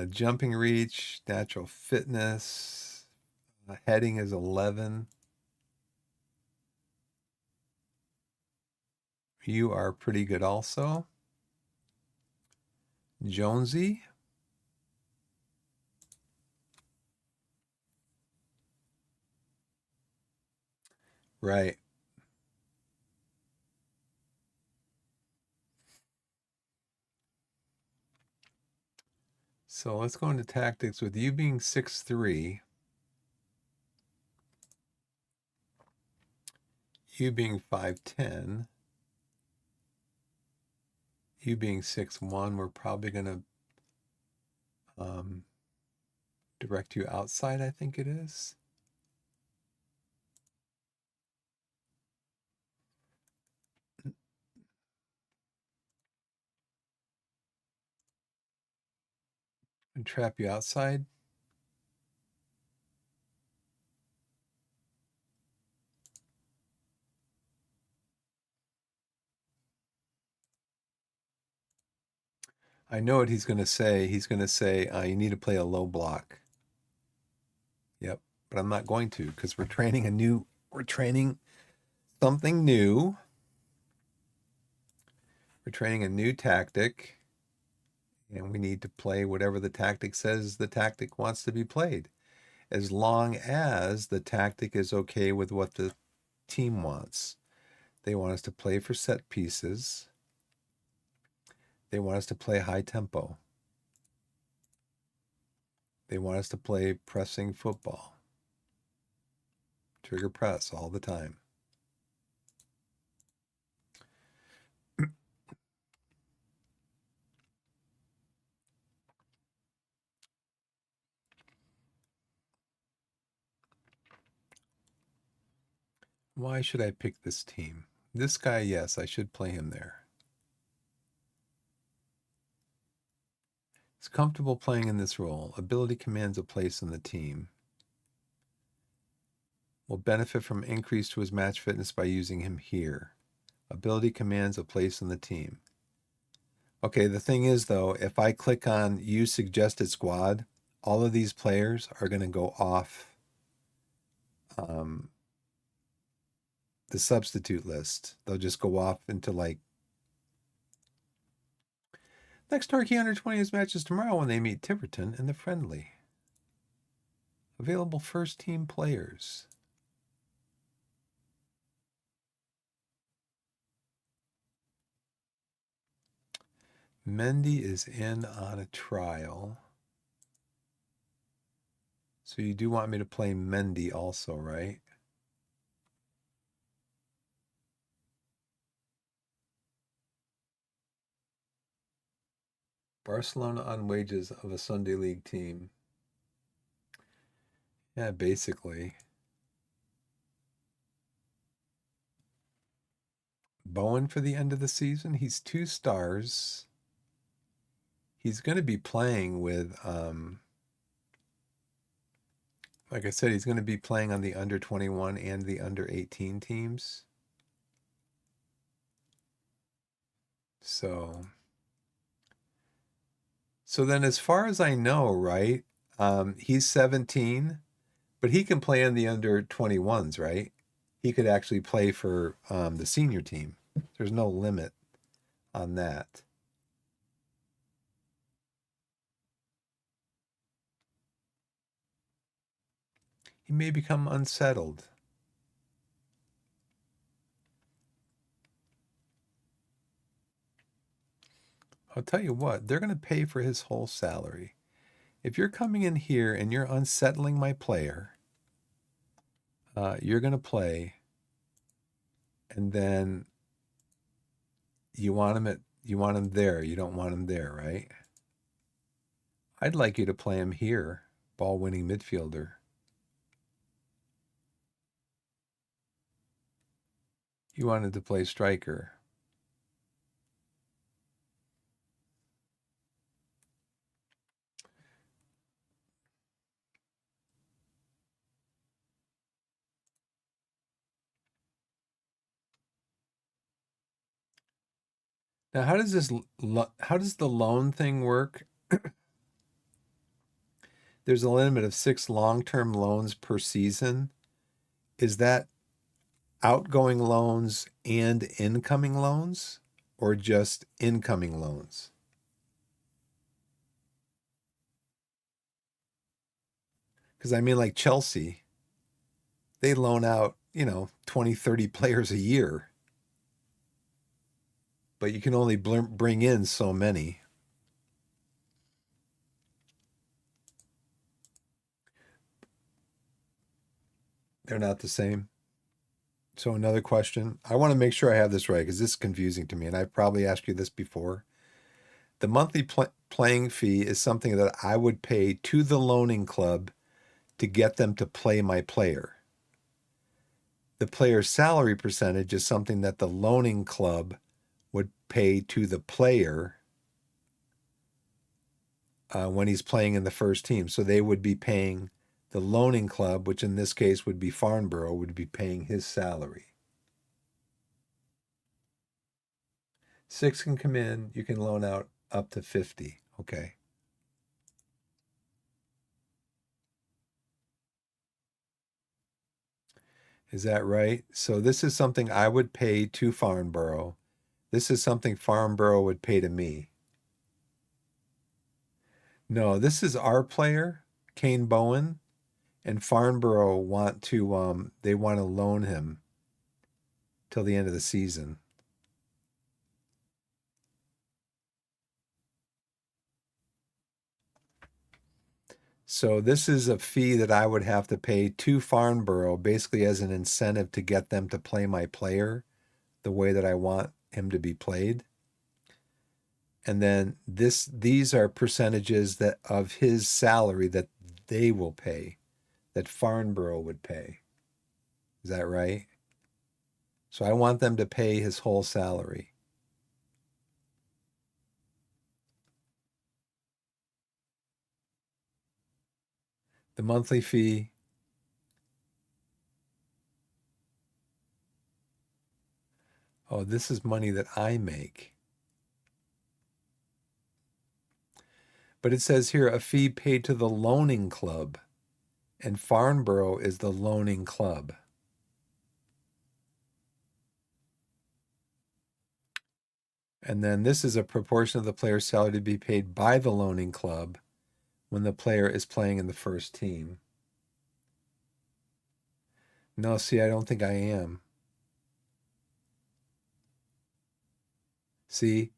Jumping reach, natural fitness. Heading is 11. You are pretty good also. Jonesy. Right. So let's go into tactics with you being 6'3", you being 5'10", you being 6'1". We're probably going to um, direct you outside, I think it is. And trap you outside. I know what he's going to say. He's going to say, you need to play a low block. Yep. But I'm not going to, because we're training something new. We're training a new tactic, and we need to play whatever the tactic says the tactic wants to be played, as long as the tactic is okay with what the team wants. They want us to play for set pieces. They want us to play high tempo. They want us to play pressing football. Trigger press all the time. Why should I pick this team? This guy, yes, I should play him there. He's comfortable playing in this role. Ability commands a place in the team. Will benefit from increase to his match fitness by using him here. Ability commands a place in the team. Okay, the thing is, though, if I click on use suggested squad, all of these players are going to go off the substitute list. They'll just go off into like next Torquay under 20s matches tomorrow when they meet Tiverton in the friendly. Available first team players. Mendy is in on a trial. So you do want me to play Mendy also, right? Barcelona on wages of a Sunday league team. Yeah, basically. Bowen for the end of the season. He's 2 stars. He's going to be playing with, like I said, he's going to be playing on the under 21 and the under 18 teams. So then as far as I know, right, he's 17, but he can play in the under 21s, right? He could actually play for the senior team. There's no limit on that. He may become unsettled. I'll tell you what, they're going to pay for his whole salary. If you're coming in here and you're unsettling my player, you're going to play, and then you want him there. You don't want him there, right? I'd like you to play him here, ball-winning midfielder. You wanted to play striker. Now, how does the loan thing work? There's a limit of 6 long-term loans per season. Is that outgoing loans and incoming loans, or just incoming loans? Because I mean, like Chelsea, they loan out 20, 30 players a year, but you can only bring in so many. They're not the same. So another question. I want to make sure I have this right because this is confusing to me, and I've probably asked you this before. The monthly playing fee is something that I would pay to the loaning club to get them to play my player. The player's salary percentage is something that the loaning club would pay to the player when he's playing in the first team. So they would be paying the loaning club, which in this case would be Farnborough, would be paying his salary. 6 can come in. You can loan out up to 50. Okay. Is that right? So this is something I would pay to Farnborough. This is something Farnborough would pay to me. No, this is our player, Kane Bowen, and Farnborough want to they want to loan him till the end of the season. So this is a fee that I would have to pay to Farnborough, basically as an incentive to get them to play my player the way that I want him to be played. And then these are percentages that of his salary that they will pay, that Farnborough would pay. Is that right? So I want them to pay his whole salary. The monthly fee. Oh, this is money that I make. But it says here a fee paid to the loaning club, and Farnborough is the loaning club. And then this is a proportion of the player's salary to be paid by the loaning club when the player is playing in the first team. No, see, I don't think I am. See,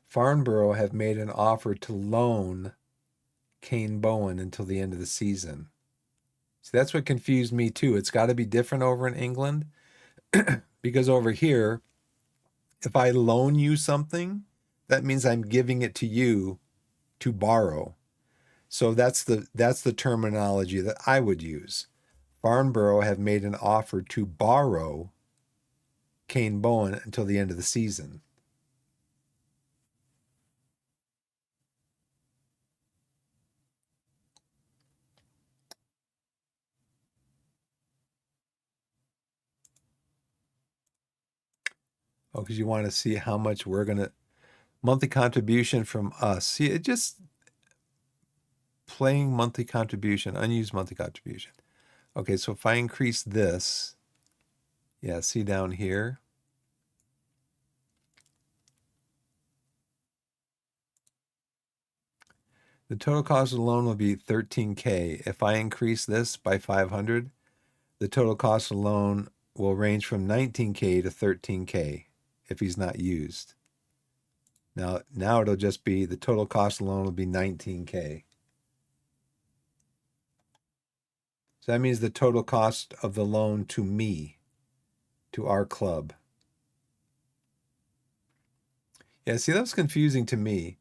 Farnborough have made an offer to loan Kane Bowen until the end of the season. See, that's what confused me too. It's got to be different over in England because over here, if I loan you something, that means I'm giving it to you to borrow. So that's the terminology that I would use. Farnborough have made an offer to borrow Kane Bowen until the end of the season. Oh, because you want to see how much we're going to monthly contribution from us. See, it just playing monthly contribution, unused monthly contribution. Okay, so if I increase this, yeah, see down here. The total cost of the loan will be 13K. If I increase this by 500, the total cost of the loan will range from 19K to 13K if he's not used. Now it'll just be the total cost of the loan will be 19K. So that means the total cost of the loan to me, to our club. Yeah, see, that was confusing to me.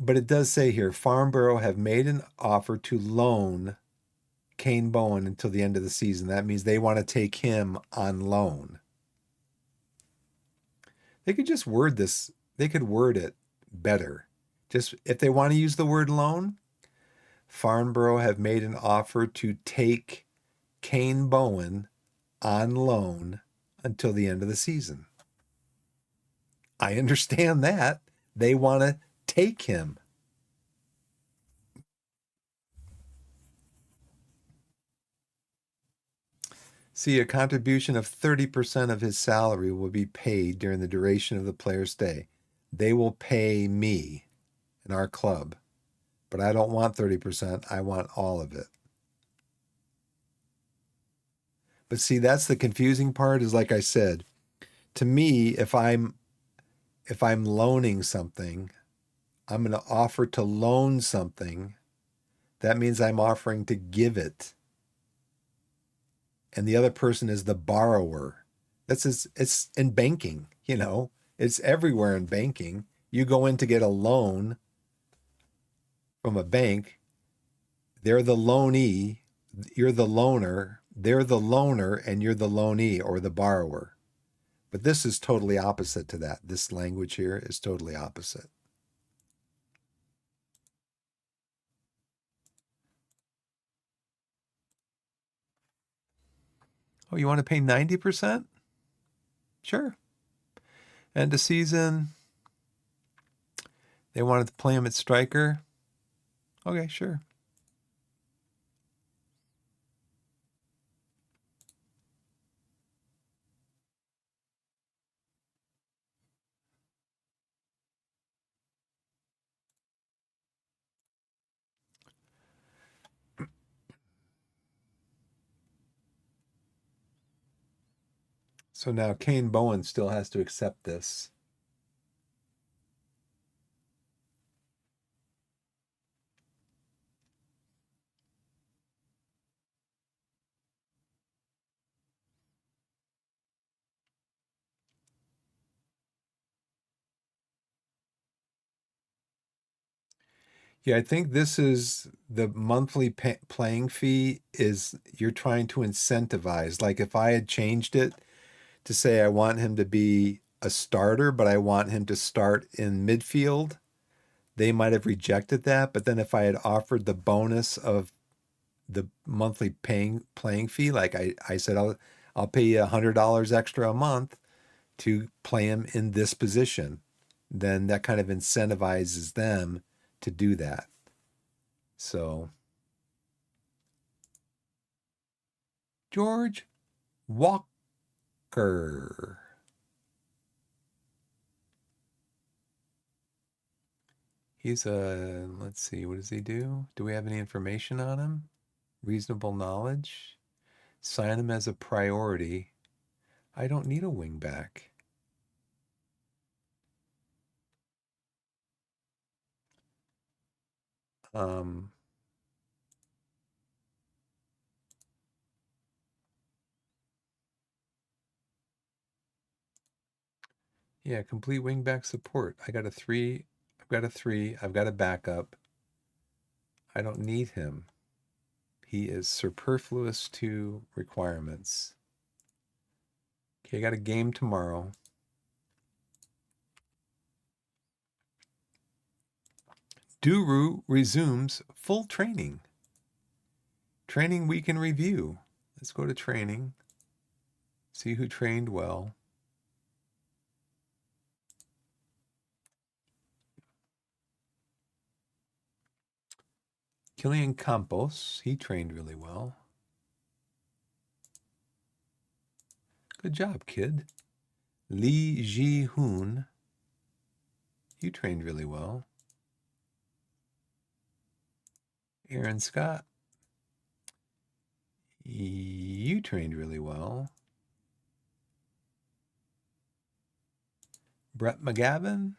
But it does say here, Farnborough have made an offer to loan Kane Bowen until the end of the season. That means they want to take him on loan. They could just word this, they could word it better. Just if they want to use the word loan, Farnborough have made an offer to take Kane Bowen on loan until the end of the season. I understand that. They want to take him. See, a contribution of 30% of his salary will be paid during the duration of the player's stay. They will pay me in our club, but I don't want 30%. I want all of it. But see, that's the confusing part is like I said, to me, if I'm loaning something, I'm going to offer to loan something. That means I'm offering to give it. And the other person is the borrower. It's in banking, you know. It's everywhere in banking. You go in to get a loan from a bank, they're the loanee, you're the loaner, they're the loaner, and you're the loanee or the borrower. But this is totally opposite to that. This language here is totally opposite. Oh, you want to pay 90%? Sure. End of season, they wanted to play him at striker. Okay, sure. So now Kane Bowen still has to accept this. Yeah, I think this is the monthly playing fee is you're trying to incentivize. Like if I had changed it to say I want him to be a starter, but I want him to start in midfield, they might have rejected that. But then if I had offered the bonus of the monthly playing fee, like I said, I'll pay you $100 extra a month to play him in this position, then that kind of incentivizes them to do that. So George Walker. He's a, let's see, what does he do? Do we have any information on him? Reasonable knowledge. Sign him as a priority. I don't need a wing back. Um, yeah, complete wing back support. I got a three. I've got a three. I've got a backup. I don't need him. He is superfluous to requirements. Okay, I got a game tomorrow. Duru resumes full training. Training week in review. Let's go to training. See who trained well. Killian Campos, he trained really well. Good job, kid. Lee Ji-hoon, you trained really well. Aaron Scott, you trained really well. Brett McGavin,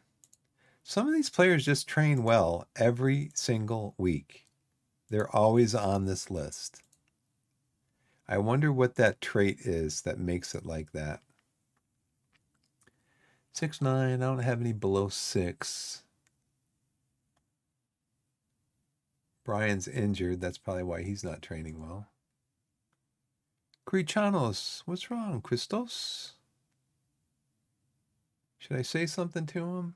some of these players just train well every single week. They're always on this list. I wonder what that trait is that makes it like that. 6'9", I don't have any below 6. Brian's injured. That's probably why he's not training well. Krichanos, what's wrong? Christos? Should I say something to him?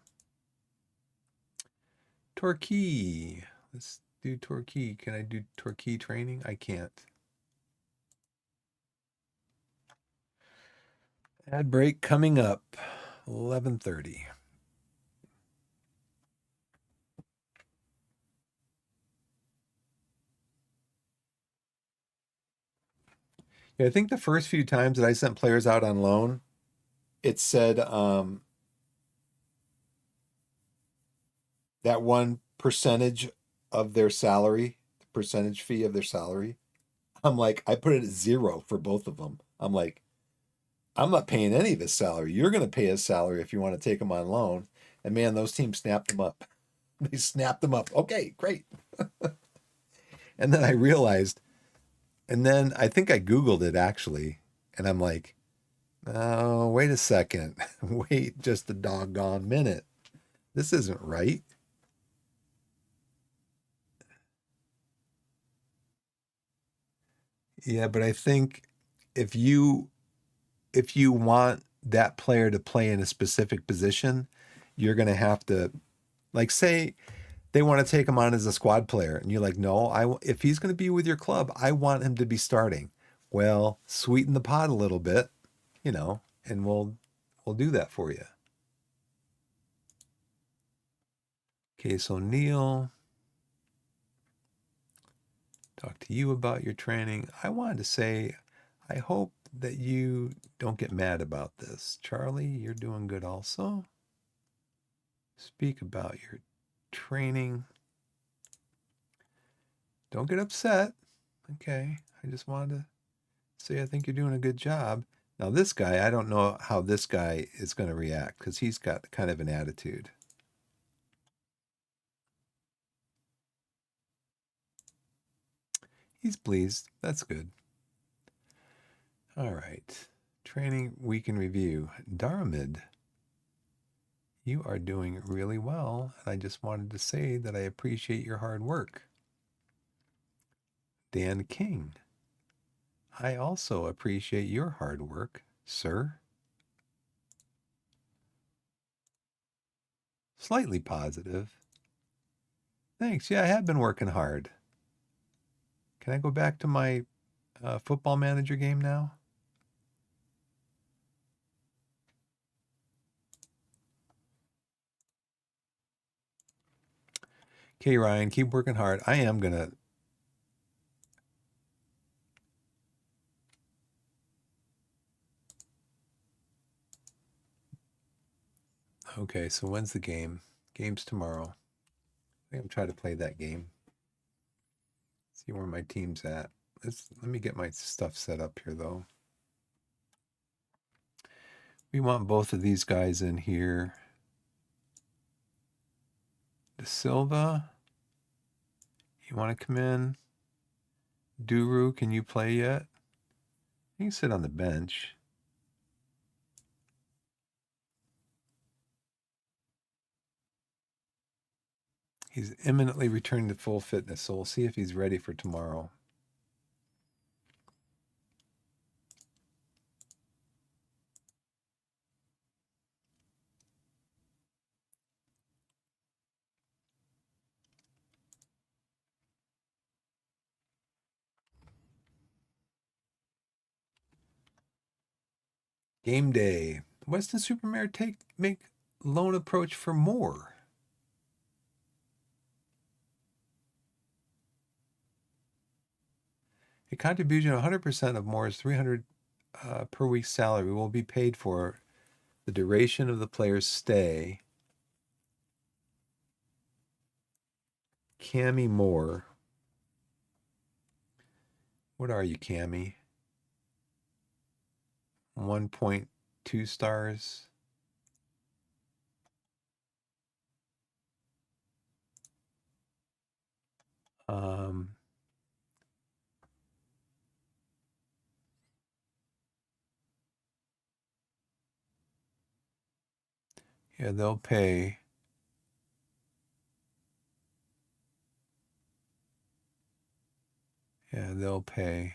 Torquay. Let's do Torquay. Can I do Torquay training? I can't. Ad break coming up. 11:30. Yeah, I think the first few times that I sent players out on loan, it said that one percentage of their salary, the percentage fee of their salary. I'm like, I put it at 0 for both of them. I'm like, I'm not paying any of his salary. You're going to pay his salary if you want to take him on loan. And man, those teams snapped him up. They snapped him up. Okay, great. And then I realized, and then I think I Googled it actually. And I'm like, oh, wait a second. Wait just a doggone minute. This isn't right. Yeah, but I think if you if you want that player to play in a specific position, you're going to have to, like, say they want to take him on as a squad player, and you're like, no, if he's going to be with your club, I want him to be starting. Well, sweeten the pot a little bit, and we'll do that for you. Okay, so Neil, talk to you about your training. I wanted to say, I hope that you don't get mad about this. Charlie, you're doing good also. Speak about your training. Don't get upset. Okay. I just wanted to say I think you're doing a good job. Now, this guy, I don't know how this guy is going to react because he's got kind of an attitude. He's pleased. That's good. All right. Training week in review. Daramid, you are doing really well. And I just wanted to say that I appreciate your hard work. Dan King, I also appreciate your hard work, sir. Slightly positive. Thanks. Yeah, I have been working hard. Can I go back to my football manager game now? Okay, Ryan, keep working hard. I am going to. Okay, so when's the game? Game's tomorrow. I think I'm trying to play that game. See where my team's at. Let me get my stuff set up here, though. We want both of these guys in here. De Silva, you want to come in? Duru, can you play yet? You can sit on the bench. He's imminently returning to full fitness, so we'll see if he's ready for tomorrow. Game day. Weston Supermare make loan approach for more. A contribution of 100% of Moore's 300 per week salary will be paid for the duration of the player's stay. Cammy Moore. What are you, Cammy? 1.2 stars. Um, yeah, they'll pay. Yeah, they'll pay.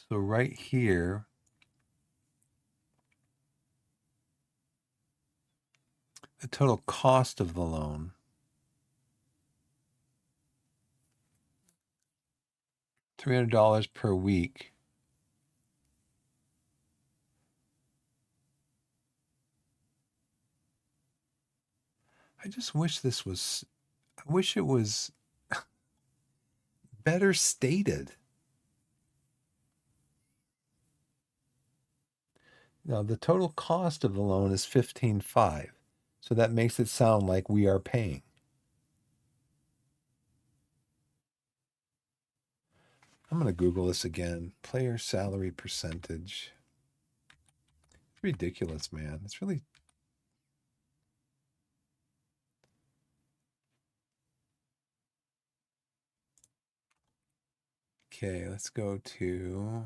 So right here, the total cost of the loan, $300 per week. I just wish I wish it was better stated. Now, the total cost of the loan is 15.5. So that makes it sound like we are paying. I'm going to Google this again. Player salary percentage. It's ridiculous, man. It's really. Okay, let's go to.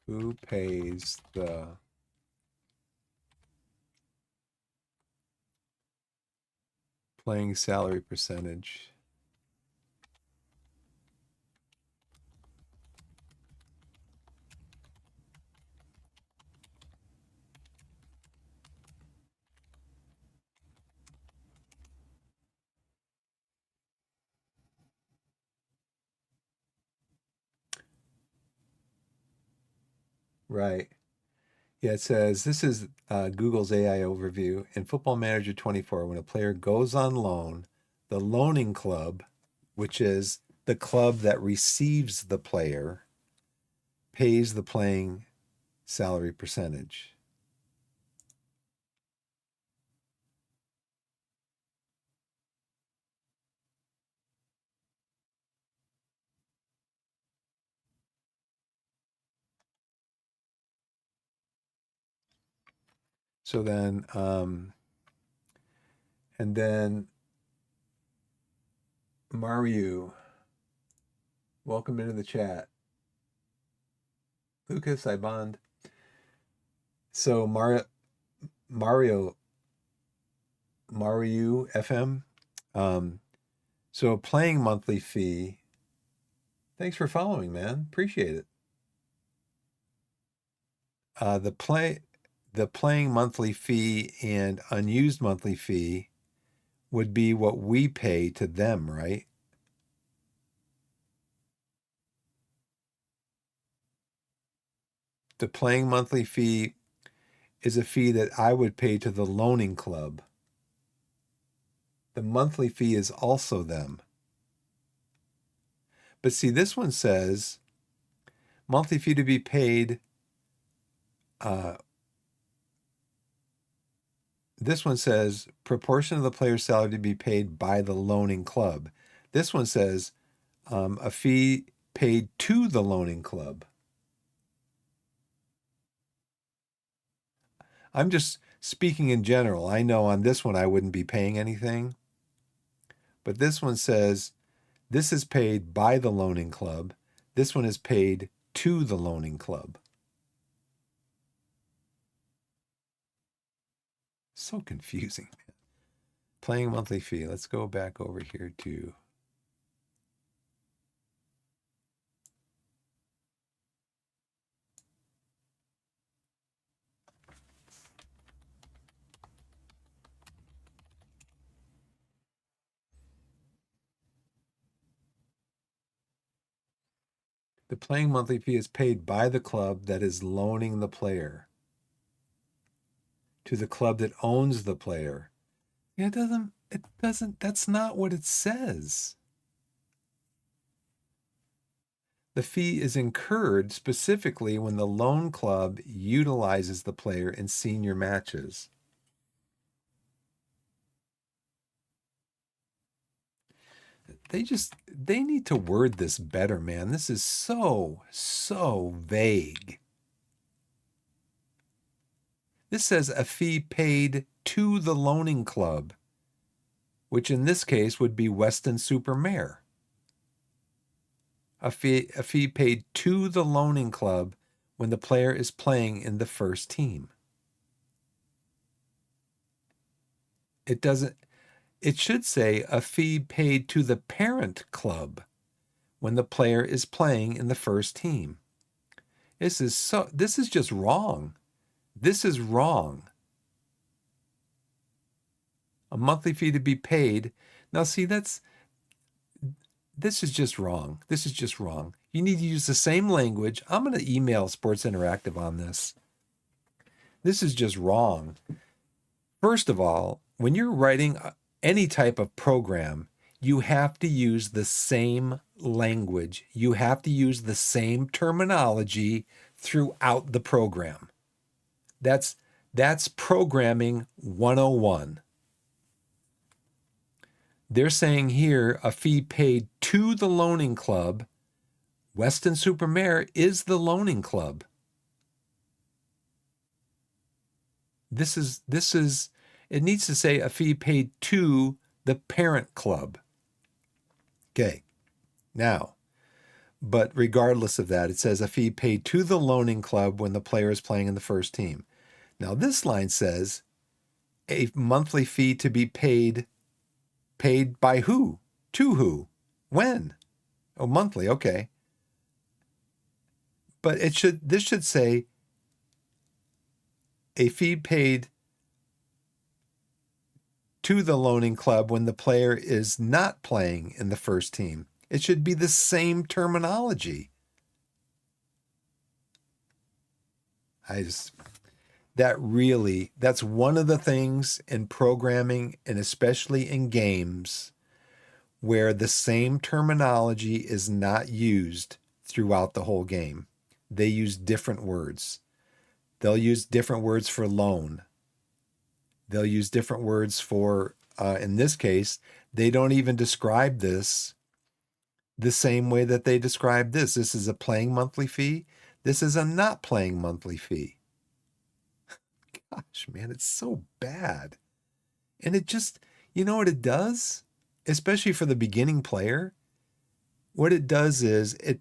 Who pays the playing salary percentage? Right. Yeah, it says this is Google's AI overview. In Football Manager 24, when a player goes on loan, the loaning club, which is the club that receives the player, pays the playing salary percentage. So then, and then Mario, welcome into the chat. Lucas, I bond. So Mario FM. So playing monthly fee. Thanks for following, man. Appreciate it. The playing monthly fee and unused monthly fee would be what we pay to them, right? The playing monthly fee is a fee that I would pay to the loaning club. The monthly fee is also them. But see, this one says monthly fee to be paid. This one says proportion of the player's salary to be paid by the loaning club. This one says a fee paid to the loaning club. I'm just speaking in general. I know on this one I wouldn't be paying anything. But this one says this is paid by the loaning club. This one is paid to the loaning club. So confusing, man. Playing monthly fee. Let's go back over here to the playing monthly fee is paid by the club that is loaning the player to the club that owns the player. Yeah, it doesn't, that's not what it says. The fee is incurred specifically when the loan club utilizes the player in senior matches. They need to word this better, man. This is so vague. This says a fee paid to the loaning club, which in this case would be Weston-super-Mare. A fee paid to the loaning club when the player is playing in the first team. It should say a fee paid to the parent club when the player is playing in the first team. This is just wrong. This is wrong. A monthly fee to be paid. Now see, this is just wrong. This is just wrong. You need to use the same language. I'm going to email Sports Interactive on this. This is just wrong. First of all, when you're writing any type of program, you have to use the same language. You have to use the same terminology throughout the program. That's programming 101. They're saying here a fee paid to the loaning club. Weston Supermare is the loaning club. This is it needs to say a fee paid to the parent club. Okay. Now, but regardless of that, it says a fee paid to the loaning club when the player is playing in the first team. Now, this line says a monthly fee to be paid by who? To who? When? Oh, monthly, okay. But this should say a fee paid to the loaning club when the player is not playing in the first team. It should be the same terminology. That's one of the things in programming and especially in games where the same terminology is not used throughout the whole game. They use different words. They'll use different words for loan. They'll use different words for, in this case, they don't even describe this the same way that they describe this. This is a playing monthly fee. This is a not playing monthly fee. Gosh, man, it's so bad. And it just, you know what it does? Especially for the beginning player, what it does is it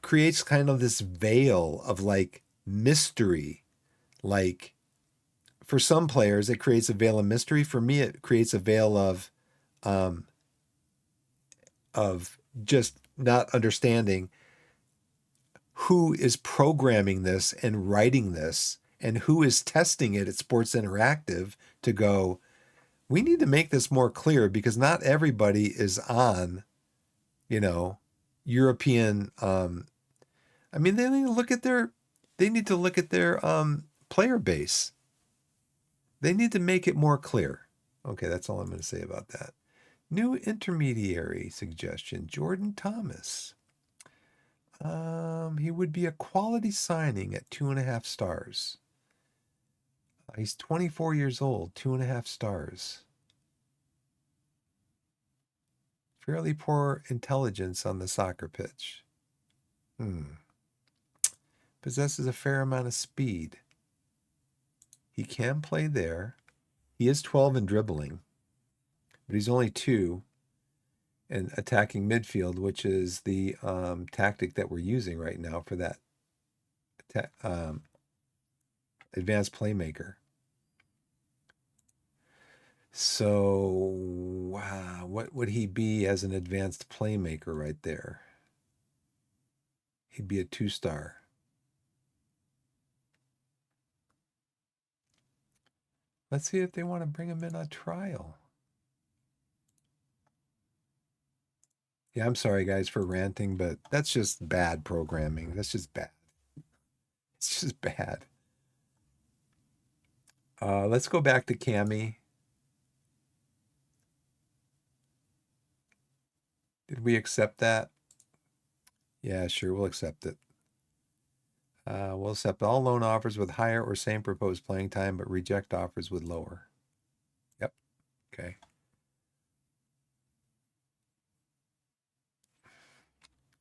creates kind of this veil of like mystery. Like for some players, it creates a veil of mystery. For me, it creates a veil um, of just not understanding who is programming this and writing this and who is testing it at Sports Interactive to go, we need to make this more clear because not everybody is on, European. I mean, they need to look at their player base. They need to make it more clear. Okay, that's all I'm going to say about that. New intermediary suggestion, Jordan Thomas. He would be a quality signing at 2.5 stars. He's 24 years old, 2.5 stars. Fairly poor intelligence on the soccer pitch. Possesses a fair amount of speed. He can play there. He is 12 in dribbling, but he's only 2 in attacking midfield, which is the tactic that we're using right now for that advanced playmaker. So, wow, what would he be as an advanced playmaker right there? He'd be a 2-star. Let's see if they want to bring him in on trial. Yeah, I'm sorry, guys, for ranting, but that's just bad programming. That's just bad. It's just bad. Let's go back to Cammy. Did we accept that? Yeah, sure, we'll accept it. We'll accept all loan offers with higher or same proposed playing time, but reject offers with lower. Yep. Okay.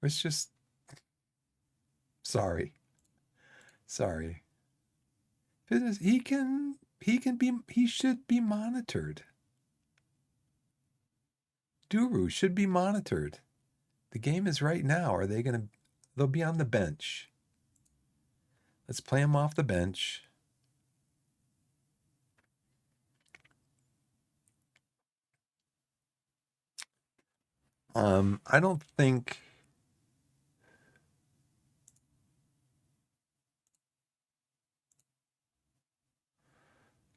It's just sorry. Sorry. He should be monitored. Duru should be monitored. The game is right now. They'll be on the bench. Let's play him off the bench. I don't think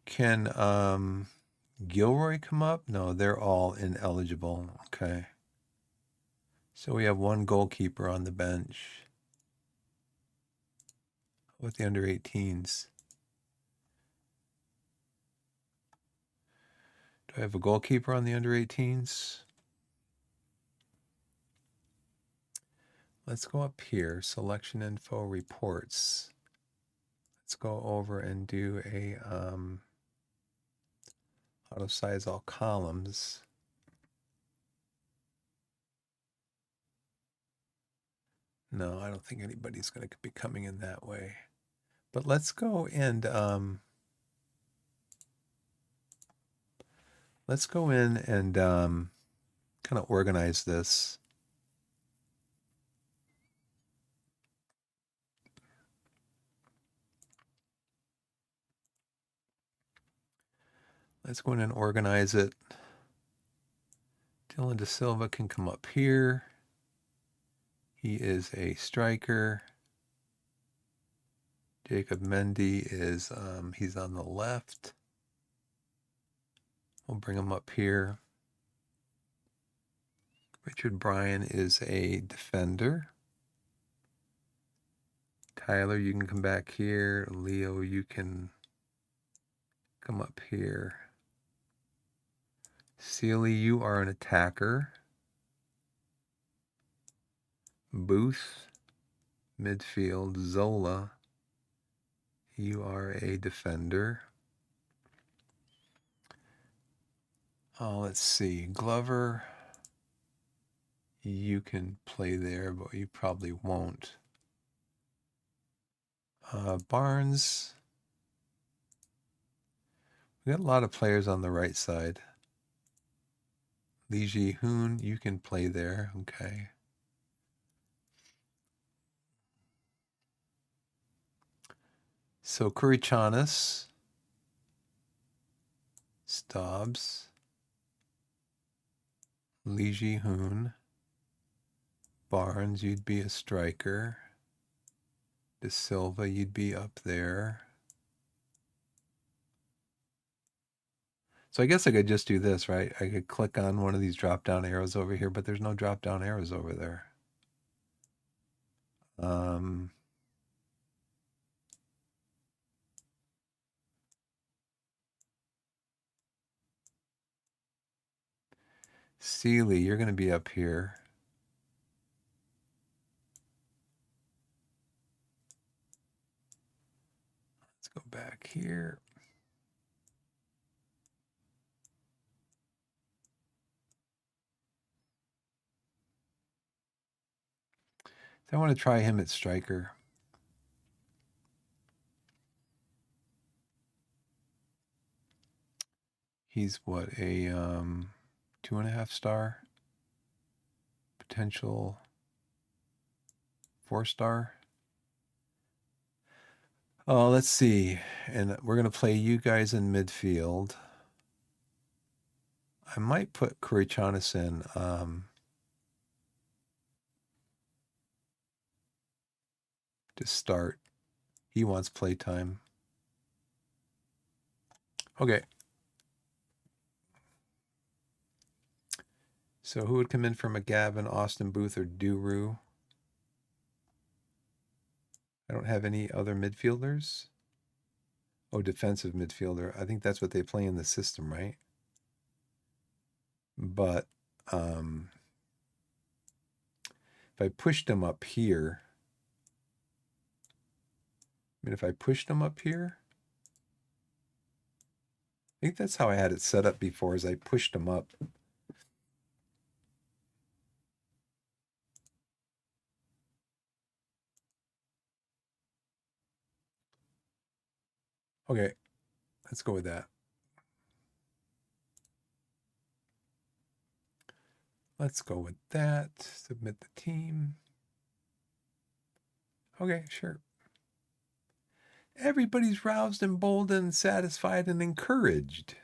can Gilroy come up? No, they're all ineligible. Okay. So we have one goalkeeper on the bench. With the under 18s. Do I have a goalkeeper on the under 18s? Let's go up here, selection info reports. Let's go over and do a auto size all columns. No, I don't think anybody's going to be coming in that way. But let's go and kind of organize this. Let's go in and organize it. Dylan De Silva can come up here. He is a striker. Jacob Mendy is, he's on the left. We'll bring him up here. Richard Bryan is a defender. Tyler, you can come back here. Leo, you can come up here. Sealy, you are an attacker. Booth, midfield. Zola, you are a defender. Let's see. Glover, you can play there, but you probably won't. Barnes, we got a lot of players on the right side. Lee Ji-hoon, you can play there. Okay. So Kurichanis, Stobbs, Lee Ji-hoon, Barnes, you'd be a striker. De Silva, you'd be up there. So I guess I could just do this, right? I could click on one of these drop-down arrows over here, but there's no drop-down arrows over there. Sealy, you're going to be up here. Let's go back here. So I want to try him at striker. He's what, a 2.5 star? Potential 4-star? Oh, let's see. And we're going to play you guys in midfield. I might put Kurichanis in. To start. He wants playtime. Okay. So who would come in for McGavin, Austin Booth, or Duru? I don't have any other midfielders. Oh, defensive midfielder. I think that's what they play in the system, right? But if I pushed them up here, if I pushed them up here, I think that's how I had it set up before, is I pushed them up. Okay, let's go with that. Let's go with that. Submit the team. Okay, sure. Everybody's roused, emboldened, satisfied, and encouraged.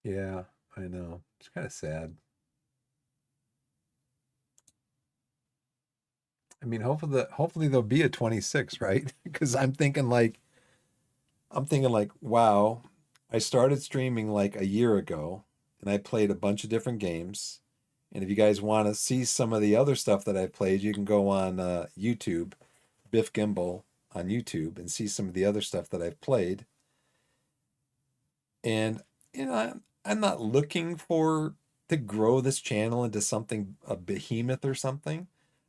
Yeah, I know. It's kind of sad. I mean, hopefully there'll be a 26, right? Because I'm thinking like, wow, I started streaming like a year ago, and I played a bunch of different games. And if you guys want to see some of the other stuff that I played, you can go on YouTube, Biff Gimbal on YouTube, and see some of the other stuff that I've played. And I'm not looking for to grow this channel into something a behemoth or something.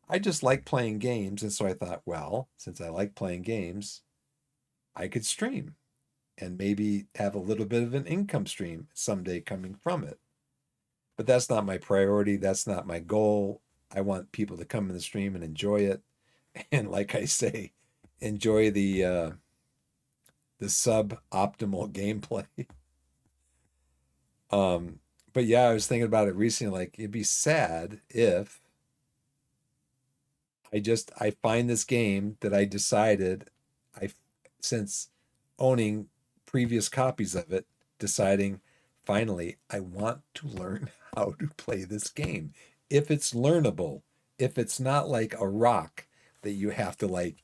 I just like playing games, and so I thought, well, since I like playing games, I could stream and maybe have a little bit of an income stream someday coming from it. But that's not my priority. That's not my goal. I want people to come in the stream and enjoy it. And like I say, enjoy the suboptimal gameplay. Um, but yeah, I was thinking about it recently. Like it'd be sad if I find this game that I decided I since owning previous copies of it, deciding finally I want to learn how to play this game. If it's learnable, if it's not like a rock that you have to like,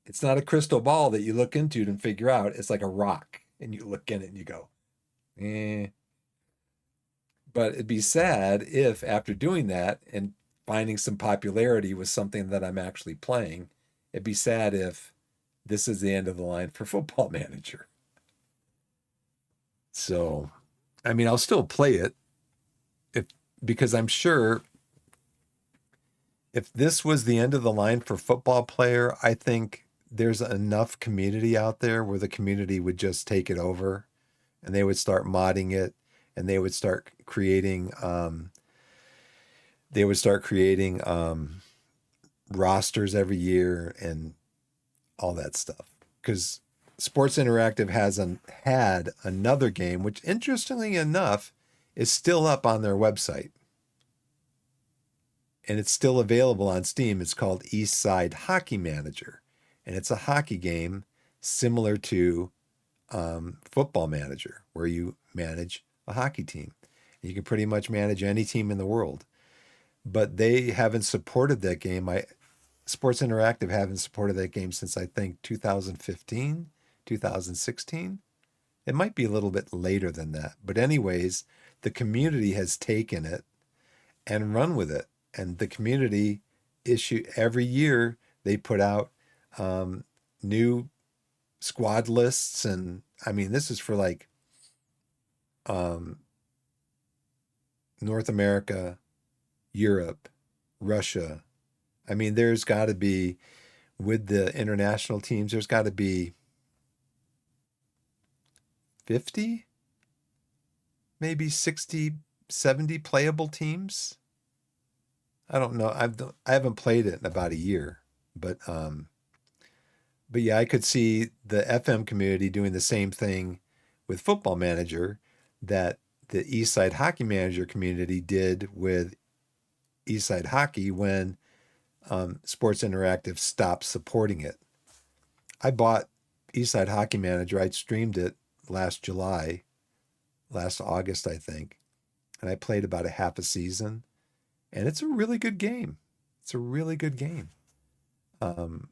it's not a crystal ball that you look into and figure out. It's like a rock and you look in it and you go, eh. But it'd be sad if after doing that and finding some popularity with something that I'm actually playing, it'd be sad if this is the end of the line for Football Manager. So, I mean, I'll still play it if because I'm sure if this was the end of the line for Football Player, I think there's enough community out there where the community would just take it over and they would start modding it and they would start creating rosters every year and all that stuff. Because Sports Interactive had another game, which interestingly enough is still up on their website and it's still available on Steam. It's called East Side Hockey Manager, and it's a hockey game similar to Football Manager, where you manage a hockey team. You can pretty much manage any team in the world, but they haven't supported that game. Sports Interactive haven't supported that game since I think 2015, 2016. It might be a little bit later than that. But anyways, the community has taken it and run with it. And the community issue every year they put out new squad lists. And I mean, this is for like um, North America, Europe, Russia. I mean, there's got to be with the international teams, there's got to be 50, maybe 60, 70 playable teams. I don't know. I haven't played it in about a year, but yeah, I could see the FM community doing the same thing with Football Manager that the Eastside Hockey Manager community did with Eastside Hockey when Sports Interactive stopped supporting it. I bought Eastside Hockey Manager. I streamed it last July, last August, I think, and I played about a half a season, and it's a really good game. It's a really good game. Um,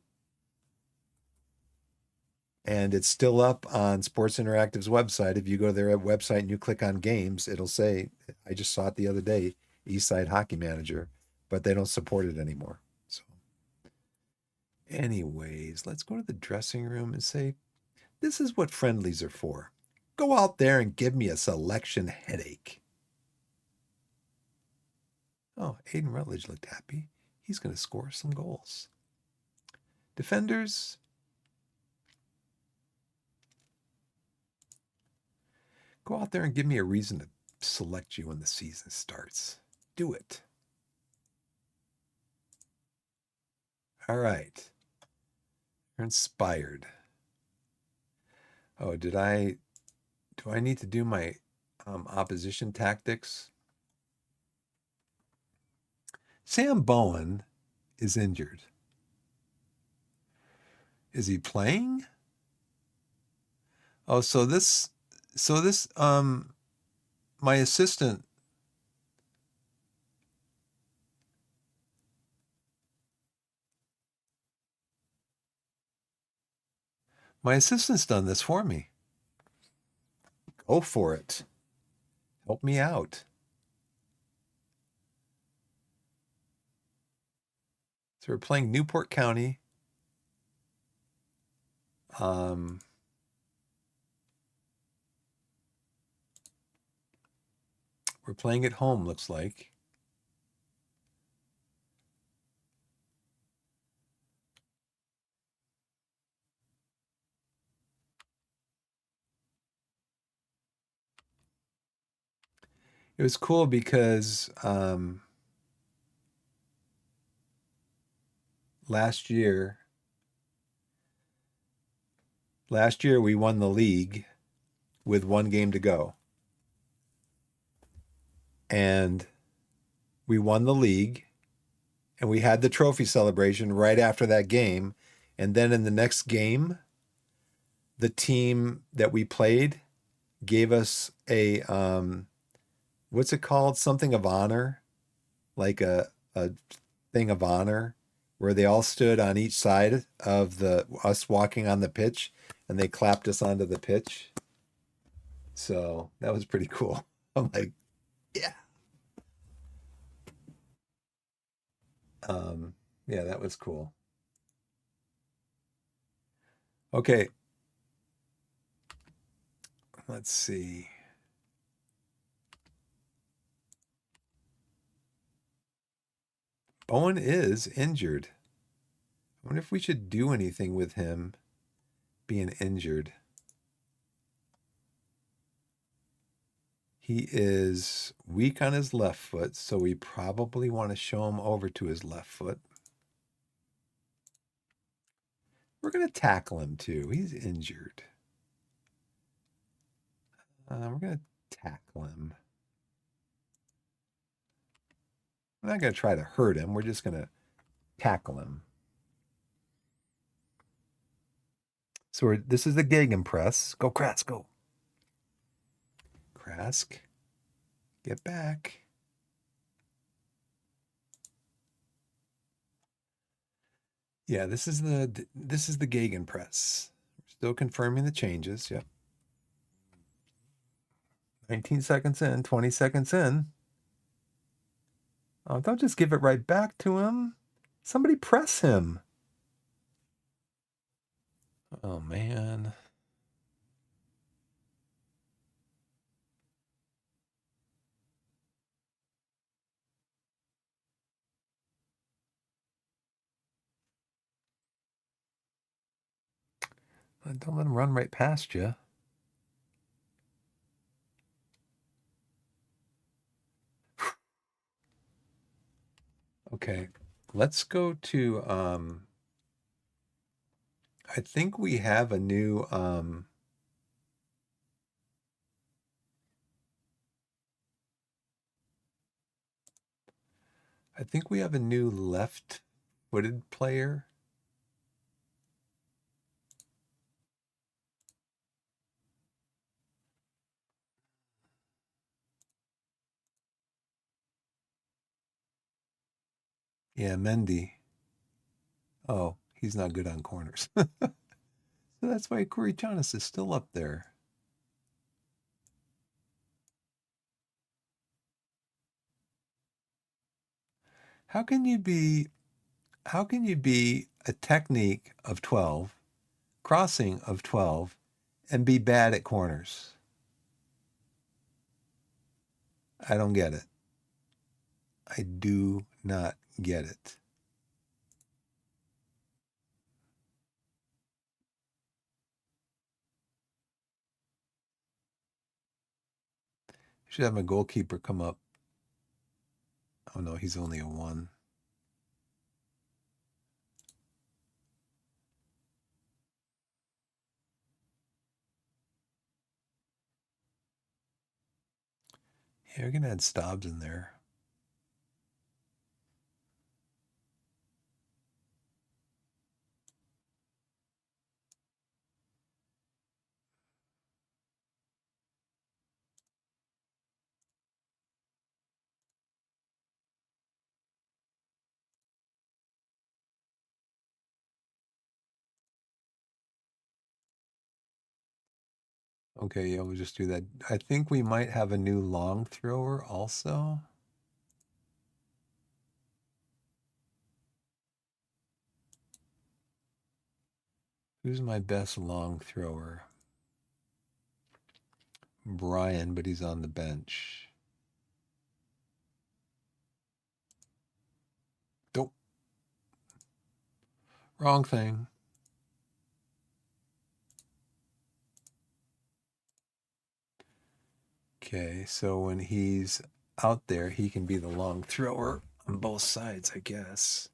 and it's still up on Sports Interactive's website. If you go to their website and you click on games, it'll say, I just saw it the other day, Eastside Hockey Manager, but they don't support it anymore. So, anyways, let's go to the dressing room and say, this is what friendlies are for. Go out there and give me a selection headache. Oh, Aiden Rutledge looked happy. He's going to score some goals. Defenders, go out there and give me a reason to select you when the season starts. Do it. All right. You're inspired. Oh, do I need to do my opposition tactics? Sam Bowen is injured. Is he playing? Oh, so this my assistant my assistant's done this for me. Go for it. Help me out. So we're playing Newport County. Um We're playing at home, looks like. It was cool because last year, last year we won the league with one game to go. And we won the league and we had the trophy celebration right after that game. And then in the next game, the team that we played gave us a what's it called? Something of honor, like a thing of honor where they all stood on each side of the us walking on the pitch and they clapped us onto the pitch. So that was pretty cool. I'm like, yeah. Um, yeah, that was cool. Okay, let's see. Bowen is injured. I wonder if we should do anything with him being injured. He is weak on his left foot, so we probably want to show him over to his left foot. We're going to tackle him too. He's injured. We're going to tackle him. We're not going to try to hurt him. We're just going to tackle him. So this is the Gegenpress. Go, Krask, go. Krask, get back. Yeah, this is the Gegenpress. Still confirming the changes. Yep. 19 seconds in, 20 seconds in. Oh, don't just give it right back to him. Somebody press him. Oh, man. Don't let him run right past you. Okay, let's go to I think we have a new I think we have a new left-footed player. Yeah, Mendy. Oh, he's not good on corners. So that's why Corey Jonas is still up there. How can you be a technique of 12, crossing of 12, and be bad at corners? I don't get it. I do not get it. Should have my goalkeeper come up. Oh no, he's only a 1. Yeah, we're gonna add Stobbs in there. Okay, yeah, we'll just do that. I think we might have a new long thrower also. Who's my best long thrower? Brian, but he's on the bench. Wrong thing. Okay, so when he's out there, he can be the long thrower on both sides, I guess.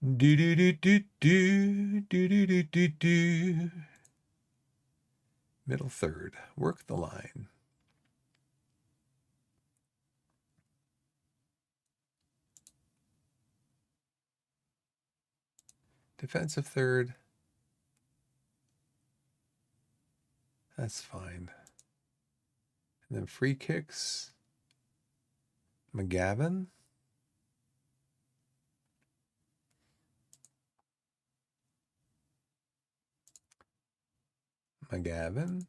Do do do do do do do do do do. Middle third. Work the line. Defensive third. That's fine. And then free kicks. McGavin. McGavin.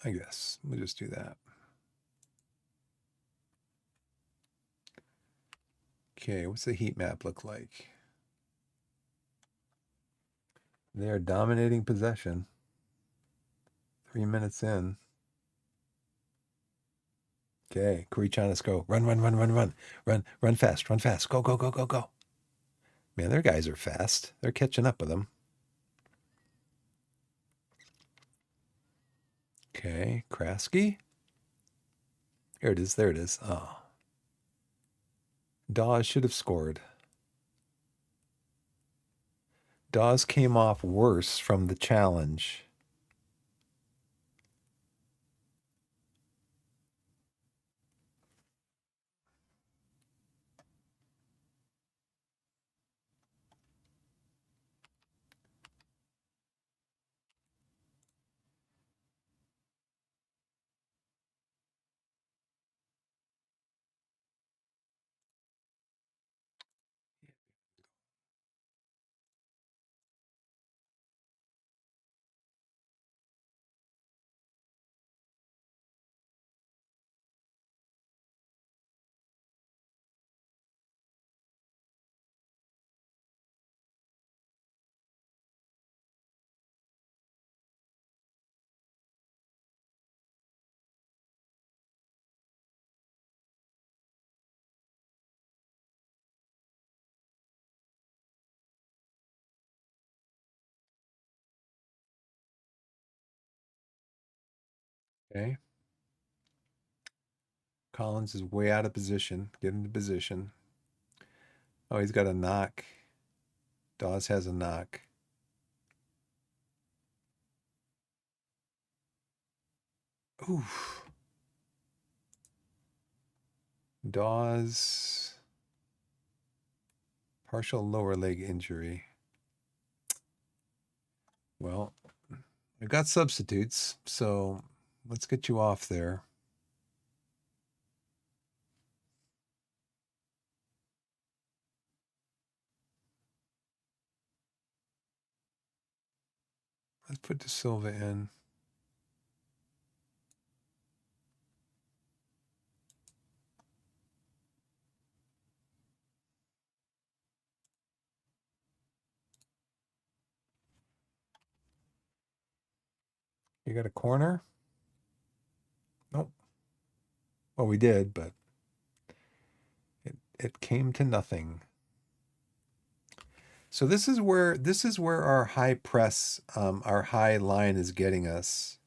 I guess we'll just do that. Okay, what's the heat map look like? They're dominating possession. 3 minutes in. Okay, Kurichanis go. Run, run, run, run, run. Run, run fast, run fast. Go, go, go, go, go. Man, their guys are fast. They're catching up with them. Okay, Krasky. There it is, there it is. Oh. Dawes should have scored. Dawes came off worse from the challenge. Okay. Collins is way out of position. Get into position. Oh, he's got a knock. Dawes has a knock. Oof. Dawes. Partial lower leg injury. Well, I've got substitutes, so let's get you off there. Let's put De Silva in. You got a corner? Nope. Well, we did, but it came to nothing. So this is where our high press, our high line is getting us.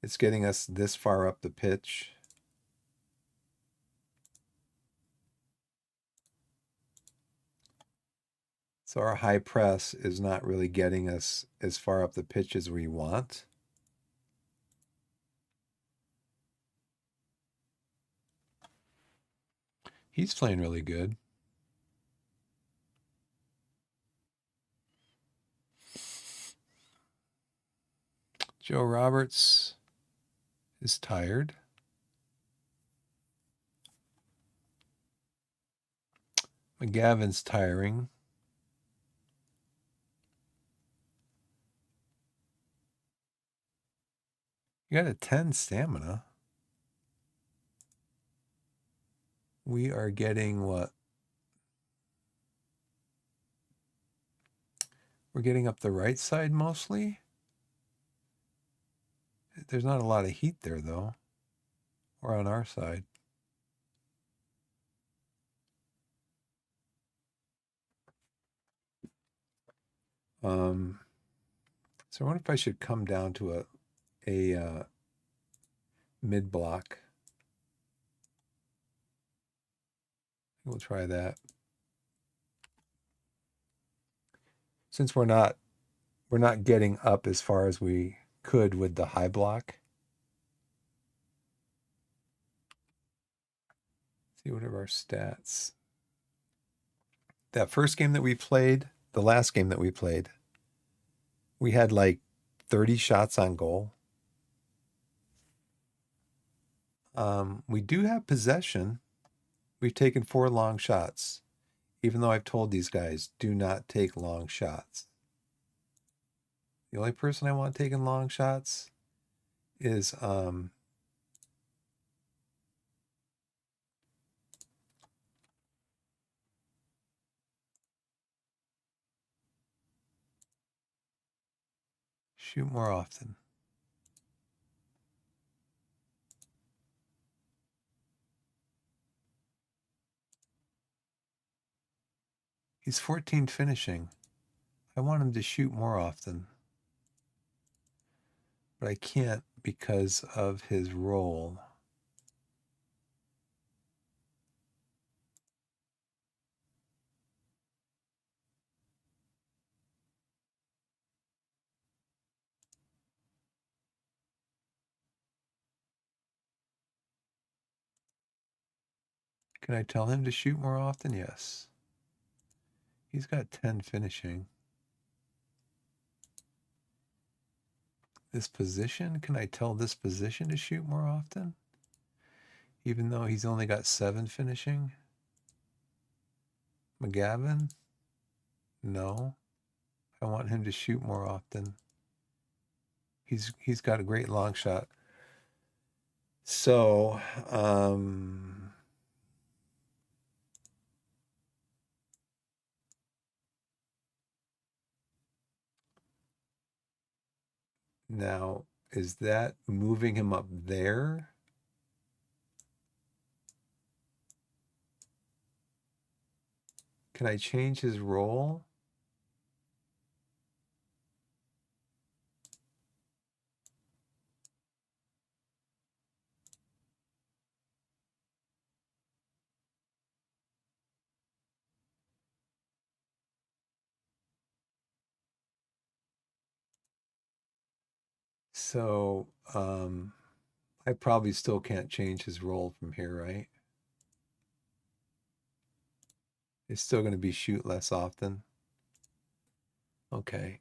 It's getting us this far up the pitch. So our high press is not really getting us as far up the pitch as we want. He's playing really good. Joe Roberts is tired. McGavin's tiring. You got a 10 stamina. We are getting what? We're getting up the right side mostly. There's not a lot of heat there though, or on our side. So I wonder if I should come down to a mid block. We'll try that. Since we're not getting up as far as we could with the high block. See what are our stats. That first game that we played, the last game that we played, we had like 30 shots on goal. We do have possession. We've taken 4 long shots, even though I've told these guys, do not take long shots. The only person I want taking long shots is shoot more often. He's 14 finishing. I want him to shoot more often. But I can't because of his role. Can I tell him to shoot more often? Yes. He's got 10 finishing. This position, can I tell this position to shoot more often? Even though he's only got 7 finishing? McGavin? No. I want him to shoot more often. He's got a great long shot. So, now, is that moving him up there? Can I change his role? So, I probably still can't change his role from here, right? It's still going to be shoot less often. Okay.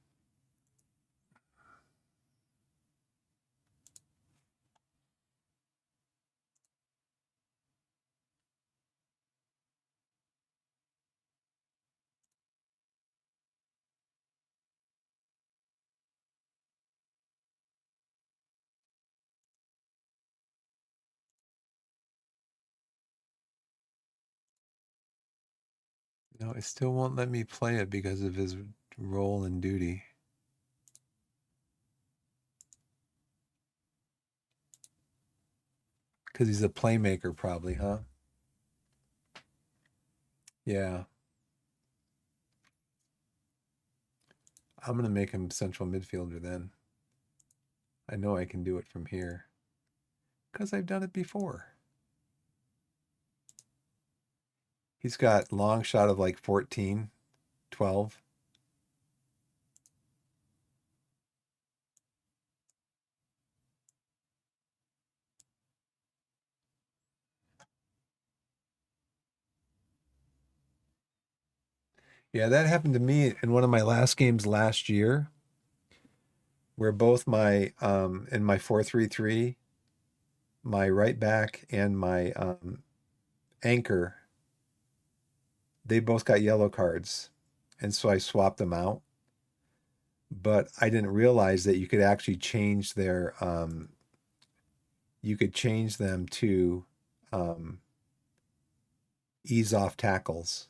No, it still won't let me play it because of his role and duty. Because he's a playmaker, probably, huh? Yeah. I'm going to make him central midfielder then. I know I can do it from here. Because I've done it before. He's got long shot of like 14, 12. Yeah, that happened to me in one of my last games last year, where both my in my 4-3-3, my right back and my anchor, they both got yellow cards. And so I swapped them out. But I didn't realize that you could actually change you could change them to um, ease off tackles.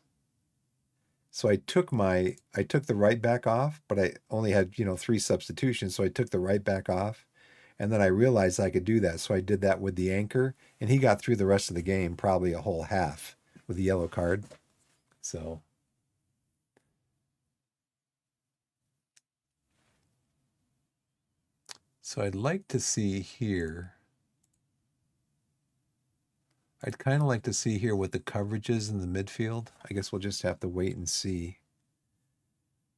So I took the right back off, but I only had, 3 substitutions. So I took the right back off, and then I realized I could do that. So I did that with the anchor, and he got through the rest of the game, probably a whole half with the yellow card. So I'd like to see here. I'd kind of like to see here what the coverage is in the midfield. I guess we'll just have to wait and see.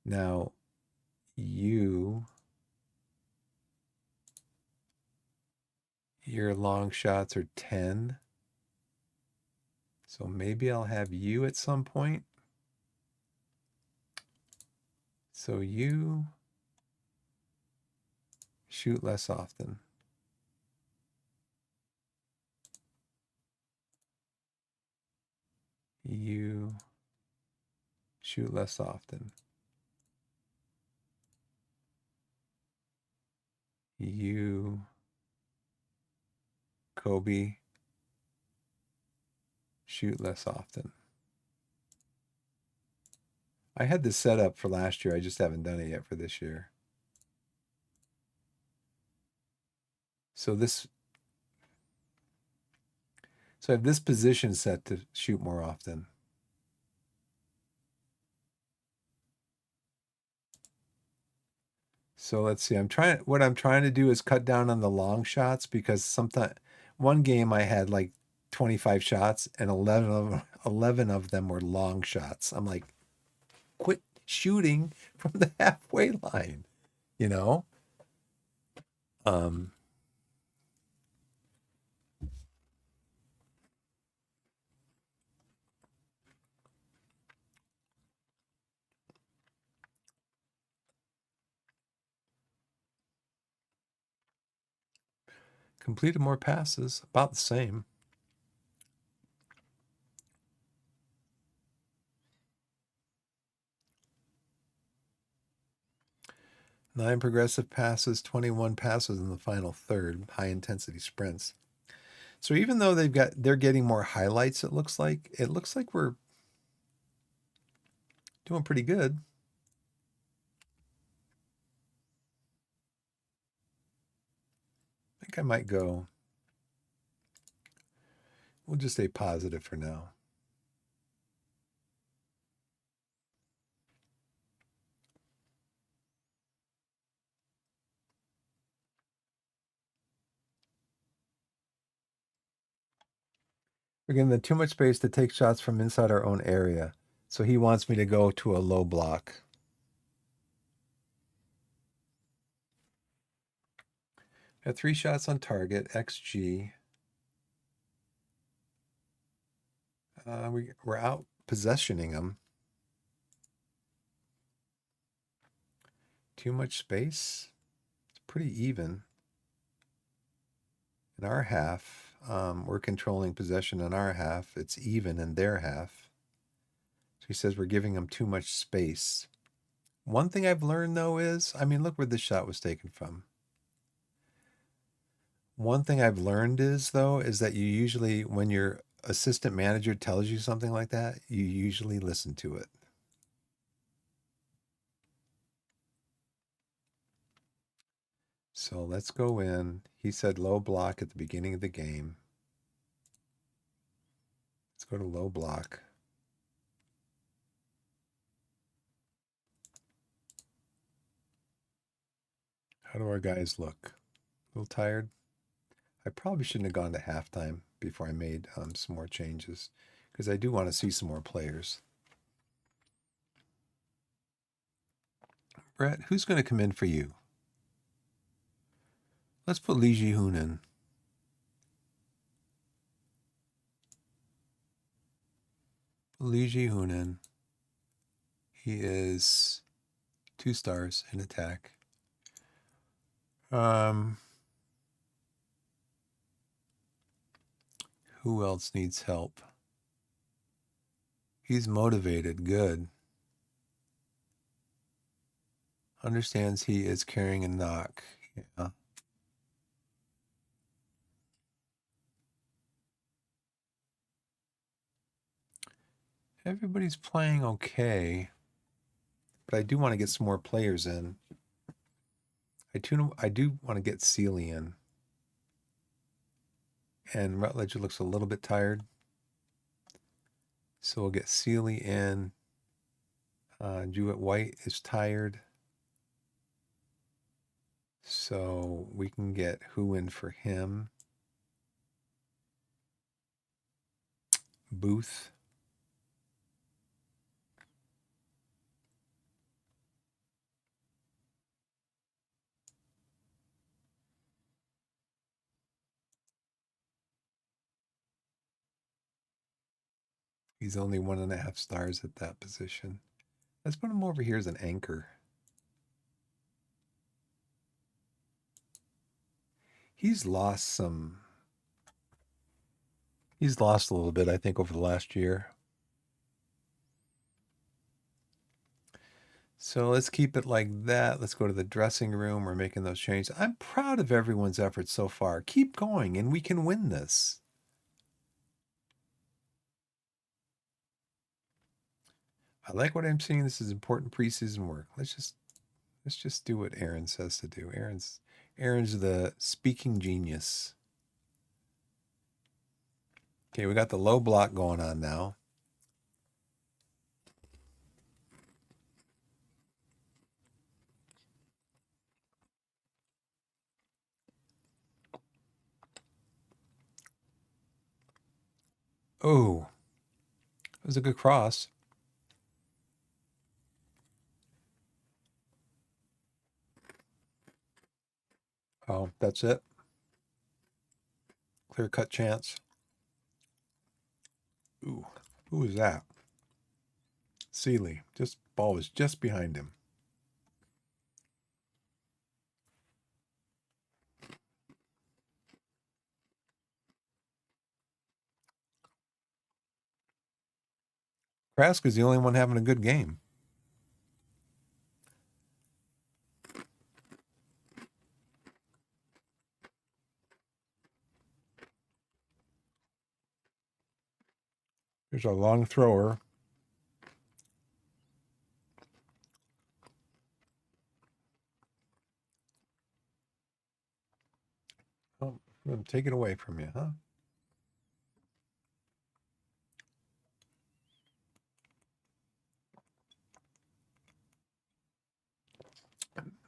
Now, your long shots are 10. So maybe I'll have you at some point. So you shoot less often. You shoot less often. You, Kobe, shoot less often. I had this set up for last year. I just haven't done it yet for this year. So I have this position set to shoot more often. So let's see. What I'm trying to do is cut down on the long shots because sometimes one game I had like 25 shots and 11 of them were long shots. I'm like, quit shooting from the halfway line, you know? Um, Completed more passes, about the same. 9 progressive passes, 21 passes in the final third, high intensity sprints. So even though they're getting more highlights, it looks like we're doing pretty good. I think I might go. We'll just stay positive for now. We're getting too much space to take shots from inside our own area. So he wants me to go to a low block. At 3 shots on target, XG. We're out possessioning him. Too much space. It's pretty even. In our half, we're controlling possession in our half. It's even in their half. So he says we're giving them too much space. One thing I've learned though is, look where this shot was taken from. One thing I've learned is that you usually, when your assistant manager tells you something like that, you usually listen to it. So let's go in. He said low block at the beginning of the game. Let's go to low block. How do our guys look? A little tired? I probably shouldn't have gone to halftime before I made some more changes because I do want to see some more players. Brett, who's going to come in for you? Let's put Lee Ji-hoon in. Lee Ji-hoon in. He is 2 stars in attack. Who else needs help? He's motivated. Good. Understands he is carrying a knock. Yeah. Everybody's playing okay, but I do want to get some more players in. I do want to get Sealy in. And Rutledge looks a little bit tired. So we'll get Sealy in. Jewett White is tired. So we can get who in for him? Booth. He's only 1.5 stars at that position. Let's put him over here as an anchor. He's lost some. He's lost a little bit, I think, over the last year. So let's keep it like that. Let's go to the dressing room. We're making those changes. I'm proud of everyone's efforts so far. Keep going, and we can win this. I like what I'm seeing. This is important preseason work. Let's just do what Aaron says to do. Aaron's the speaking genius. Okay, we got the low block going on now. Oh, it was a good cross. Oh, that's it. Clear cut chance. Ooh, who was that? Sealy. Just ball was just behind him. Krask is the only one having a good game. There's a long thrower. Oh, I'm going to take it away from you, huh?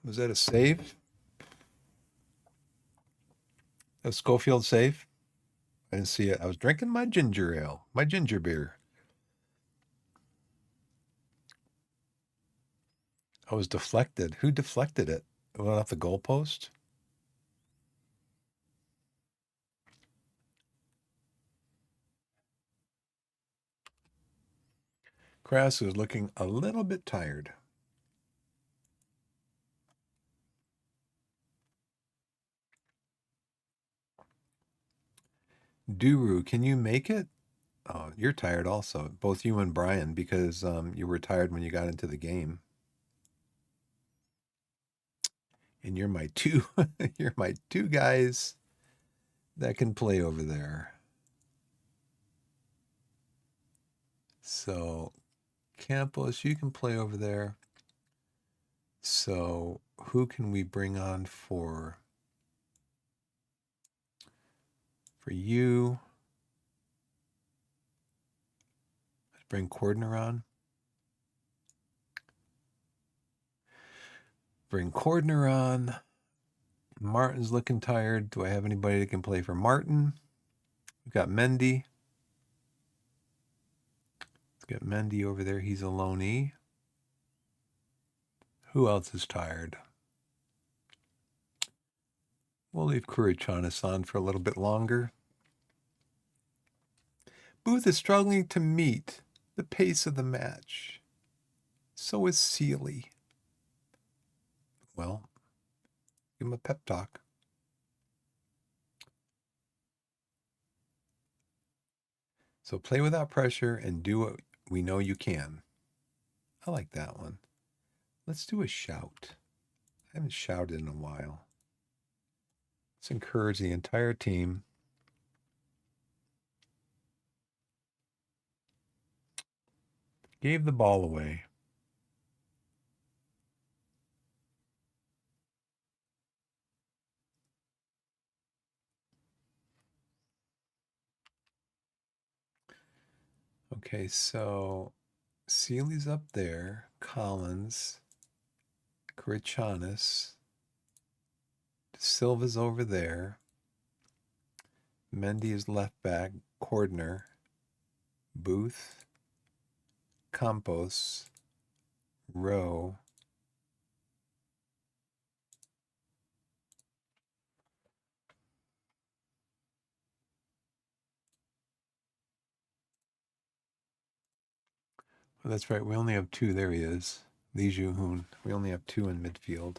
Was that a save? A Schofield save? I didn't see it. I was drinking my ginger ale, my ginger beer. I was deflected. Who deflected it? It went off the goalpost? Krask is looking a little bit tired. Duru, can you make it? Oh, you're tired also. Both you and Brian, because you were tired when you got into the game. And you're my two you're my two guys that can play over there. So Campos, you can play over there. So who can we bring on for you? Let's bring Cordner on. Bring Cordner on. Martin's looking tired. Do I have anybody that can play for Martin? We've got Mendy. Let's get Mendy over there. He's a loanee. Who else is tired? We'll leave Kurichanis on for a little bit longer. Booth is struggling to meet the pace of the match. So is Sealy. Well, give him a pep talk. So play without pressure and do what we know you can. I like that one. Let's do a shout. I haven't shouted in a while. Let's encourage the entire team. Gave the ball away. Okay, so Sealy's up there. Collins, Kirichanis, Silva's over there. Mendy is left back. Cordner, Booth, Campos, Rowe. Oh, that's right. We only have two. There he is. Lee Ju-hoon. We only have two in midfield.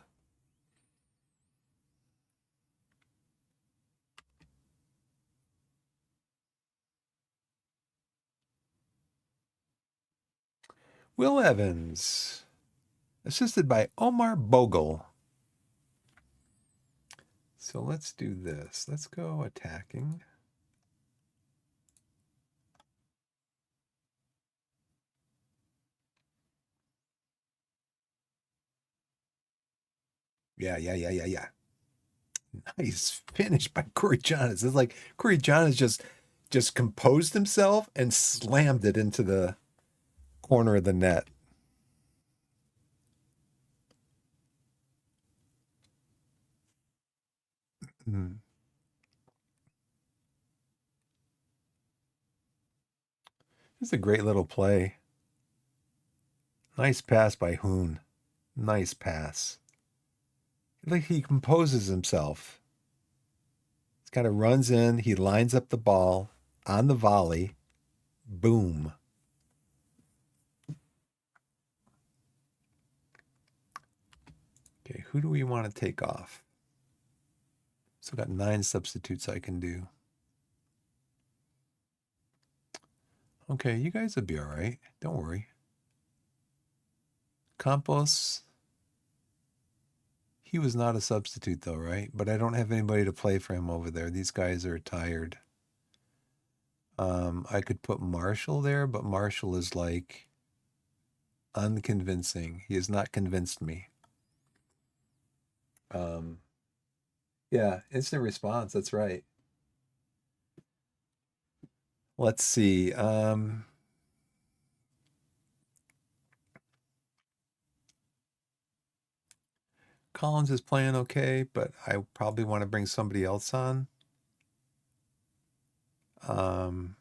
Will Evans, assisted by Omar Bogle. So let's do this. Let's go attacking. Yeah. Nice finish by Corey Jonas. It's like Corey Jonas just composed himself and slammed it into the corner of the net. Mm. This is a great little play. Nice pass by Hoon. Nice pass. Like he composes himself. He kind of runs in. He lines up the ball on the volley. Boom. Okay, who do we want to take off? Still got 9 substitutes I can do. Okay, you guys will be all right. Don't worry. Campos, he was not a substitute though, right? But I don't have anybody to play for him over there. These guys are tired. I could put Marshall there, but Marshall is like unconvincing. He has not convinced me. Um, yeah, instant response. That's right. Let's see. Collins is playing okay, but I probably want to bring somebody else on. Um,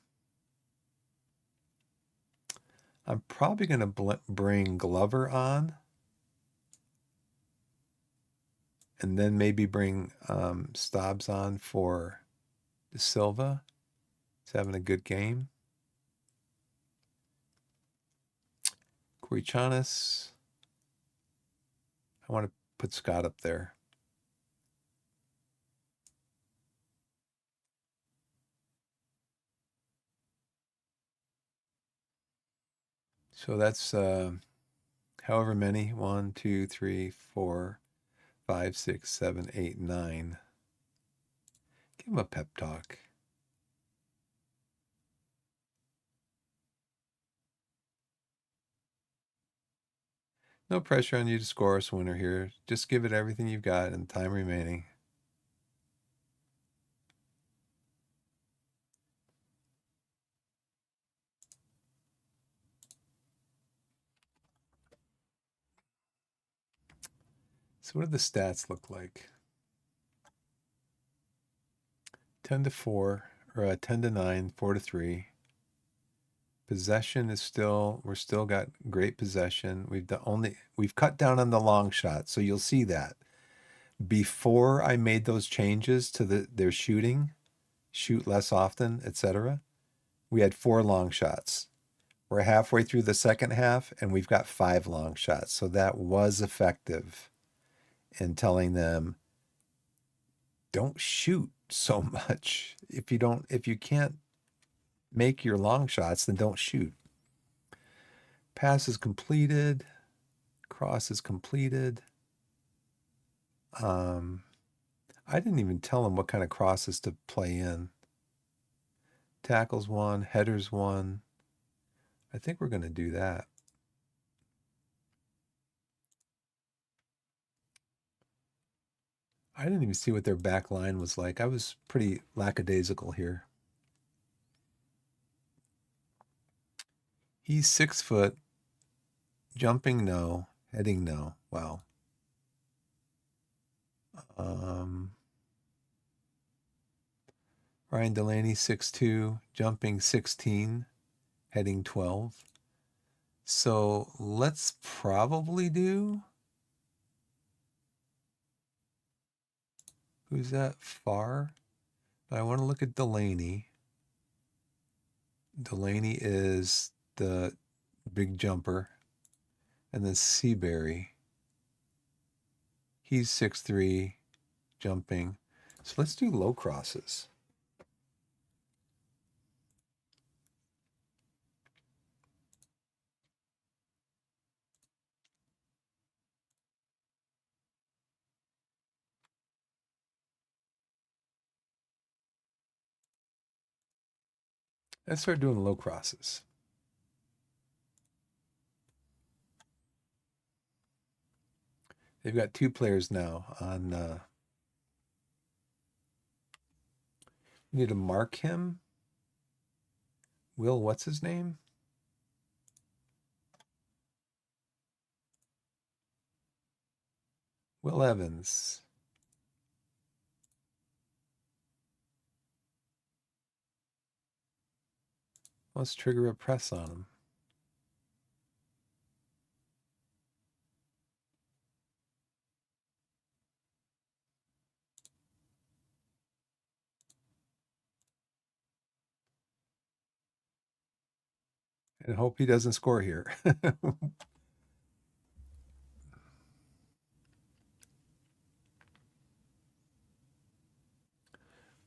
I'm probably going to bring Glover on and then maybe bring Stobbs on for De Silva. He's having a good game. Corichanis. I want to put Scott up there. So that's however many. 1, 2, 3, 4, 5, 6, 7, 8, 9. Give him a pep talk. No pressure on you to score us a winner here. Just give it everything you've got in time remaining. So what do the stats look like? 10 to 4, or 10 to 9, 4 to 3. Possession is we're still got great possession. We've cut down on the long shot, so you'll see that. Before I made those changes to their shooting, shoot less often, etc., we had 4 long shots. We're halfway through the second half and we've got 5 long shots. So that was effective in telling them don't shoot so much. If you can't make your long shots, then don't shoot. Pass is completed. Cross is completed. I didn't even tell him what kind of crosses to play in. Tackles 1, headers 1. I think we're going to do that. I didn't even see what their back line was like. I was pretty lackadaisical here. He's 6 foot, jumping no, heading no. Wow. Um, Ryan Delaney 6'2", jumping 16, heading 12. So let's probably do, who's that? Far? I want to look at Delaney. Delaney is the big jumper. And then Seabury. He's 6'3", jumping. So let's do low crosses. Let's start doing low crosses. They've got 2 players now on. You need to mark him. Will, what's his name? Will Evans. Let's trigger a press on him. And hope he doesn't score here.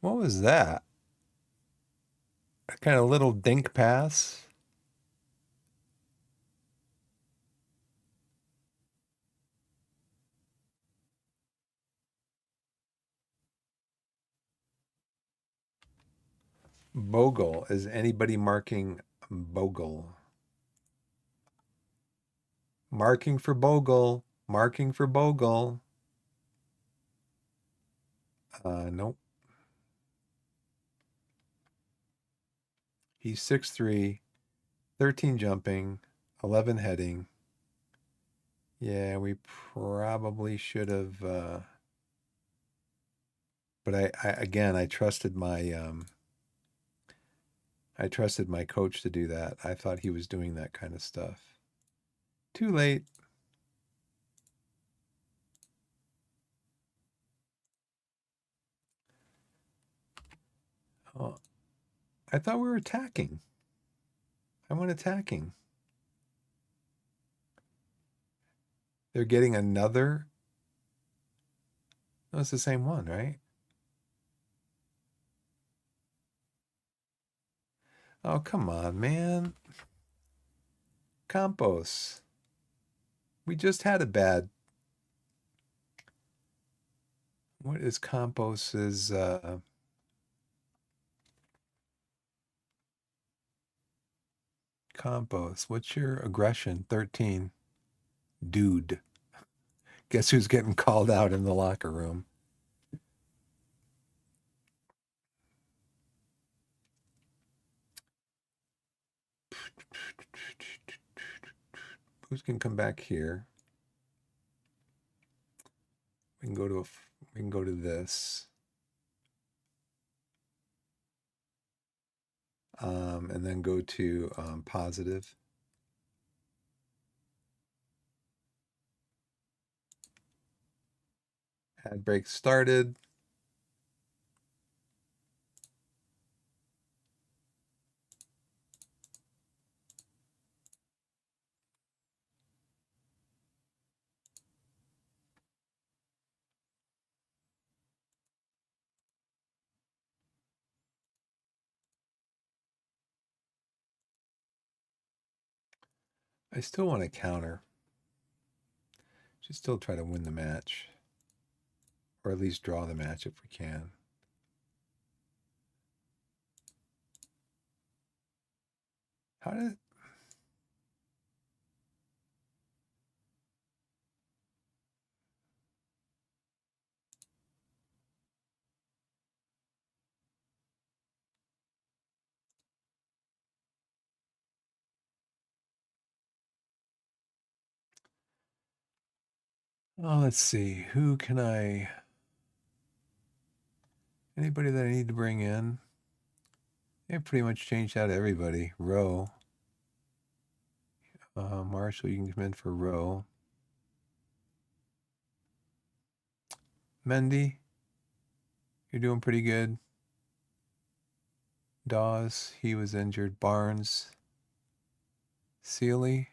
What was that? A kind of little dink pass. Bogle. Is anybody marking Bogle? Marking for Bogle. Marking for Bogle. Nope. He's 6'3", 13 jumping, 11 heading. Yeah, we probably should have. But I again, I trusted my coach to do that. I thought he was doing that kind of stuff. Too late. Oh, I thought we were attacking. I went attacking. They're getting another. No, it's the same one, right? Oh, come on, man. Campos. We just had a bad. What is Campos's Campos? What's your aggression? 13. Dude. Guess who's getting called out in the locker room? Who's going to come back here? We can go to we can go to this. And then go to positive. Ad break started. I still want to counter. Should still try to win the match. Or at least draw the match if we can. How did Oh, let's see. Who can I... Anybody that I need to bring in? They pretty much changed out everybody. Rowe. Marshall, you can come in for Rowe. Mendy, you're doing pretty good. Dawes, he was injured. Barnes. Sealy.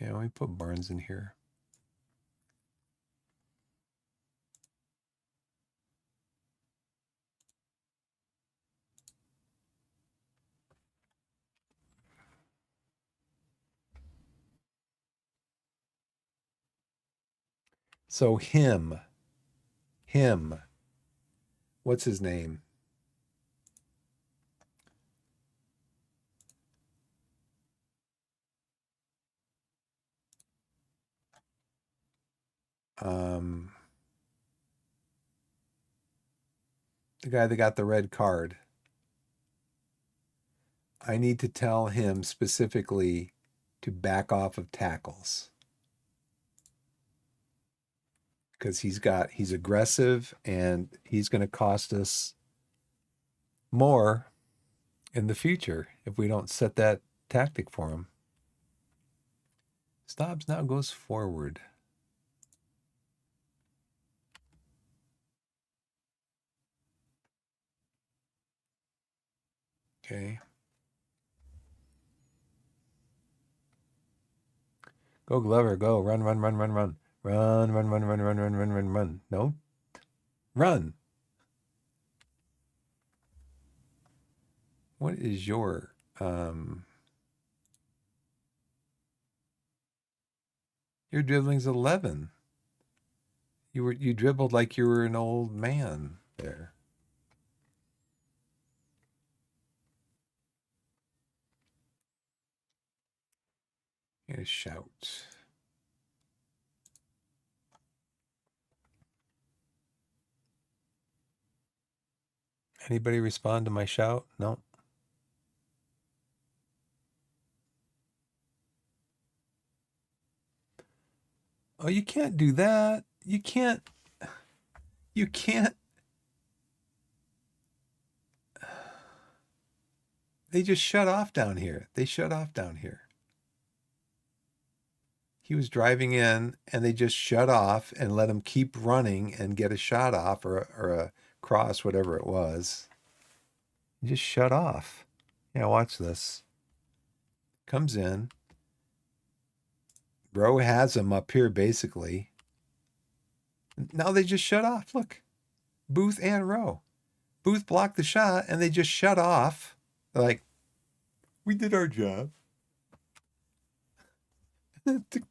Yeah, we put Barnes in here. So him. What's his name? Um, the guy that got the red card. I need to tell him specifically to back off of tackles because he's aggressive and he's going to cost us more in the future if we don't set that tactic for him. Stobbs now goes forward. Okay. Go Glover, go. Run. Run. No. Run. What is your your dribbling's 11. You dribbled like you were an old man there. You shout. Anybody respond to my shout? No. Oh, you can't do that. You can't. You can't. They just shut off down here. They shut off down here. He was driving in and they just shut off and let him keep running and get a shot off or a cross, whatever it was. Just shut off. Yeah, watch this. Comes in. Bro has him up here basically. Now they just shut off. Look. Booth and Rowe. Booth blocked the shot and they just shut off. Like, we did our job.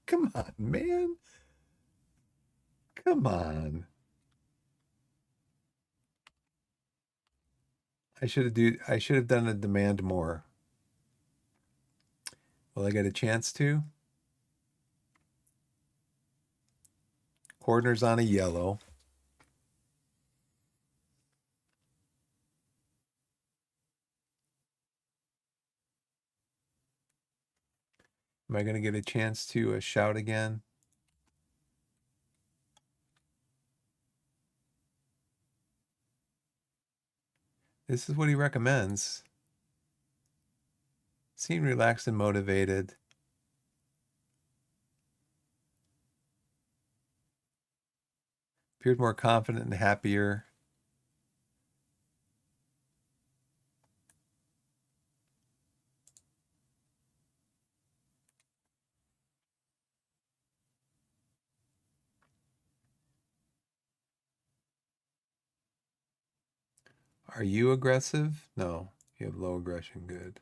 Come on, man. Come on. I should have done a demand more. Will I get a chance to? Corner's on a yellow. Am I going to get a chance to shout again? This is what he recommends. Seem relaxed and motivated. Appeared more confident and happier. Are you aggressive? No, you have low aggression. Good.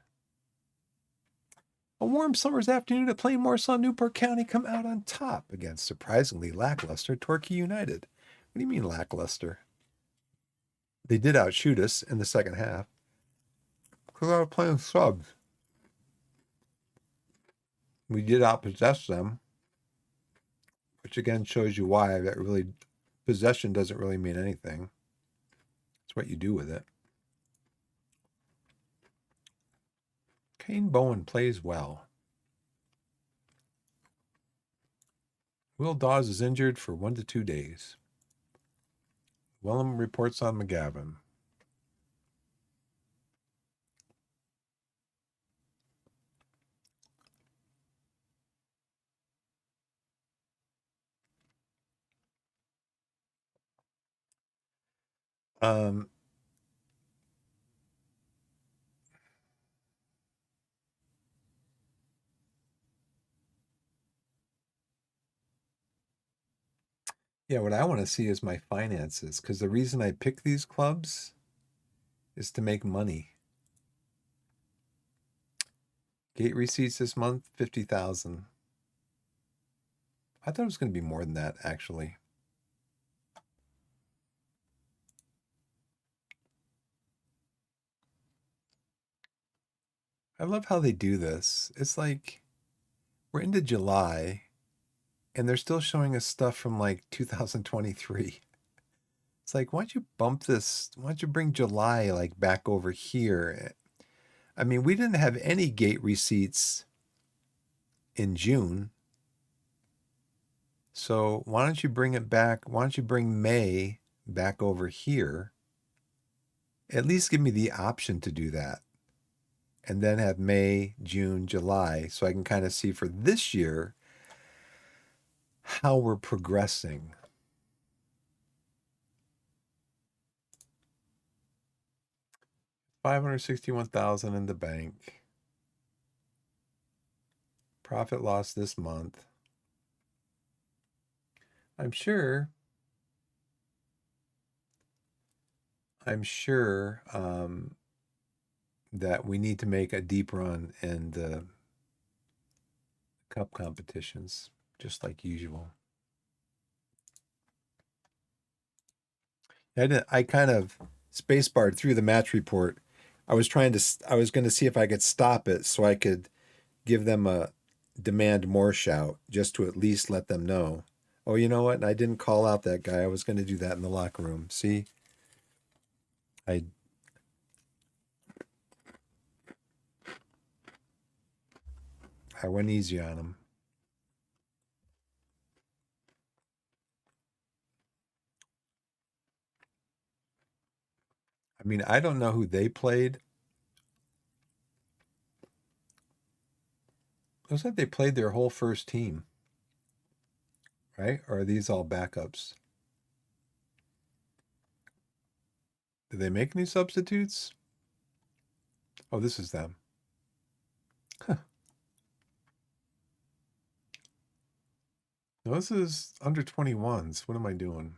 A warm summer's afternoon at Plainmore saw Newport County come out on top against surprisingly lackluster Torquay United. What do you mean lackluster? They did outshoot us in the second half because I was playing subs. We did outpossess them, which again shows you why that really possession doesn't really mean anything. It's what you do with it. Kane Bowen plays well. Will Dawes is injured for 1 to 2 days. Willem reports on McGavin. Um, yeah, what I want to see is my finances because the reason I pick these clubs is to make money. Gate receipts this month, 50,000. I thought it was going to be more than that, actually. I love how they do this. It's like we're into July and they're still showing us stuff from like 2023. It's like, why don't you bump this? Why don't you bring July like back over here? I mean, we didn't have any gate receipts in June. So why don't you bring it back? Why don't you bring May back over here? At least give me the option to do that. And then have May, June, July, so I can kind of see for this year how we're progressing. 561,000 in the bank. Profit loss this month. I'm sure. That we need to make a deep run in the cup competitions, just like usual. I kind of spacebarred through the match report. I was going to see if I could stop it so I could give them a demand more shout just to at least let them know. Oh, you know what? And I didn't call out that guy. I was going to do that in the locker room. See, I I went easy on him. I mean, I don't know who they played. It looks like they played their whole first team, right? Or are these all backups? Did they make any substitutes? Oh, this is them. Huh. No, this is under 21s. What am I doing?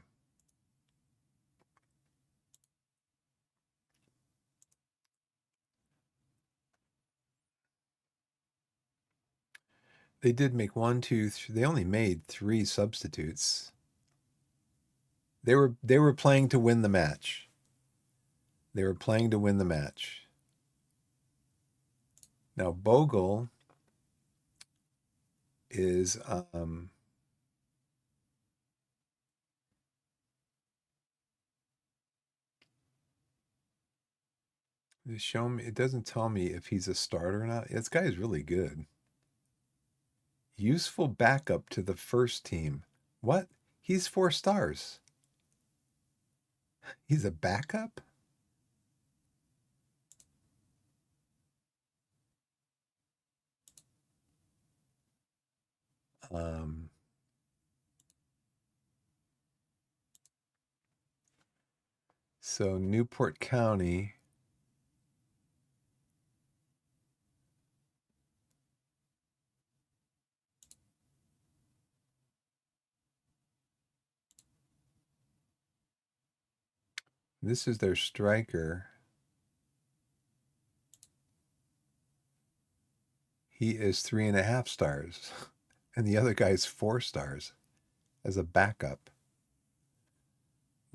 They did make one, two, three. They only made three substitutes. They were playing to win the match. They were playing to win the match. Now Bogle is show me. It doesn't tell me if he's a starter or not. This guy is really good. Useful backup to the first team. What? He's 4 stars. He's a backup? Um, so Newport County. This is their striker. He is 3.5 stars. And the other guy's 4 stars as a backup.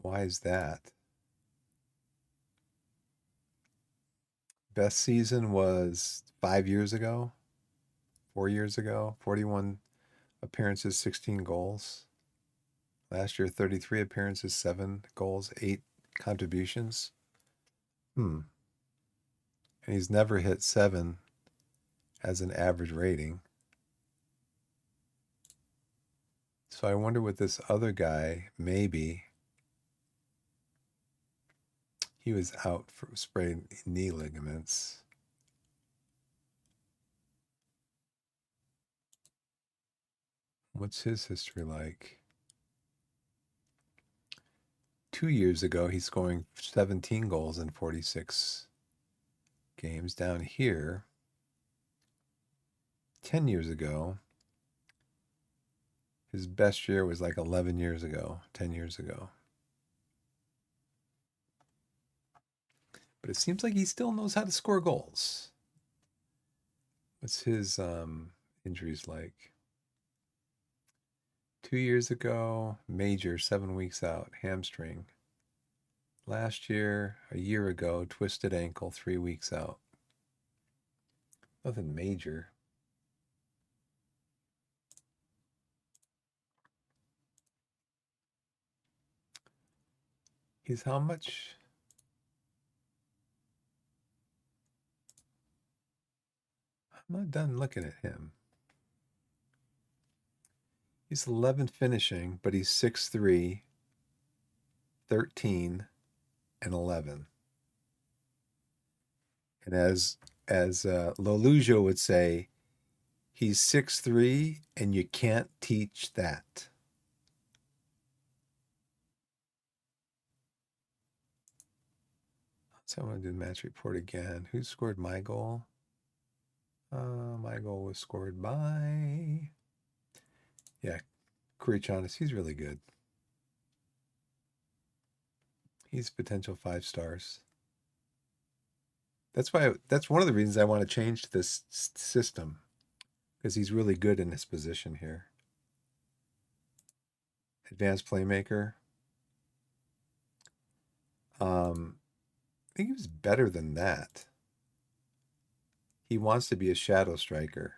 Why is that? Best season was 5 years ago, 4 years ago, 41 appearances, 16 goals. Last year, 33 appearances, 7 goals, 8 contributions. And he's never hit 7 as an average rating. So I wonder what this other guy, maybe he was out for sprained knee ligaments. What's his history like? 2 years ago, he's scoring 17 goals in 46 games. Down here, 10 years ago, his best year was like 11 years ago, 10 years ago. But it seems like he still knows how to score goals. What's his injuries like? 2 years ago, major, 7 weeks out, hamstring. Last year, a year ago, twisted ankle, 3 weeks out. Nothing major. He's how much? I'm not done looking at him. He's 11 finishing, but he's 6'3", 13, and 11. And as Lolujo would say, he's 6'3", and you can't teach that. So I'm going to do the match report again. Who scored my goal? My goal was scored by, yeah, Kurichanis. He's really good. He's potential 5 stars. That's one of the reasons I want to change to this system, because he's really good in his position here. Advanced playmaker. I think he was better than that. He wants to be a shadow striker.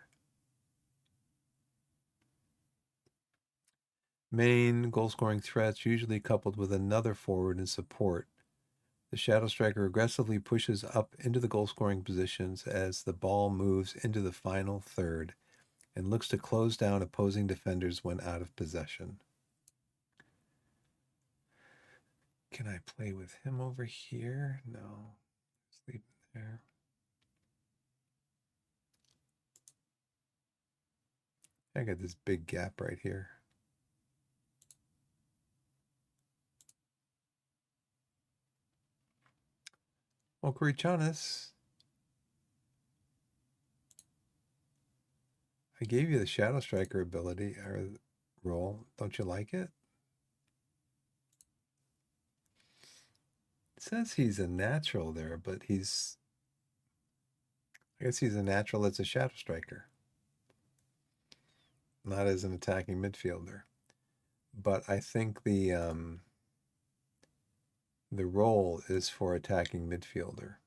Main goal scoring threats, usually coupled with another forward in support. The shadow striker aggressively pushes up into the goal scoring positions as the ball moves into the final third and looks to close down opposing defenders when out of possession. Can I play with him over here? No. Just leave him there. I got this big gap right here. Well, Kurichanis, I gave you the shadow striker ability or role. Don't you like it? It says he's a natural there, but I guess he's a natural as a shadow striker, not as an attacking midfielder. But I think the role is for attacking midfielder.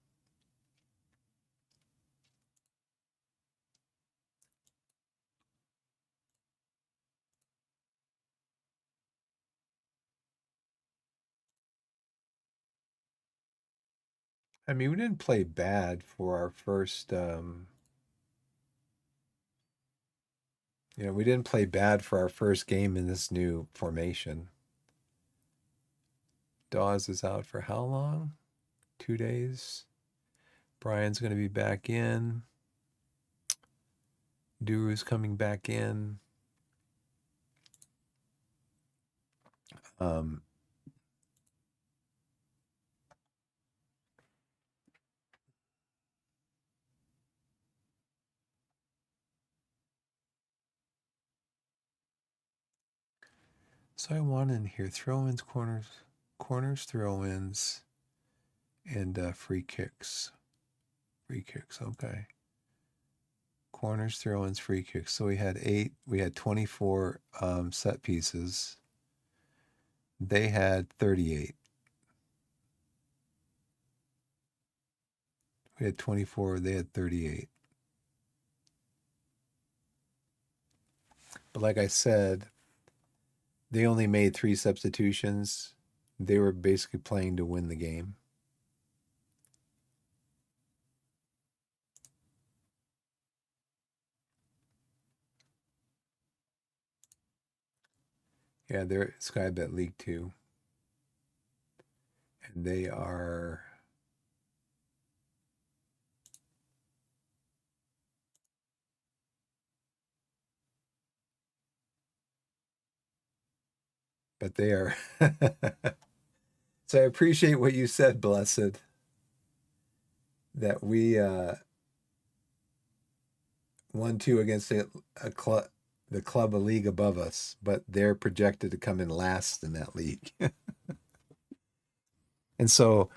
I mean, we didn't play bad for our first. We didn't play bad for our first game in this new formation. Dawes is out for how long? 2 days. Brian's going to be back in. Duru's coming back in. Um, so I want in here throw-ins, corners, throw-ins, and free kicks. Free kicks, okay. Corners, throw-ins, free kicks. So we had 8. We had 24 set pieces. They had 38. We had 24. They had 38. But like I said, they only made 3 substitutions. They were basically playing to win the game. Yeah, they're Sky Bet League Two, and they are. But they are. So I appreciate what you said, Blessed, that we 1-2 against a club, the club a league above us, but they're projected to come in last in that league. And so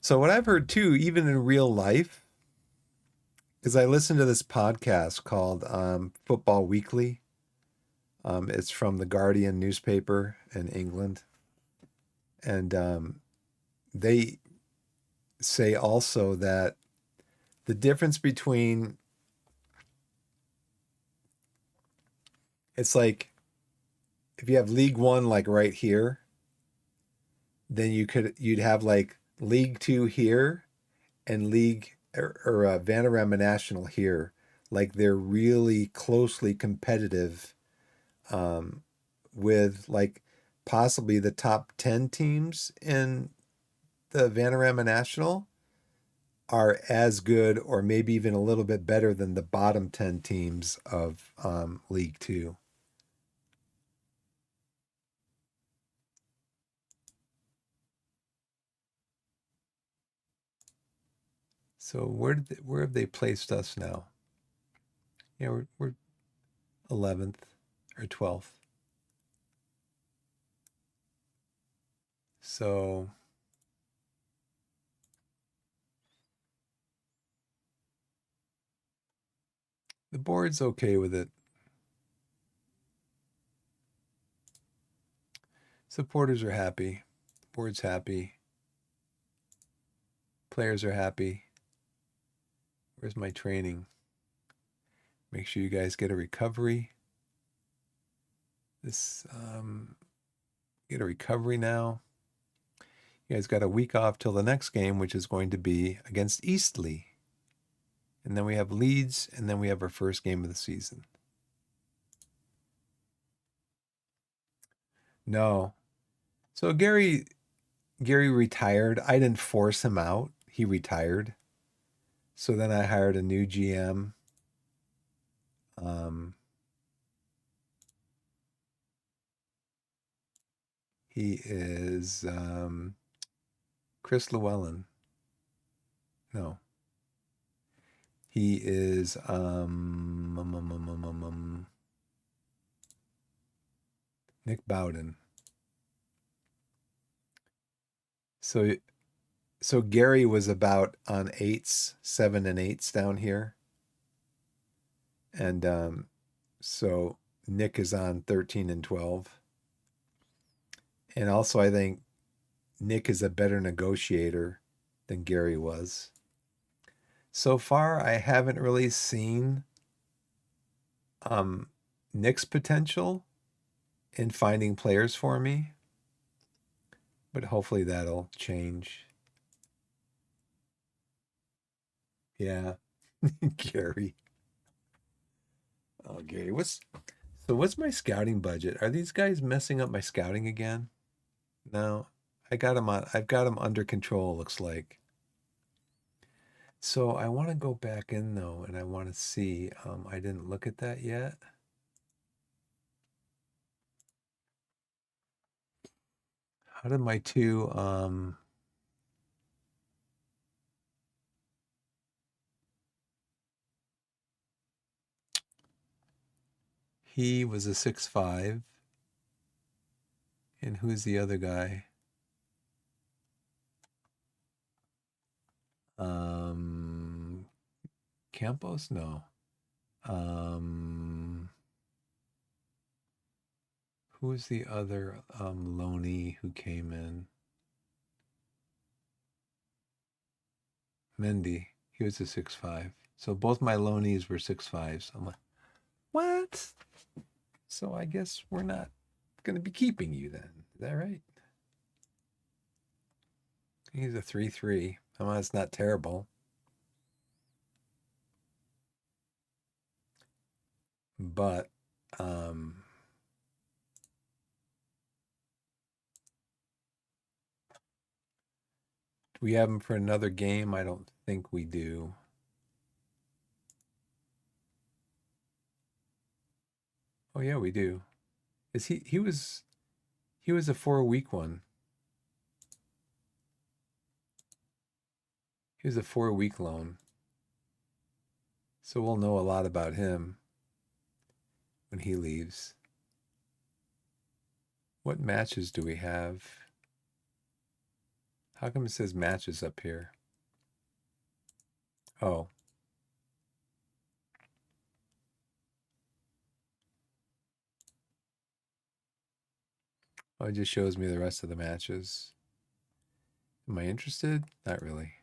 what I've heard too, even in real life, because I listened to this podcast called Football Weekly. It's from the Guardian newspaper in England, and they say also that the difference between it's like if you have League One like right here, then you'd have like League Two here and League or Vanarama National here. Like they're really closely competitive um, with like possibly the top 10 teams in the Vanarama National are as good or maybe even a little bit better than the bottom 10 teams of League Two. So where have they placed us now? Yeah, we're 11th or 12th. So the board's okay with it. Supporters are happy. Board's happy. Players are happy. Where's my training? Make sure you guys get a recovery. This get a recovery now. You guys got a week off till the next game, which is going to be against Eastleigh. And then we have Leeds, and then we have our first game of the season. No. So Gary retired. I didn't force him out. He retired. So then I hired a new GM. Um, he is Chris Llewellyn. No, he is Nick Bowden. So so Gary was about on eights, 7 and 8s down here, and so Nick is on 13 and 12. And also, I think Nick is a better negotiator than Gary was. So far, I haven't really seen um, Nick's potential in finding players for me, but hopefully that'll change. Yeah, Gary. Oh, Gary, what's my scouting budget? Are these guys messing up my scouting again? No, I've got them under control, looks like. So I want to go back in though, and I want to see. I didn't look at that yet. How did my two? He was a 6'5", and who's the other guy? Um, Campos? No. Um, who was the other loanee who came in? Mendy. He was a 6'5". So both my loanees were 6'5s. I'm like, what? So I guess we're not going to be keeping you then. Is that right? He's a 3-3. I mean, it's not terrible, but um, we have him for another game? I don't think we do. Oh yeah, we do. Is he was a 4-week one. He was a 4-week loan. So we'll know a lot about him when he leaves. What matches do we have? How come it says matches up here? Oh. Oh, it just shows me the rest of the matches. Am I interested? Not really.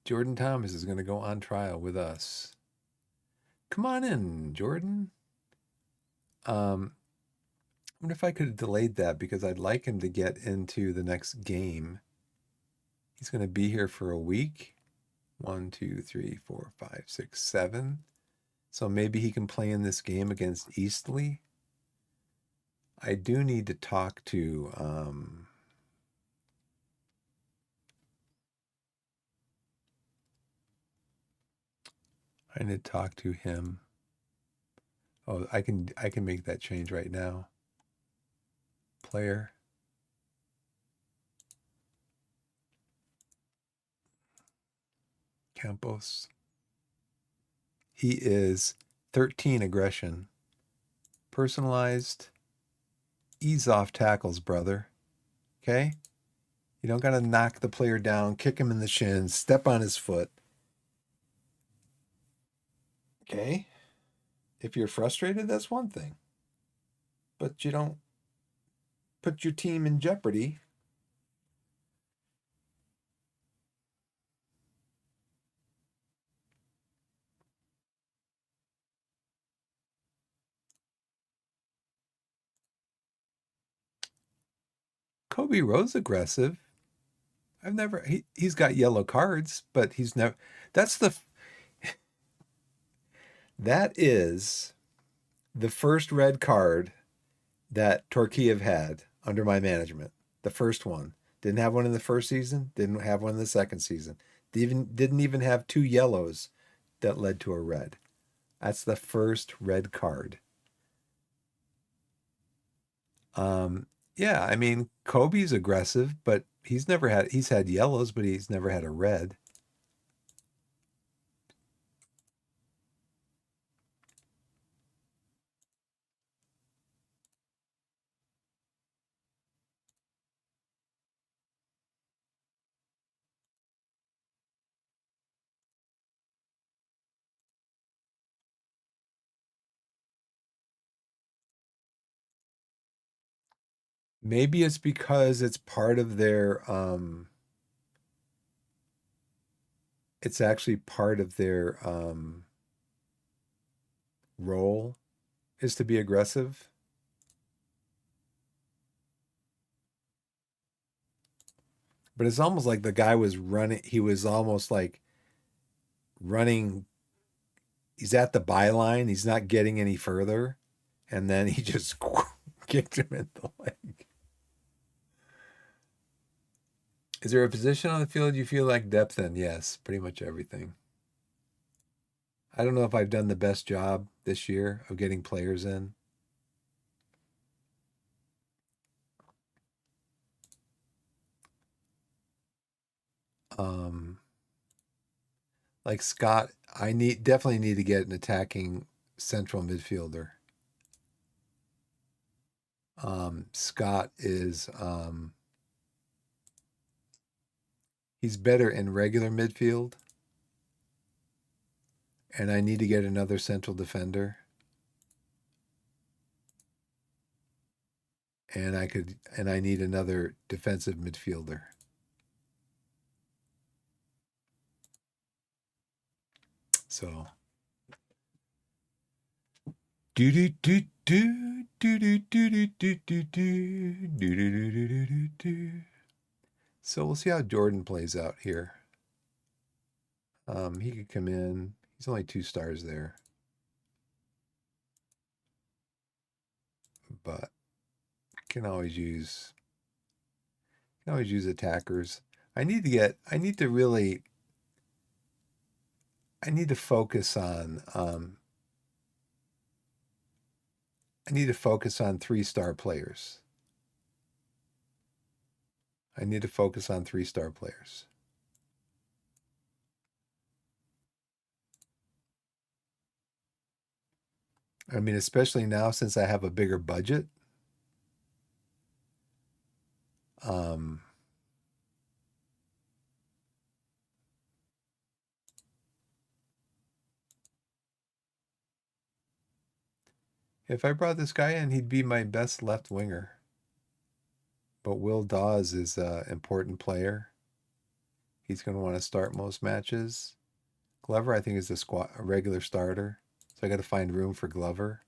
Jordan Thomas is going to go on trial with us. Come on in, Jordan. I wonder if I could have delayed that because I'd like him to get into the next game. He's going to be here for a week. 1, 2, 3, 4, 5, 6, 7. So maybe he can play in this game against Eastleigh. I do need to talk to I need to talk to him. Oh, I can make that change right now. Player. Campos. He is 13 aggression. Personalized. Ease off tackles, brother. Okay? You don't got to knock the player down, kick him in the shins, step on his foot. Okay? If you're frustrated, that's one thing. But you don't put your team in jeopardy. Kobe Rose aggressive. I've never he's got yellow cards, but he's never that's the that is the first red card that Torquay have had under my management. The first one. Didn't have one in the first season, didn't have one in the second season. Didn't even have 2 yellows that led to a red. That's the first red card. Yeah, I mean, Kobe's aggressive, but he's had yellows, but he's never had a red. Maybe it's because it's actually part of their role is to be aggressive. But it's almost like the guy was running, he was almost like running, he's at the byline, he's not getting any further, and then he just kicked him in the leg. Is there a position on the field you feel like depth in? Yes, pretty much everything. I don't know if I've done the best job this year of getting players in. Um, like Scott, definitely need to get an attacking central midfielder. Scott is he's better in regular midfield, and I need to get another central defender. And I need another defensive midfielder. So do do do do do do do do do do do do do do do. So we'll see how Jordan plays out here. He could come in. He's only 2 stars there, but can always use Can always use attackers. I need to get. I need to focus on. I need to focus on 3-star players. I need to focus on 3-star players. I mean, especially now since I have a bigger budget. Um, if I brought this guy in, he'd be my best left winger. But Will Dawes is an important player. He's going to want to start most matches. Glover, I think, is a regular starter. So I got to find room for Glover.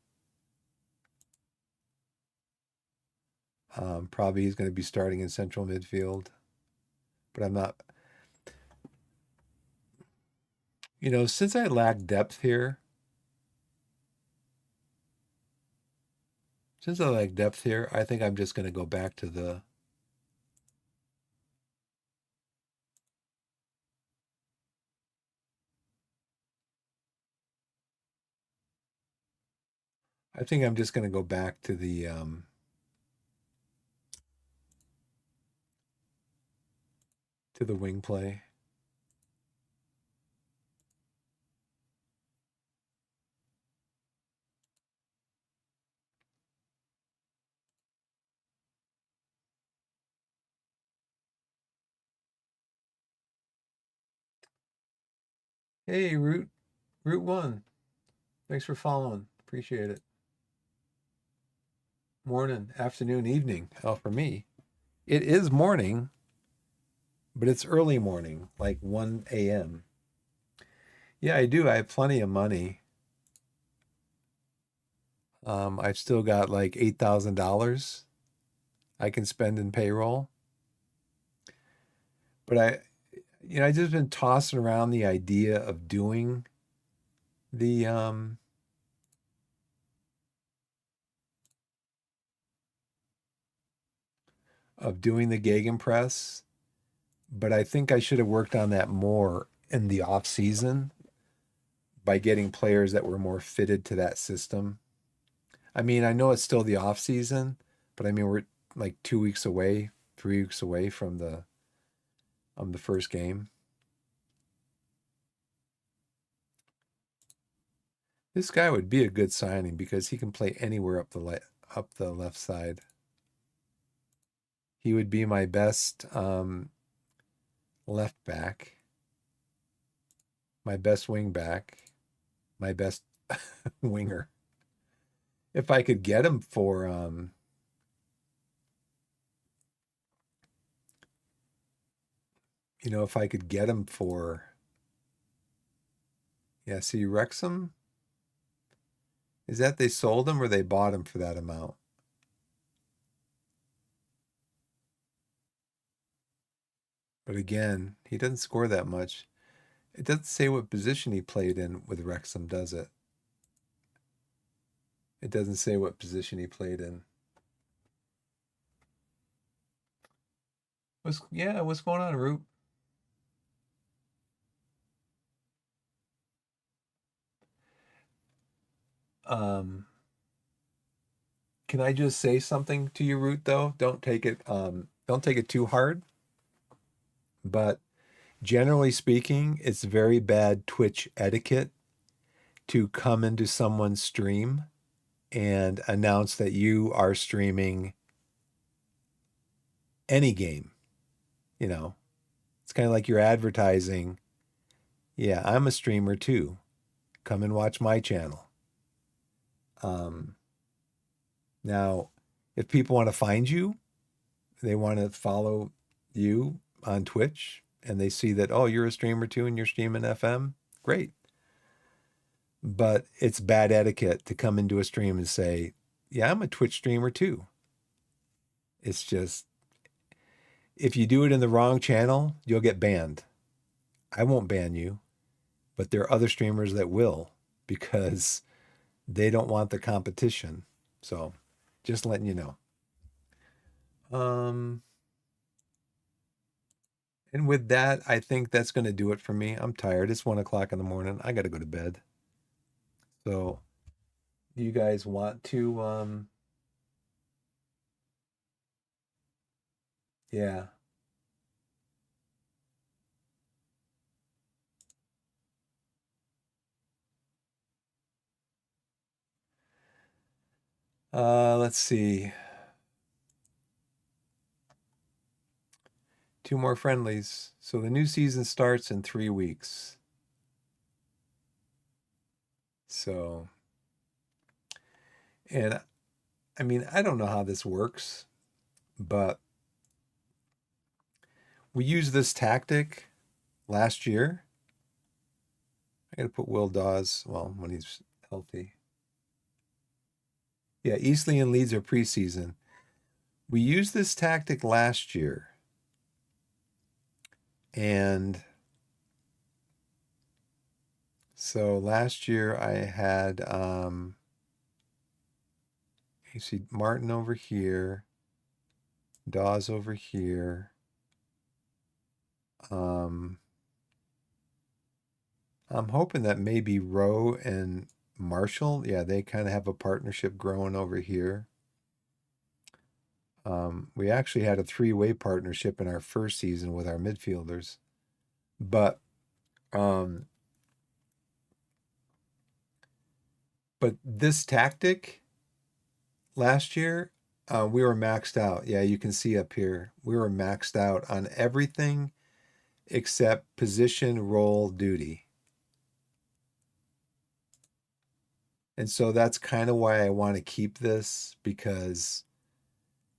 Probably he's going to be starting in central midfield. But I'm not, since I lack depth here, I think I'm just going to go back to I think I'm just going to go back to the wing play. Hey, Route One. Thanks for following. Appreciate it. Morning, afternoon, evening. Oh, for me, it is morning, but it's early morning, like 1 a.m. Yeah, I do. I have plenty of money. I've still got like $8,000 I can spend in payroll. But I just been tossing around the idea of doing the Gegenpress, but I think I should have worked on that more in the off season by getting players that were more fitted to that system. I mean, I know it's still the off season, but I mean we're like 2 weeks away, 3 weeks away from the first game. This guy would be a good signing because he can play anywhere up the left side. He would be my best left back, my best wing back, my best winger. If I could get him for if I could get him for, yeah, see, Wrexham, is that they sold him or they bought him for that amount? But again, he doesn't score that much. It doesn't say what position he played in with Wrexham, does it? It doesn't say what position he played in. What's going on, Root? Um, can I just say something to you, Root, though? Don't take it too hard. But generally speaking, it's very bad Twitch etiquette to come into someone's stream and announce that you are streaming any game. You know, it's kind of like you're advertising, yeah, I'm a streamer too. Come and watch my channel. Um, Now, if people want to find you, they want to follow you on Twitch and they see that, oh, you're a streamer too and you're streaming FM, great. But it's bad etiquette to come into a stream and say, yeah, I'm a Twitch streamer too. It's just, if you do it in the wrong channel, you'll get banned. I won't ban you, but there are other streamers that will because they don't want the competition. So just letting you know. Um, And with that, I think that's going to do it for me. I'm tired. It's 1 o'clock in the morning. I got to go to bed. So, do you guys want to? Yeah. Let's see. 2 more friendlies. So the new season starts in 3 weeks. So, and I mean, I don't know how this works, but we used this tactic last year. I got to put Will Dawes, well, when he's healthy. Yeah, Eastleigh and Leeds are preseason. We used this tactic last year, and so last year I had you see Martin over here, Dawes over here. Um, I'm hoping that maybe Rowe and Marshall, yeah, they kind of have a partnership growing over here. We actually had a three-way partnership in our first season with our midfielders, but um, but this tactic last year, we were maxed out. Yeah, you can see up here, we were maxed out on everything except position, role, duty. And so that's kind of why I want to keep this because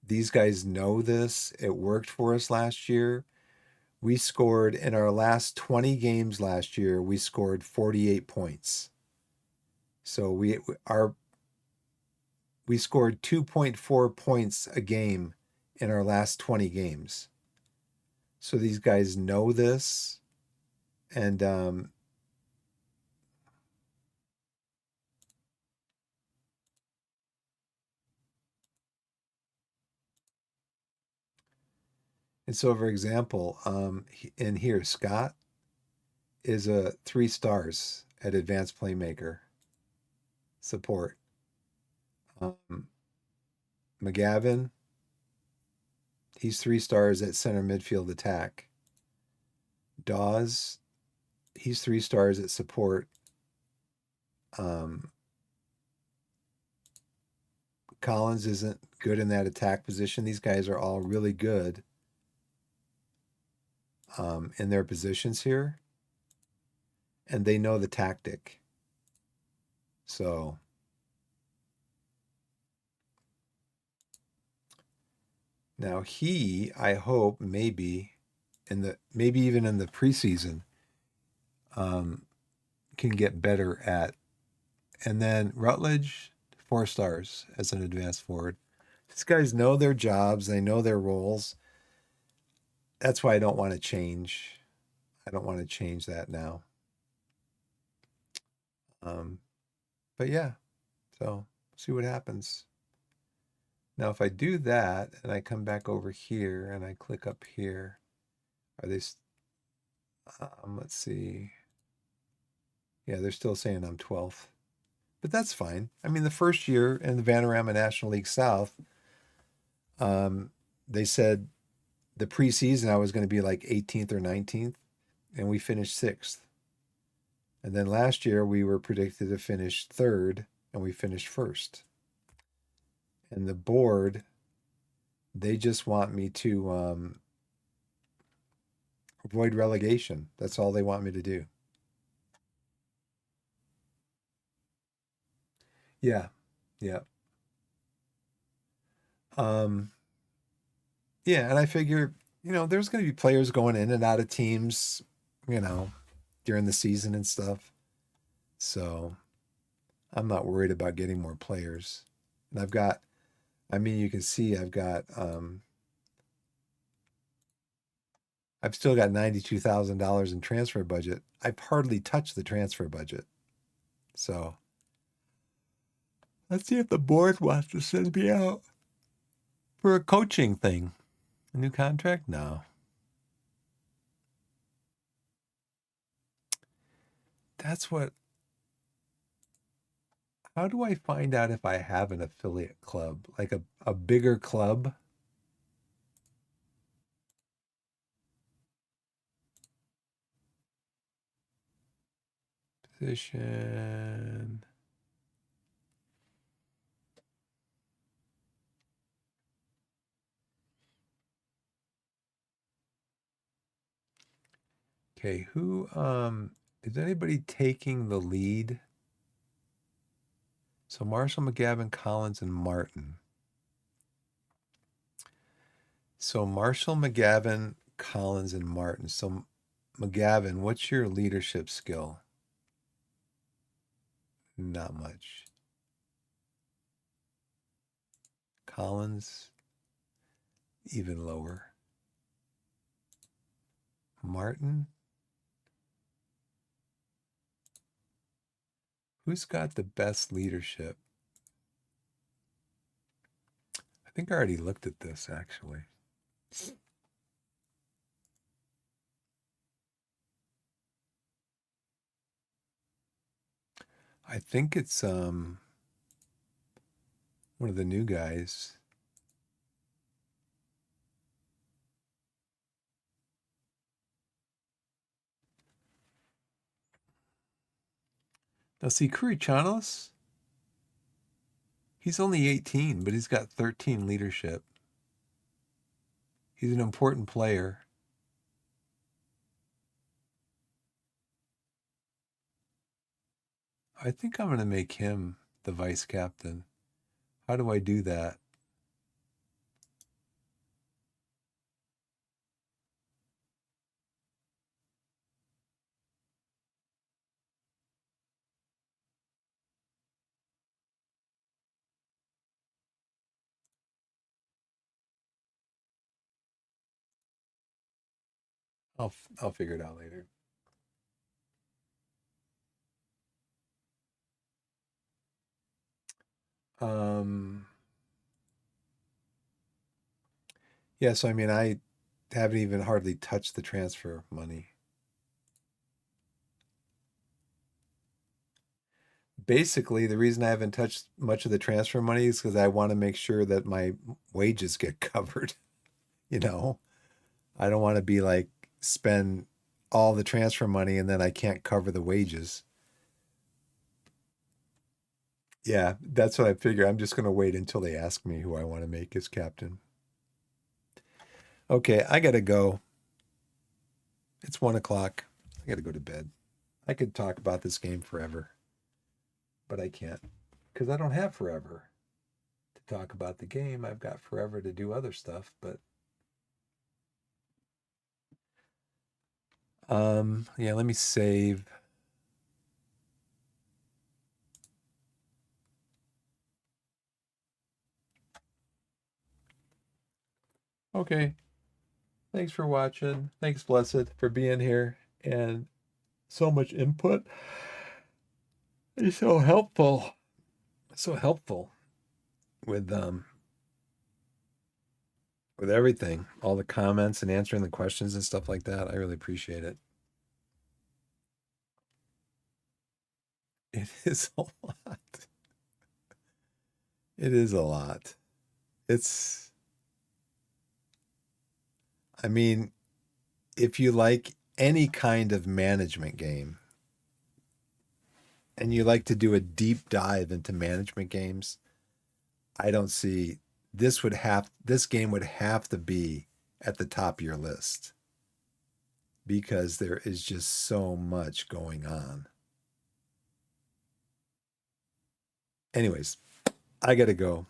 these guys know this. It worked for us last year. We scored in our last 20 games last year, we scored 48 points. So we scored 2.4 points a game in our last 20 games. So these guys know this, and so for example, in here Scott is a 3 stars at advanced playmaker support. Um, McGavin, he's 3 stars at center midfield attack. Dawes, he's 3 stars at support. Um, Collins isn't good in that attack position. These guys are all really good in their positions here, and they know the tactic. So now I hope maybe even in the preseason, um, can get better at. And then Rutledge, 4 stars as an advanced forward. These guys know their jobs, they know their roles. That's why I don't want to change. I don't want to change that now. Um, but yeah, so see what happens. Now, if I do that and I come back over here and I click up here, are they, let's see. Yeah, they're still saying I'm 12th, but that's fine. I mean, the first year in the Vanarama National League South, um, they said the preseason I was going to be like 18th or 19th, and we finished 6th. And then last year we were predicted to finish 3rd, and we finished 1st. And the board, they just want me to avoid relegation. That's all they want me to do. Yeah, yeah, um, yeah. And I figure, there's going to be players going in and out of teams, you know, during the season and stuff. So I'm not worried about getting more players. And I mean, you can see I've still got $92,000 in transfer budget. I've hardly touched the transfer budget. So let's see if the board wants to send me out for a coaching thing. A new contract? No. That's what, how do I find out if I have an affiliate club? Like a bigger club? Position. Okay, who is anybody taking the lead? So Marshall, McGavin, Collins, and Martin. So Marshall, McGavin, Collins, and Martin. So McGavin, what's your leadership skill? Not much. Collins, even lower. Martin, who's got the best leadership? I think I already looked at this actually. I think it's one of the new guys. Now see Kurichanos, he's only 18, but he's got 13 leadership. He's an important player. I think I'm going to make him the vice captain. How do I do that? I'll figure it out later. Um, yeah, so I mean, I haven't even hardly touched the transfer money. Basically, the reason I haven't touched much of the transfer money is because I want to make sure that my wages get covered. You know, I don't want to be like spend all the transfer money and then I can't cover the wages. Yeah, that's what I figure. I'm just going to wait until they ask me who I want to make as captain. Okay, I got to go. It's 1 o'clock. I got to go to bed. I could talk about this game forever, but I can't because I don't have forever to talk about the game. I've got forever to do other stuff, but yeah, let me save. Okay. Thanks for watching. Thanks, Blessed, for being here and so much input. You're so helpful. So helpful with everything, all the comments and answering the questions and stuff like that. I really appreciate it. It is a lot. It is a lot. It's, I mean, if you like any kind of management game and you like to do a deep dive into management games, I don't see this game would have to be at the top of your list because there is just so much going on. Anyways, I gotta go.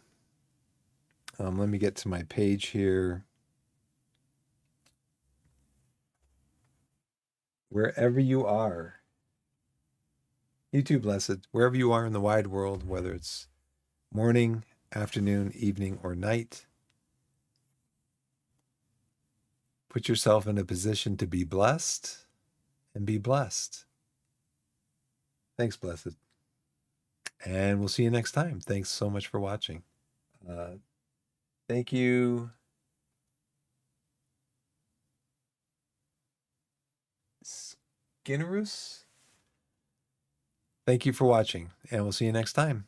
Let me get to my page here. Wherever you are, YouTube blessed, wherever you are in the wide world, whether it's morning, afternoon, evening, or night, put yourself in a position to be blessed and be blessed. Thanks, blessed. And we'll see you next time. Thanks so much for watching. Uh, thank you. Skinnerus. Thank you for watching, and we'll see you next time.